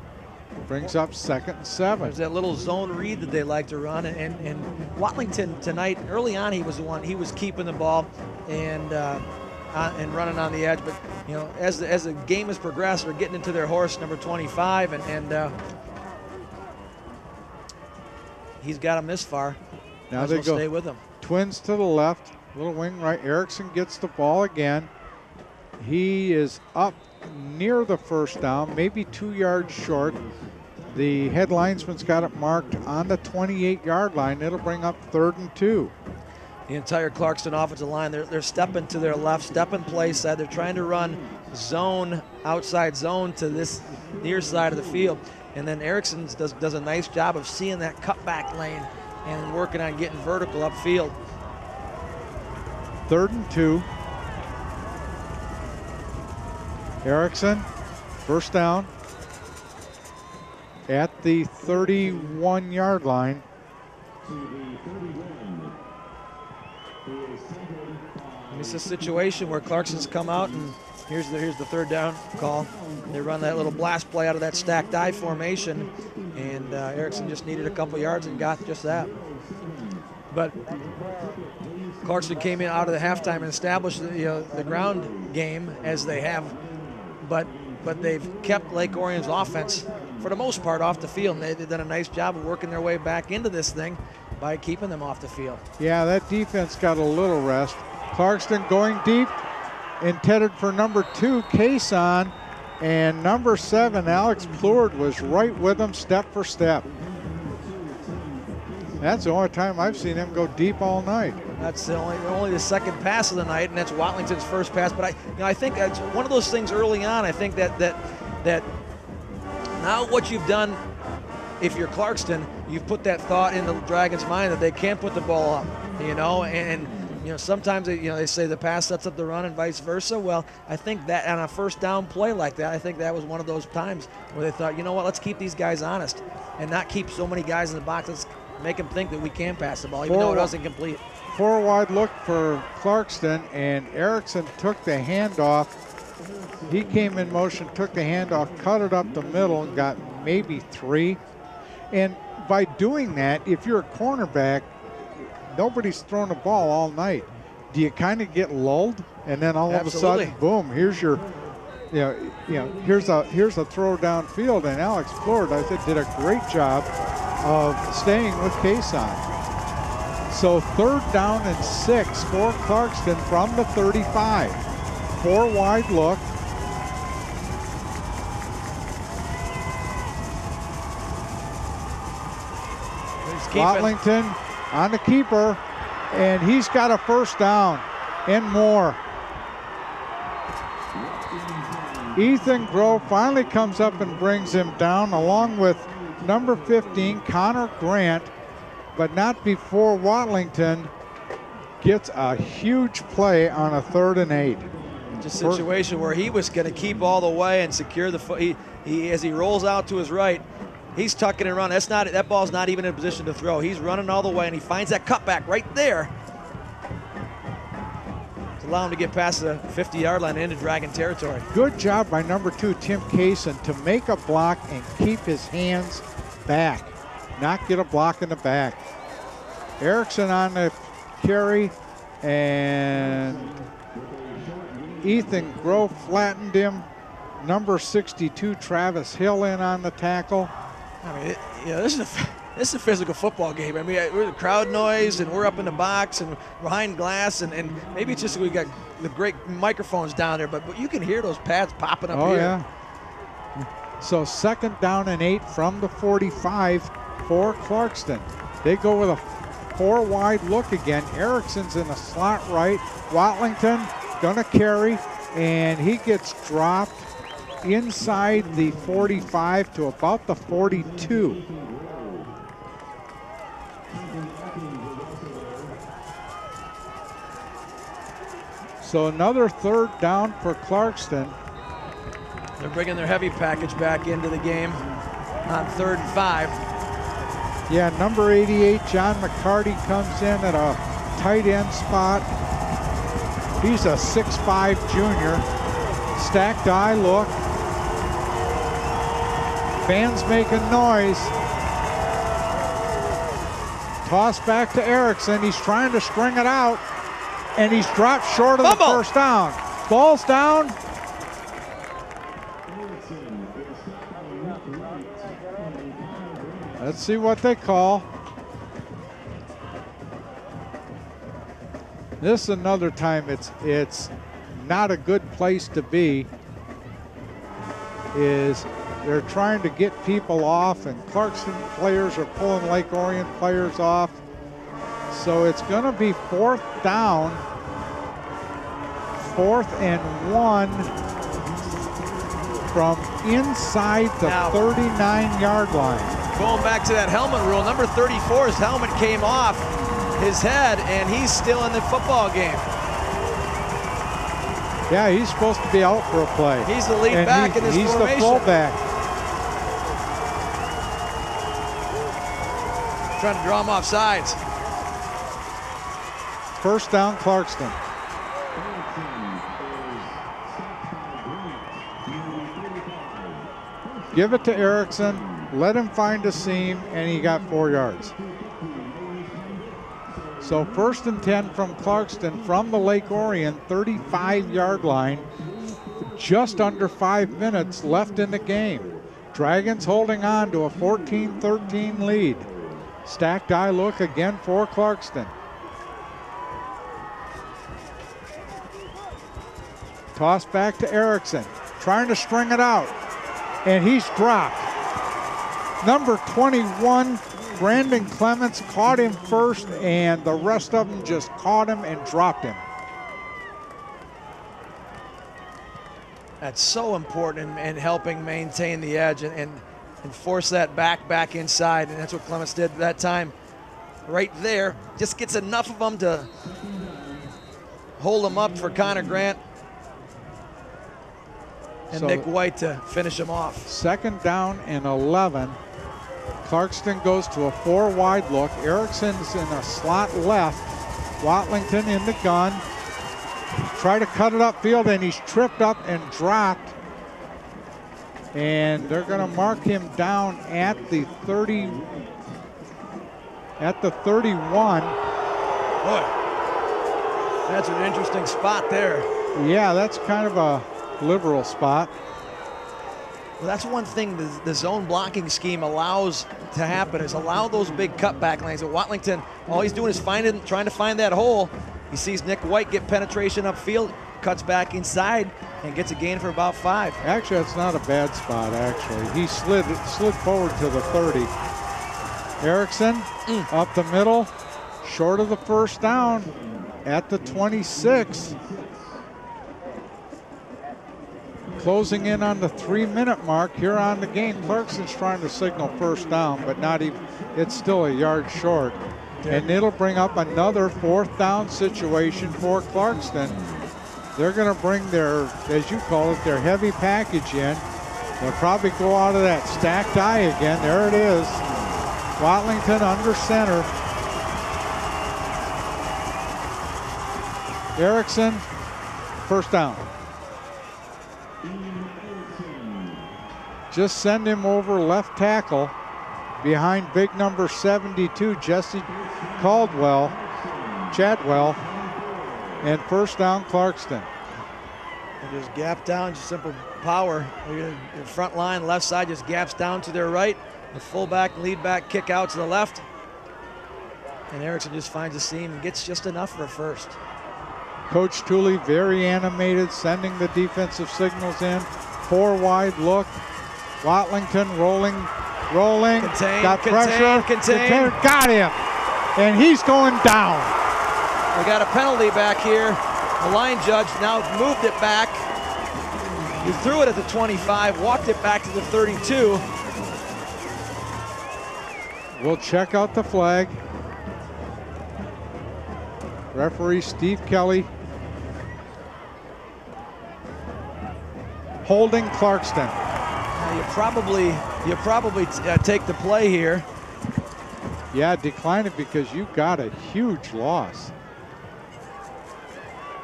Brings up 2nd and 7. There's that little zone read that they like to run, and Watlington tonight, early on, he was keeping the ball and running on the edge. But as the game has progressed, they're getting into their horse, number 25, and he's got him this far. Now they go stay with him. Twins to the left, little wing right. Erickson gets the ball again. He is up near the 1st down, maybe 2 yards short. The head linesman's got it marked on the 28-yard line. It'll bring up 3rd and 2. The entire Clarkston offensive line, they're stepping to their left, stepping play side. They're trying to run zone, outside zone to this near side of the field. And then Erickson does a nice job of seeing that cutback lane and working on getting vertical upfield. 3rd and 2. Erickson, 1st down at the 31-yard line. It's a situation where Clarkson's come out, and here's the 3rd down call. They run that little blast play out of that stacked I formation, and Erickson just needed a couple yards and got just that. But Clarkston came in out of the halftime and established the ground game as they have, but they've kept Lake Orion's offense for the most part off the field, and they've done a nice job of working their way back into this thing by keeping them off the field. Yeah, that defense got a little rest. Clarkston going deep, intended for number 2, Kason, and number 7, Alex Plourde, was right with him step for step. That's the only time I've seen him go deep all night. That's only the 2nd pass of the night, and that's Watlington's 1st pass. But I think that's one of those things early on. I think that now what you've done, if you're Clarkston, you've put that thought in the Dragons' mind that they can't put the ball up, and sometimes they say the pass sets up the run and vice versa. Well, I think that on a 1st down play like that, I think that was one of those times where they thought, let's keep these guys honest and not keep so many guys in the box. Let's make them think that we can pass the ball, even though it wasn't complete. 4 wide look for Clarkston, and Erickson took the handoff. He came in motion, took the handoff, cut it up the middle, and got maybe 3. And by doing that, if you're a cornerback, nobody's thrown a ball all night. do you kind of get lulled, and then all Absolutely. of a sudden, boom, here's your, here's a throw downfield, and Alex Flord, I think, did a great job of staying with Kason. So 3rd down and 6 for Clarkston from the 35. 4 wide look. Watlington on the keeper, and he's got a 1st down and more. Ethan Grove finally comes up and brings him down, along with number 15, Connor Grant, but not before Watlington gets a huge play on a 3rd and 8. Just a situation where he was going to keep all the way and secure the foot. He as he rolls out to his right, he's tucking and running. That ball's not even in a position to throw. He's running all the way, and he finds that cutback right there to allow him to get past the 50-yard line into Dragon territory. Good job by number 2, Tim Kaysen, to make a block and keep his hands back, not get a block in the back. Erickson on the carry, and Ethan Grove flattened him. Number 62, Travis Hill, in on the tackle. I mean, this is a physical football game. I mean, we're the crowd noise, and we're up in the box and behind glass, and maybe it's just we got the great microphones down there, but you can hear those pads popping up here. Oh, yeah. So 2nd down and 8 from the 45 for Clarkston. They go with a 4 wide look again. Erickson's in the slot right. Watlington gonna carry, and he gets dropped inside the 45 to about the 42. So another 3rd down for Clarkston. They're bringing their heavy package back into the game on 3rd and 5. Yeah, number 88, John McCarty, comes in at a tight end spot. He's a 6'5 junior. Stacked eye look. Fans making noise. Toss back to Erickson. He's trying to string it out, and he's dropped short of the 1st down. Ball's down. Let's see what they call. This is another time it's not a good place to be. They're trying to get people off, and Clarkston players are pulling Lake Orion players off. So it's going to be 4th down, 4th and 1 from inside the 39-yard line. Going back to that helmet rule, number 34's helmet came off his head, and he's still in the football game. Yeah, he's supposed to be out for a play. He's the lead back in this formation. He's the fullback. Trying to draw him off sides. 1st down, Clarkston. Give it to Erickson. Let him find a seam, and he got 4 yards. So 1st and 10 from Clarkston from the Lake Orion 35-yard line. Just under 5 minutes left in the game. Dragons holding on to a 14-13 lead. Stacked eye look again for Clarkston. Toss back to Erickson, trying to string it out, and he's dropped. Number 21, Brandon Clements, caught him first, and the rest of them just caught him and dropped him. That's so important in helping maintain the edge and force that back inside, and that's what Clements did that time. Right there, just gets enough of them to hold them up for Connor Grant and Nick White to finish him off. 2nd down and 11. Clarkston goes to a 4 wide look. Erickson's in a slot left. Watlington in the gun. Try to cut it upfield, and he's tripped up and dropped. And they're going to mark him down at the 30, at the 31. Boy, That's an interesting spot there. Yeah, that's kind of a liberal spot. Well, that's one thing the zone blocking scheme allows to happen, is allow those big cutback lanes. At Watlington, all he's doing is trying to find that hole. He sees Nick White get penetration upfield, cuts back inside, and gets a gain for about 5. Actually, that's not a bad spot, actually. He slid forward to the 30. Erickson up the middle, short of the first down at the 26. Closing in on the 3-minute mark here on the game. Clarkston's trying to signal first down, but not even, it's still a yard short. And it'll bring up another 4th down situation for Clarkston. They're going to bring their, as you call it, their heavy package in. They'll probably go out of that stacked eye again. There it is. Watlington under center. Erickson, first down. Just send him over left tackle behind big number 72, Jesse Chadwell, and first down Clarkston. And just gap down, just simple power. The front line, left side just gaps down to their right. The fullback, lead back, kick out to the left. And Erickson just finds a seam and gets just enough for a first. Coach Tooley very animated, sending the defensive signals in. 4 wide look. Watlington rolling, Contain, got pressure, contain. Got him, and he's going down. We got a penalty back here. The line judge now moved it back. He threw it at the 25, walked it back to the 32. We'll check out the flag. Referee Steve Kelly. Holding Clarkston. You probably take the play here. Yeah, decline it because you got a huge loss.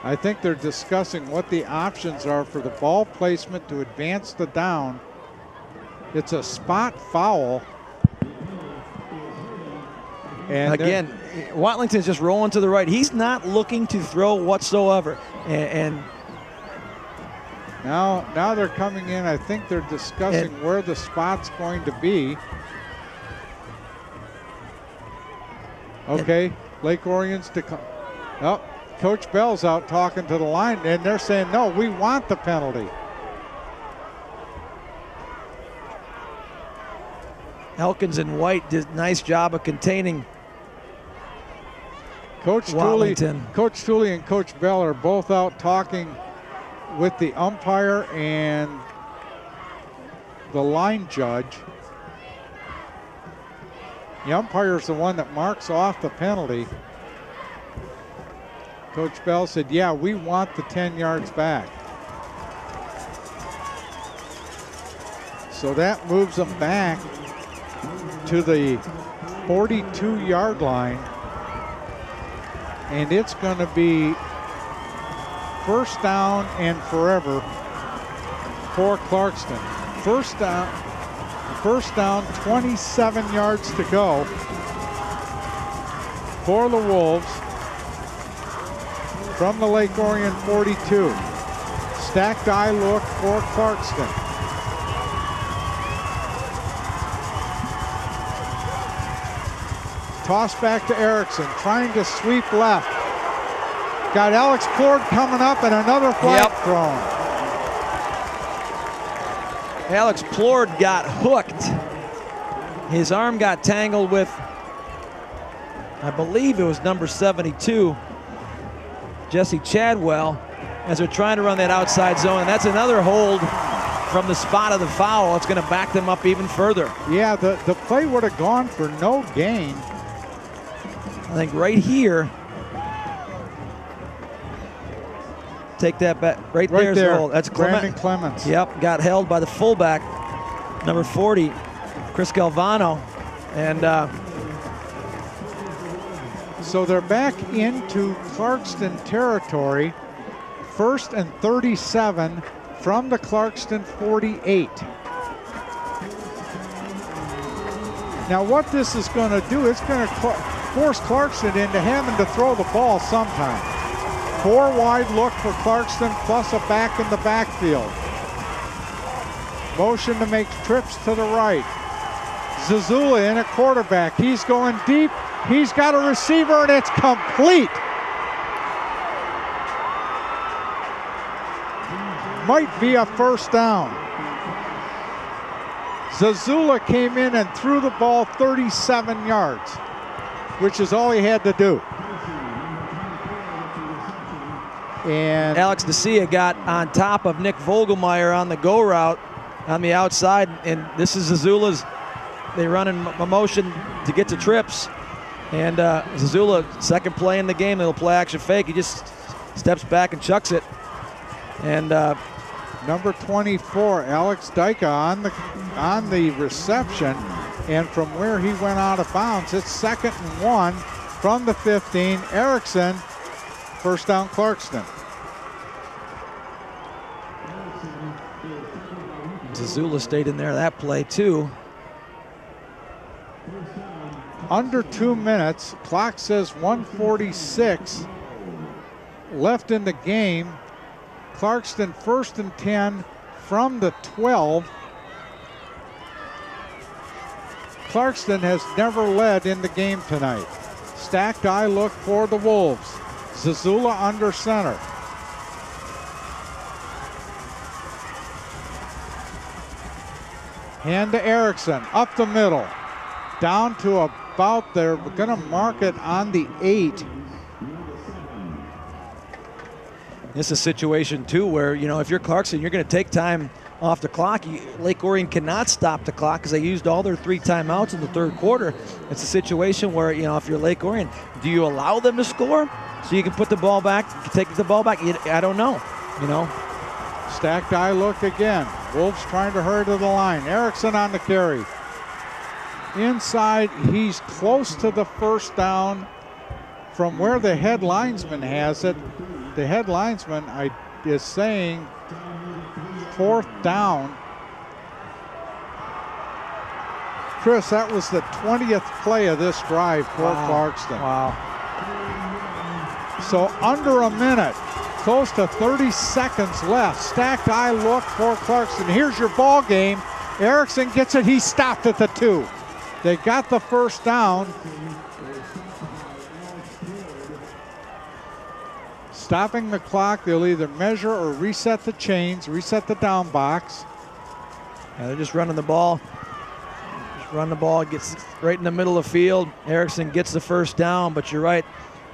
I think they're discussing what the options are for the ball placement to advance the down. It's a spot foul. And again, Watlington's just rolling to the right. He's not looking to throw whatsoever. And now they're coming in. I think they're discussing where the spot's going to be. Okay, Lake Orion's to come. Oh, Coach Bell's out talking to the line, and they're saying, no, we want the penalty. Elkins and White did a nice job of containing Coach Watlington. Coach Tooley and Coach Bell are both out talking with the umpire and the line judge. The umpire's the one that marks off the penalty. Coach Bell said, yeah, we want the 10 yards back. So that moves them back to the 42-yard line. And it's going to be first down and forever for Clarkston. First down, 27 yards to go for the Wolves from the Lake Orion 42. Stacked eye look for Clarkston. Toss back to Erickson, trying to sweep left. Got Alex Plord coming up and another flag thrown. Alex Plord got hooked. His arm got tangled with, I believe it was number 72, Jesse Chadwell, as they're trying to run that outside zone. And that's another hold from the spot of the foul. It's going to back them up even further. Yeah, the play would have gone for no gain. I think right here, take that back. Right there's there. The hold. That's Brandon Clements. Yep, got held by the fullback, number 40, Chris Galvano. And so they're back into Clarkston territory. 1st and 37 from the Clarkston 48. Now what this is going to do, it's going to force Clarkston into having to throw the ball sometime. 4 wide look for Clarkston plus a back in the backfield. Motion to make trips to the right. Zazula in at quarterback. He's going deep. He's got a receiver and it's complete. Might be a first down. Zazula came in and threw the ball 37 yards, which is all he had to do. And Alex DeCia got on top of Nick Vogelmeyer on the go route on the outside, and this is Zazula's. They run in motion to get to trips, and Zazula, second play in the game, they'll play action fake. He just steps back and chucks it. And number 24, Alex Dyka on the reception, and from where he went out of bounds, it's 2nd and 1 from the 15. Erickson, first down Clarkston. Zazula stayed in there that play too. Under 2 minutes, clock says 1:46 left in the game. Clarkston 1st and 10 from the 12. Clarkston has never led in the game tonight. Stacked eye look for the Wolves. Zazula under center. Hand to Erickson, up the middle. Down to about, they're going to mark it on the 8. This is a situation too where, you know, if you're Clarkston, you're going to take time off the clock. Lake Orion cannot stop the clock because they used all their 3 timeouts in the 3rd quarter. It's a situation where, you know, if you're Lake Orion, do you allow them to score so you can put the ball back, take the ball back? I don't know, you know. Stacked eye look again. Wolves trying to hurry to the line. Erickson on the carry. Inside, he's close to the first down from where the head linesman has it. The head linesman is saying 4th down. Chris, that was the 20th play of this drive for Clarkston. Wow. So under a minute, close to 30 seconds left. Stacked eye look for Clarkston. Here's your ball game. Erickson gets it. He stopped at the 2. They got the first down. Stopping the clock, they'll either measure or reset the chains, reset the down box. Yeah, they're just running the ball. Just run the ball, gets right in the middle of the field. Erickson gets the first down, but you're right.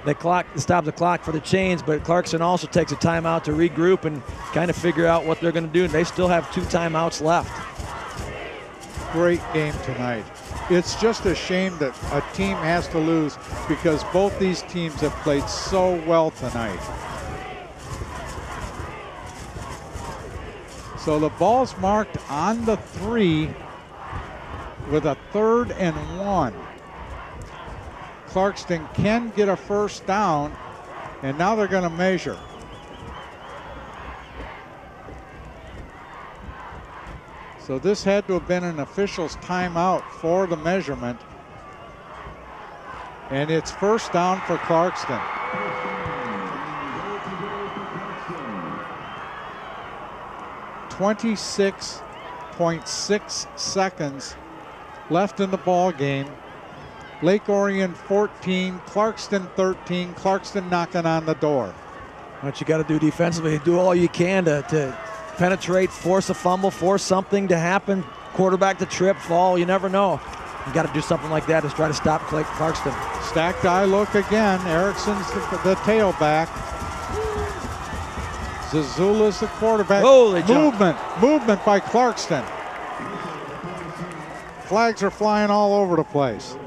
They stop the clock for the chains, but Clarkston also takes a timeout to regroup and kind of figure out what they're going to do. And they still have 2 timeouts left. Great game tonight. It's just a shame that a team has to lose because both these teams have played so well tonight. So the ball's marked on the 3 with a 3rd and 1. Clarkston can get a first down, and now they're going to measure. So this had to have been an official's timeout for the measurement. And it's first down for Clarkston. .6 seconds left in the ball game. Lake Orion 14, Clarkston 13. Clarkston knocking on the door. What you got to do defensively, do all you can to penetrate, force a fumble, force something to happen, quarterback to trip, fall, you never know. You got to do something like that to try to stop Clarkston. Stacked eye look again. Erickson's the tailback. Zazula's the quarterback. Oh, they Movement by Clarkston. Flags are flying all over the place.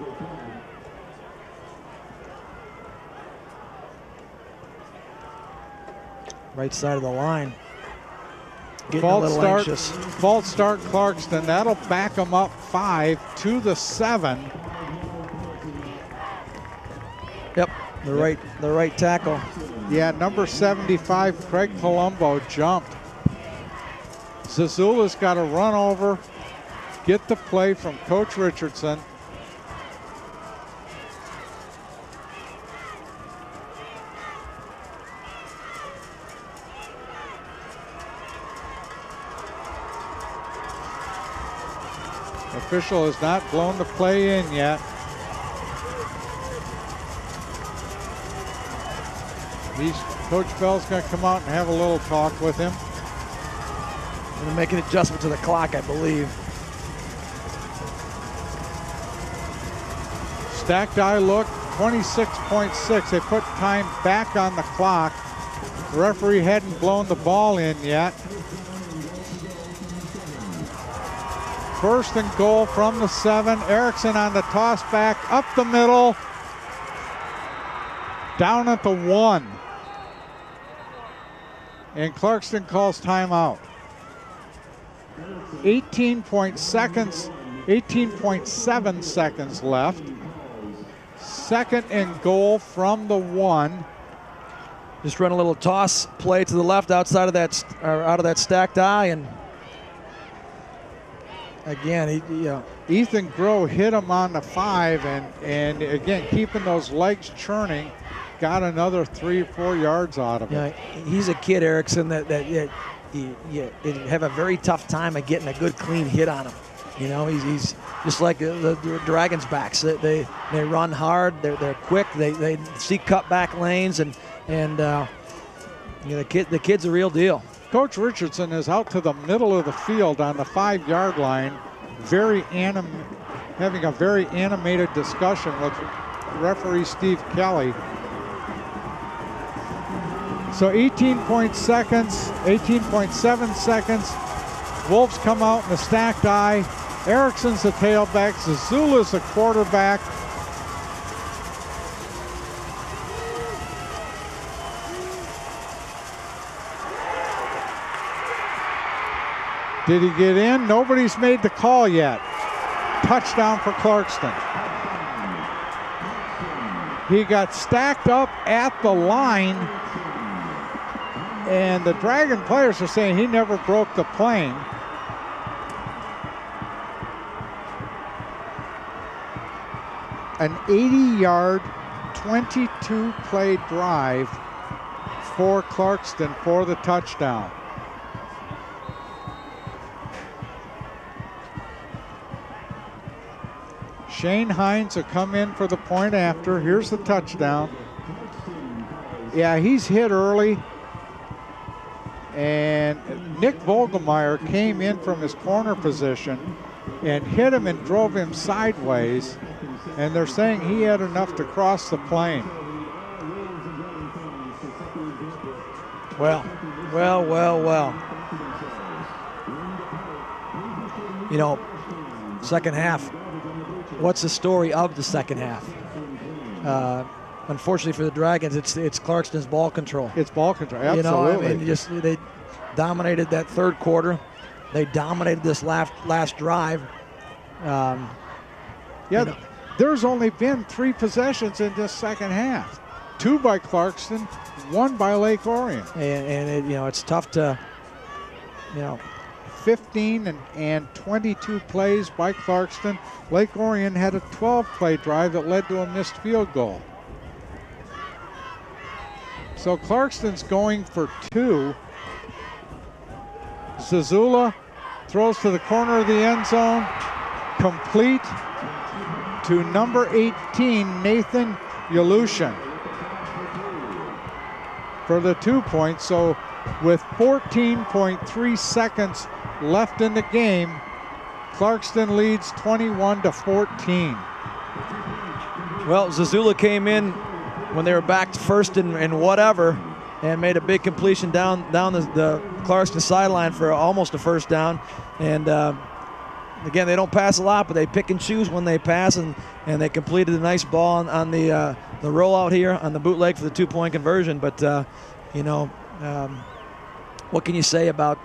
Right side of the line. Getting a little anxious. False start Clarkston. That'll back them up 5 to the 7. Yep, the right tackle. Yeah, number 75, Craig Palumbo jumped. Zazula's got to run over, get the play from Coach Richardson. Official has not blown the play in yet. Coach Bell's going to come out and have a little talk with him. Going to make an adjustment to the clock, I believe. Stacked eye look, 26.6. They put time back on the clock. The referee hadn't blown the ball in yet. First and goal from the 7. Erickson on the toss back, up the middle, down at the 1. And Clarkston calls timeout. 18.7 seconds left. Second and goal from the 1. Just run a little toss play to the left outside of that, out of that stacked eye, and again, Ethan Groh hit him on the 5, and again, keeping those legs churning, got another 3 or 4 yards out of it. He's a kid, Erickson, that you have a very tough time of getting a good clean hit on him. You know, he's just like the Dragons backs. They run hard. They're quick. They see cutback lanes, and the kid's a real deal. Coach Richardson is out to the middle of the field on the 5-yard line, having a very animated discussion with referee Steve Kelly. So 18.7 seconds. Wolves come out in the stacked eye. Erickson's the tailback. Zazula's the quarterback. Did he get in? Nobody's made the call yet. Touchdown for Clarkston. He got stacked up at the line, and the Dragon players are saying he never broke the plane. An 80-yard, 22-play drive for Clarkston for the touchdown. Shane Hines will come in for the point after. Here's the touchdown. Yeah, he's hit early. And Nick Vogelmeyer came in from his corner position and hit him and drove him sideways. And they're saying he had enough to cross the plane. Well. You know, second half. What's the story of the second half? Unfortunately for the Dragons, it's Clarkston's ball control. It's ball control, absolutely. You know, they dominated that third quarter. They dominated this last drive. There's only been 3 possessions in this second half. 2 by Clarkston, 1 by Lake Orion. And it's tough to, 15 and 22 plays by Clarkston. Lake Orion had a 12-play drive that led to a missed field goal. So Clarkston's going for 2. Zazula throws to the corner of the end zone, complete to number 18, Nathan Yalushin, for the 2 points. So with 14.3 seconds left in the game, Clarkston leads 21-14. Well, Zazula came in when they were back to first and whatever, and made a big completion down the Clarkston sideline for almost a first down. And again, they don't pass a lot, but they pick and choose when they pass, and they completed a nice ball on the rollout here on the bootleg for the 2-point conversion. But what can you say about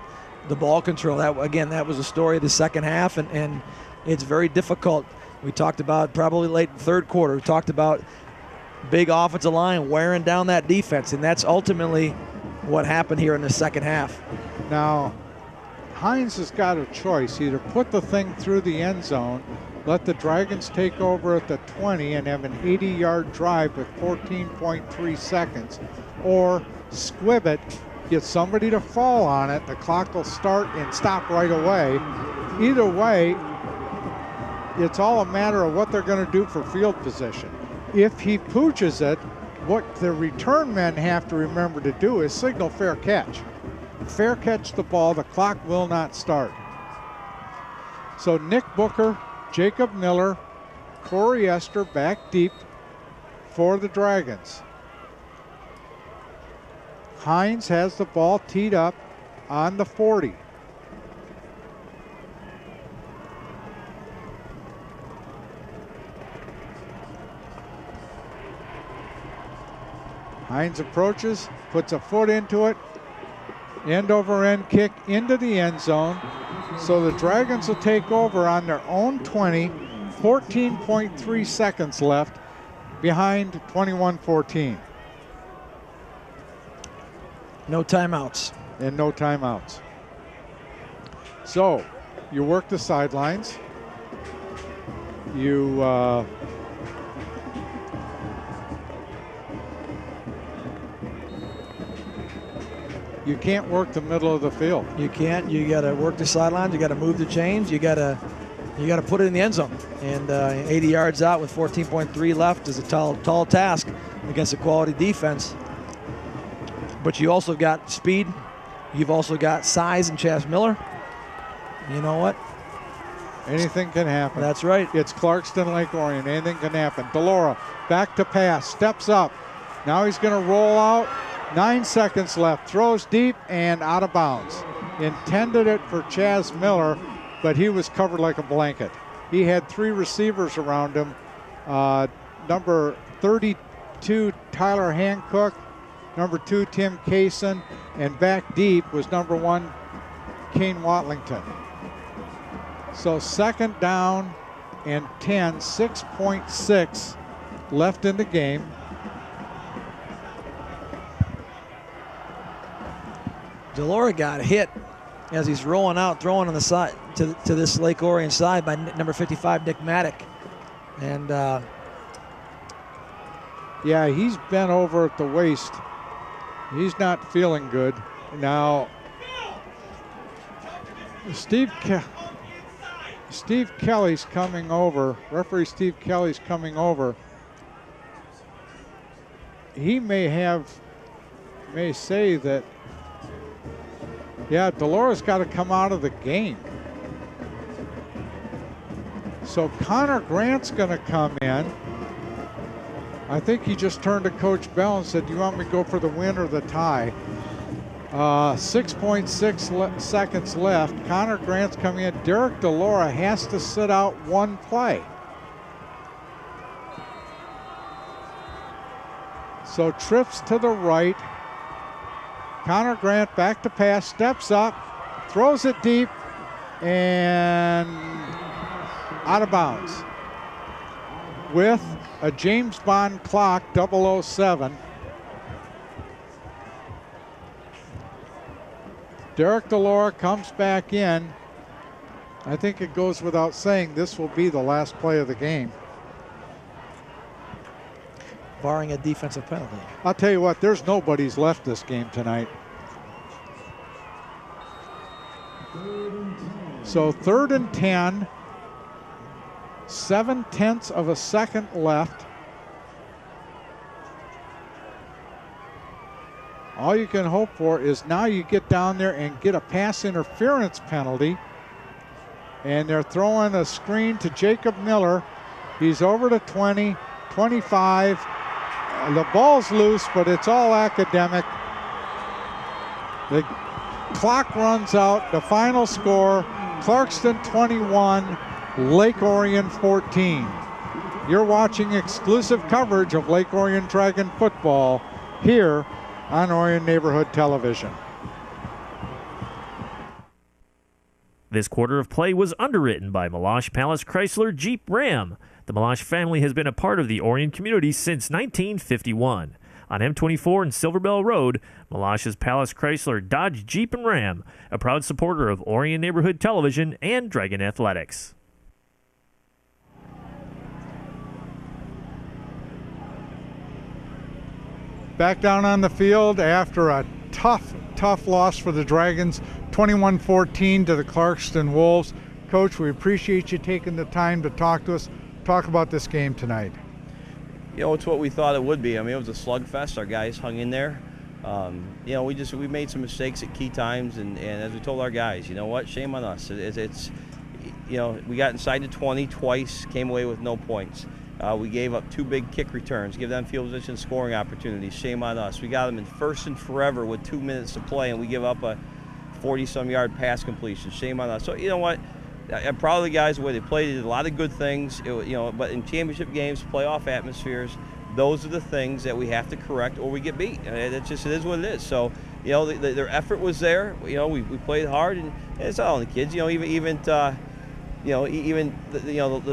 the ball control? That was the story of the second half, and it's very difficult. We talked about probably late third quarter. We talked about big offensive line wearing down that defense, and that's ultimately what happened here in the second half. Now, Hines has got a choice. Either put the thing through the end zone, let the Dragons take over at the 20 and have an 80-yard drive with 14.3 seconds, or squib it, get somebody to fall on it, the clock will start and stop right away. Either way, it's all a matter of what they're going to do for field position. If he pooches it, what the return men have to remember to do is signal fair catch. Fair catch the ball, the clock will not start. So Nick Booker, Jacob Miller, Corey Esther back deep for the Dragons. Hines has the ball teed up on the 40. Hines approaches, puts a foot into it, end over end kick into the end zone. So the Dragons will take over on their own 20, 14.3 seconds left behind 21-14. No timeouts. And no timeouts. So you work the sidelines. You you can't work the middle of the field. You can't. You got to work the sidelines. You got to move the chains. You got to put it in the end zone. And 80 yards out with 14.3 left is a tall task against a quality defense. But you also got speed. You've also got size in Chaz Miller. You know what? Anything can happen. That's right. It's Clarkston Lake Orion. Anything can happen. Delora back to pass. Steps up. Now he's going to roll out. 9 seconds left. Throws deep and out of bounds. Intended it for Chaz Miller, but he was covered like a blanket. He had 3 receivers around him. Number 32, Tyler Hancock. Number 2, Tim Kaysen. And back deep was number 1, Kane Watlington. So second down and 10, 6.6 left in the game. Delora got hit as he's rolling out, throwing on the side to this Lake Orion side by number 55, Nick Maddock. And yeah, he's bent over at the waist. He's not feeling good. Now, Steve Kelly's coming over. Referee Steve Kelly's coming over. He may say that, yeah, Delora's got to come out of the game. So Connor Grant's going to come in. I think he just turned to Coach Bell and said, do you want me to go for the win or the tie? 6.6 seconds left. Connor Grant's coming in. Derek Delora has to sit out 1 play. So trips to the right. Connor Grant back to pass, steps up, throws it deep, and out of bounds. With a James Bond clock, 007. Derek Delora comes back in. I think it goes without saying this will be the last play of the game. barring a defensive penalty. I'll tell you what, there's nobody's left this game tonight. So 3rd and 10, 7/10 of a second left. All you can hope for is now you get down there and get a pass interference penalty. And they're throwing a screen to Jacob Miller. He's over to 20, 25. The ball's loose, but it's all academic. The clock runs out. The final score, Clarkston 21, Lake Orion 14. You're watching exclusive coverage of Lake Orion Dragon football here on Orion Neighborhood Television. This quarter of play was underwritten by Meloche Palace Chrysler Jeep Ram. The Meloche family has been a part of the Orion community since 1951. On M24 and Silver Bell Road, Meloche's Palace Chrysler Dodge Jeep and Ram, a proud supporter of Orion Neighborhood Television and Dragon Athletics. Back down on the field after a tough loss for the Dragons, 21-14 to the Clarkston Wolves. Coach, we appreciate you taking the time to talk to us, talk about this game tonight. You know, it's what we thought it would be. I mean, it was a slugfest. Our guys hung in there. You know, we made some mistakes at key times, and as we told our guys, you know what, shame on us. It's you know, we got inside the 20 twice, came away with no points. We gave up 2 big kick returns, give them field position scoring opportunities. Shame on us. We got them in first and forever with 2 minutes to play, and we give up a 40-some yard pass completion. Shame on us. So you know what? I'm proud of the guys the way they played. They did a lot of good things. You know, but in championship games, playoff atmospheres, those are the things that we have to correct, or we get beat. It is what it is. So you know, their effort was there. You know, we played hard, and it's all in the kids. You know, even the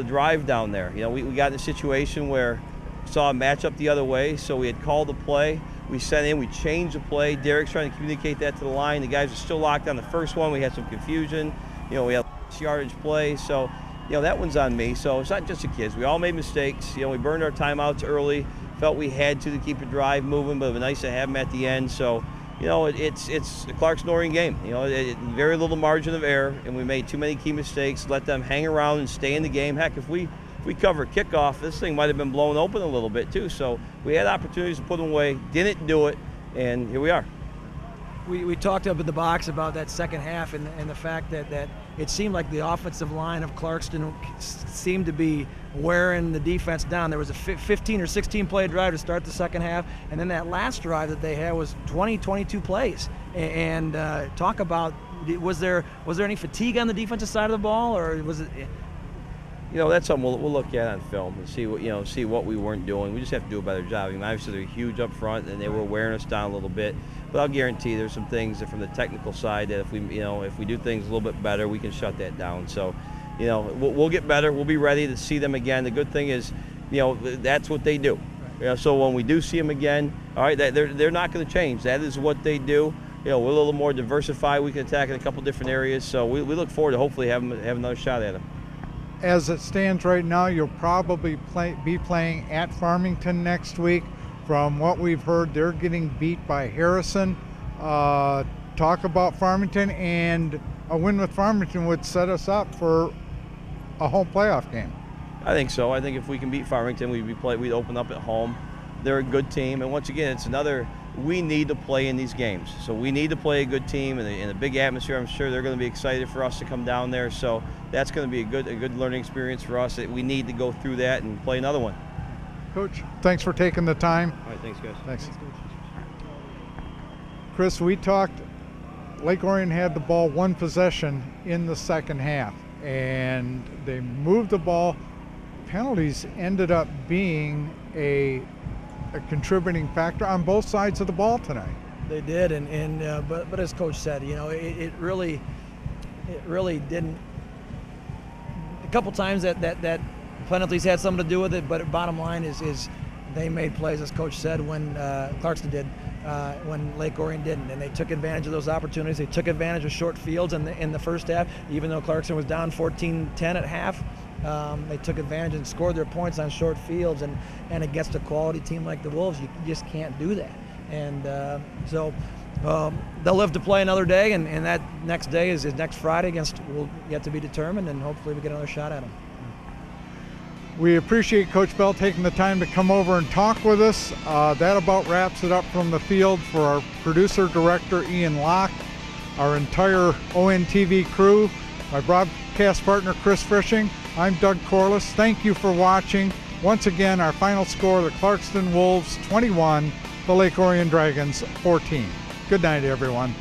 drive down there. You know, we got in a situation where we saw a matchup the other way, so we had called the play. We sent in, we changed the play. Derek's trying to communicate that to the line. The guys are still locked on the first one. We had some confusion. You know, we had yardage play, so you know, that one's on me. So it's not just the kids. We all made mistakes. You know, we burned our timeouts early. Felt we had to keep the drive moving, but it was nice to have them at the end. So you know, it's a Clarkston Orion game. You know, very little margin of error, and we made too many key mistakes. Let them hang around and stay in the game. Heck, if we cover a kickoff, this thing might have been blown open a little bit too. So we had opportunities to put them away, didn't do it, and here we are. We talked up in the box about that second half and the fact that it seemed like the offensive line of Clarkston seemed to be wearing the defense down. There was a 15 or 16 play drive to start the second half, and then that last drive that they had was 22 plays. And talk about, was there any fatigue on the defensive side of the ball, or was it? You know, that's something we'll look at on film and see what we weren't doing. We just have to do a better job. I mean, obviously they're huge up front, and they were wearing us down a little bit. But I'll guarantee there's some things that from the technical side that if we do things a little bit better, we can shut that down. So, you know, we'll get better. We'll be ready to see them again. The good thing is, you know, that's what they do. You know, so when we do see them again, all right, they're not going to change. That is what they do. You know, we're a little more diversified. We can attack in a couple different areas. So we look forward to hopefully have another shot at them. As it stands right now, you'll probably be playing at Farmington next week. From what we've heard, they're getting beat by Harrison. Talk about Farmington, and a win with Farmington would set us up for a home playoff game. I think so. I think if we can beat Farmington, we'd open up at home. They're a good team, and once again, it's another. We need to play in these games, so we need to play a good team in a big atmosphere. I'm sure they're going to be excited for us to come down there. So that's going to be a good learning experience for us. We need to go through that and play another one. Coach, thanks for taking the time. All right, thanks, guys. Thanks. Chris, we talked. Lake Orion had the ball 1 possession in the second half, and they moved the ball. Penalties ended up being a contributing factor on both sides of the ball tonight. They did, but as Coach said, you know, it really didn't. A couple times that penalties had something to do with it, but bottom line is they made plays, as Coach said, when Clarkston did, when Lake Orion didn't, and they took advantage of those opportunities. They took advantage of short fields in the first half, even though Clarkston was down 14-10 at half. They took advantage and scored their points on short fields, and against a quality team like the Wolves, you just can't do that. And so they'll live to play another day, and that next day is next Friday against, will yet to be determined, and hopefully we get another shot at them. We appreciate Coach Bell taking the time to come over and talk with us. That about wraps it up from the field. For our producer director Ian Locke, our entire ONTV crew, my broadcast partner Chris Frisching, I'm Doug Corliss. Thank you for watching. Once again, our final score, the Clarkston Wolves 21, the Lake Orion Dragons 14. Good night, everyone.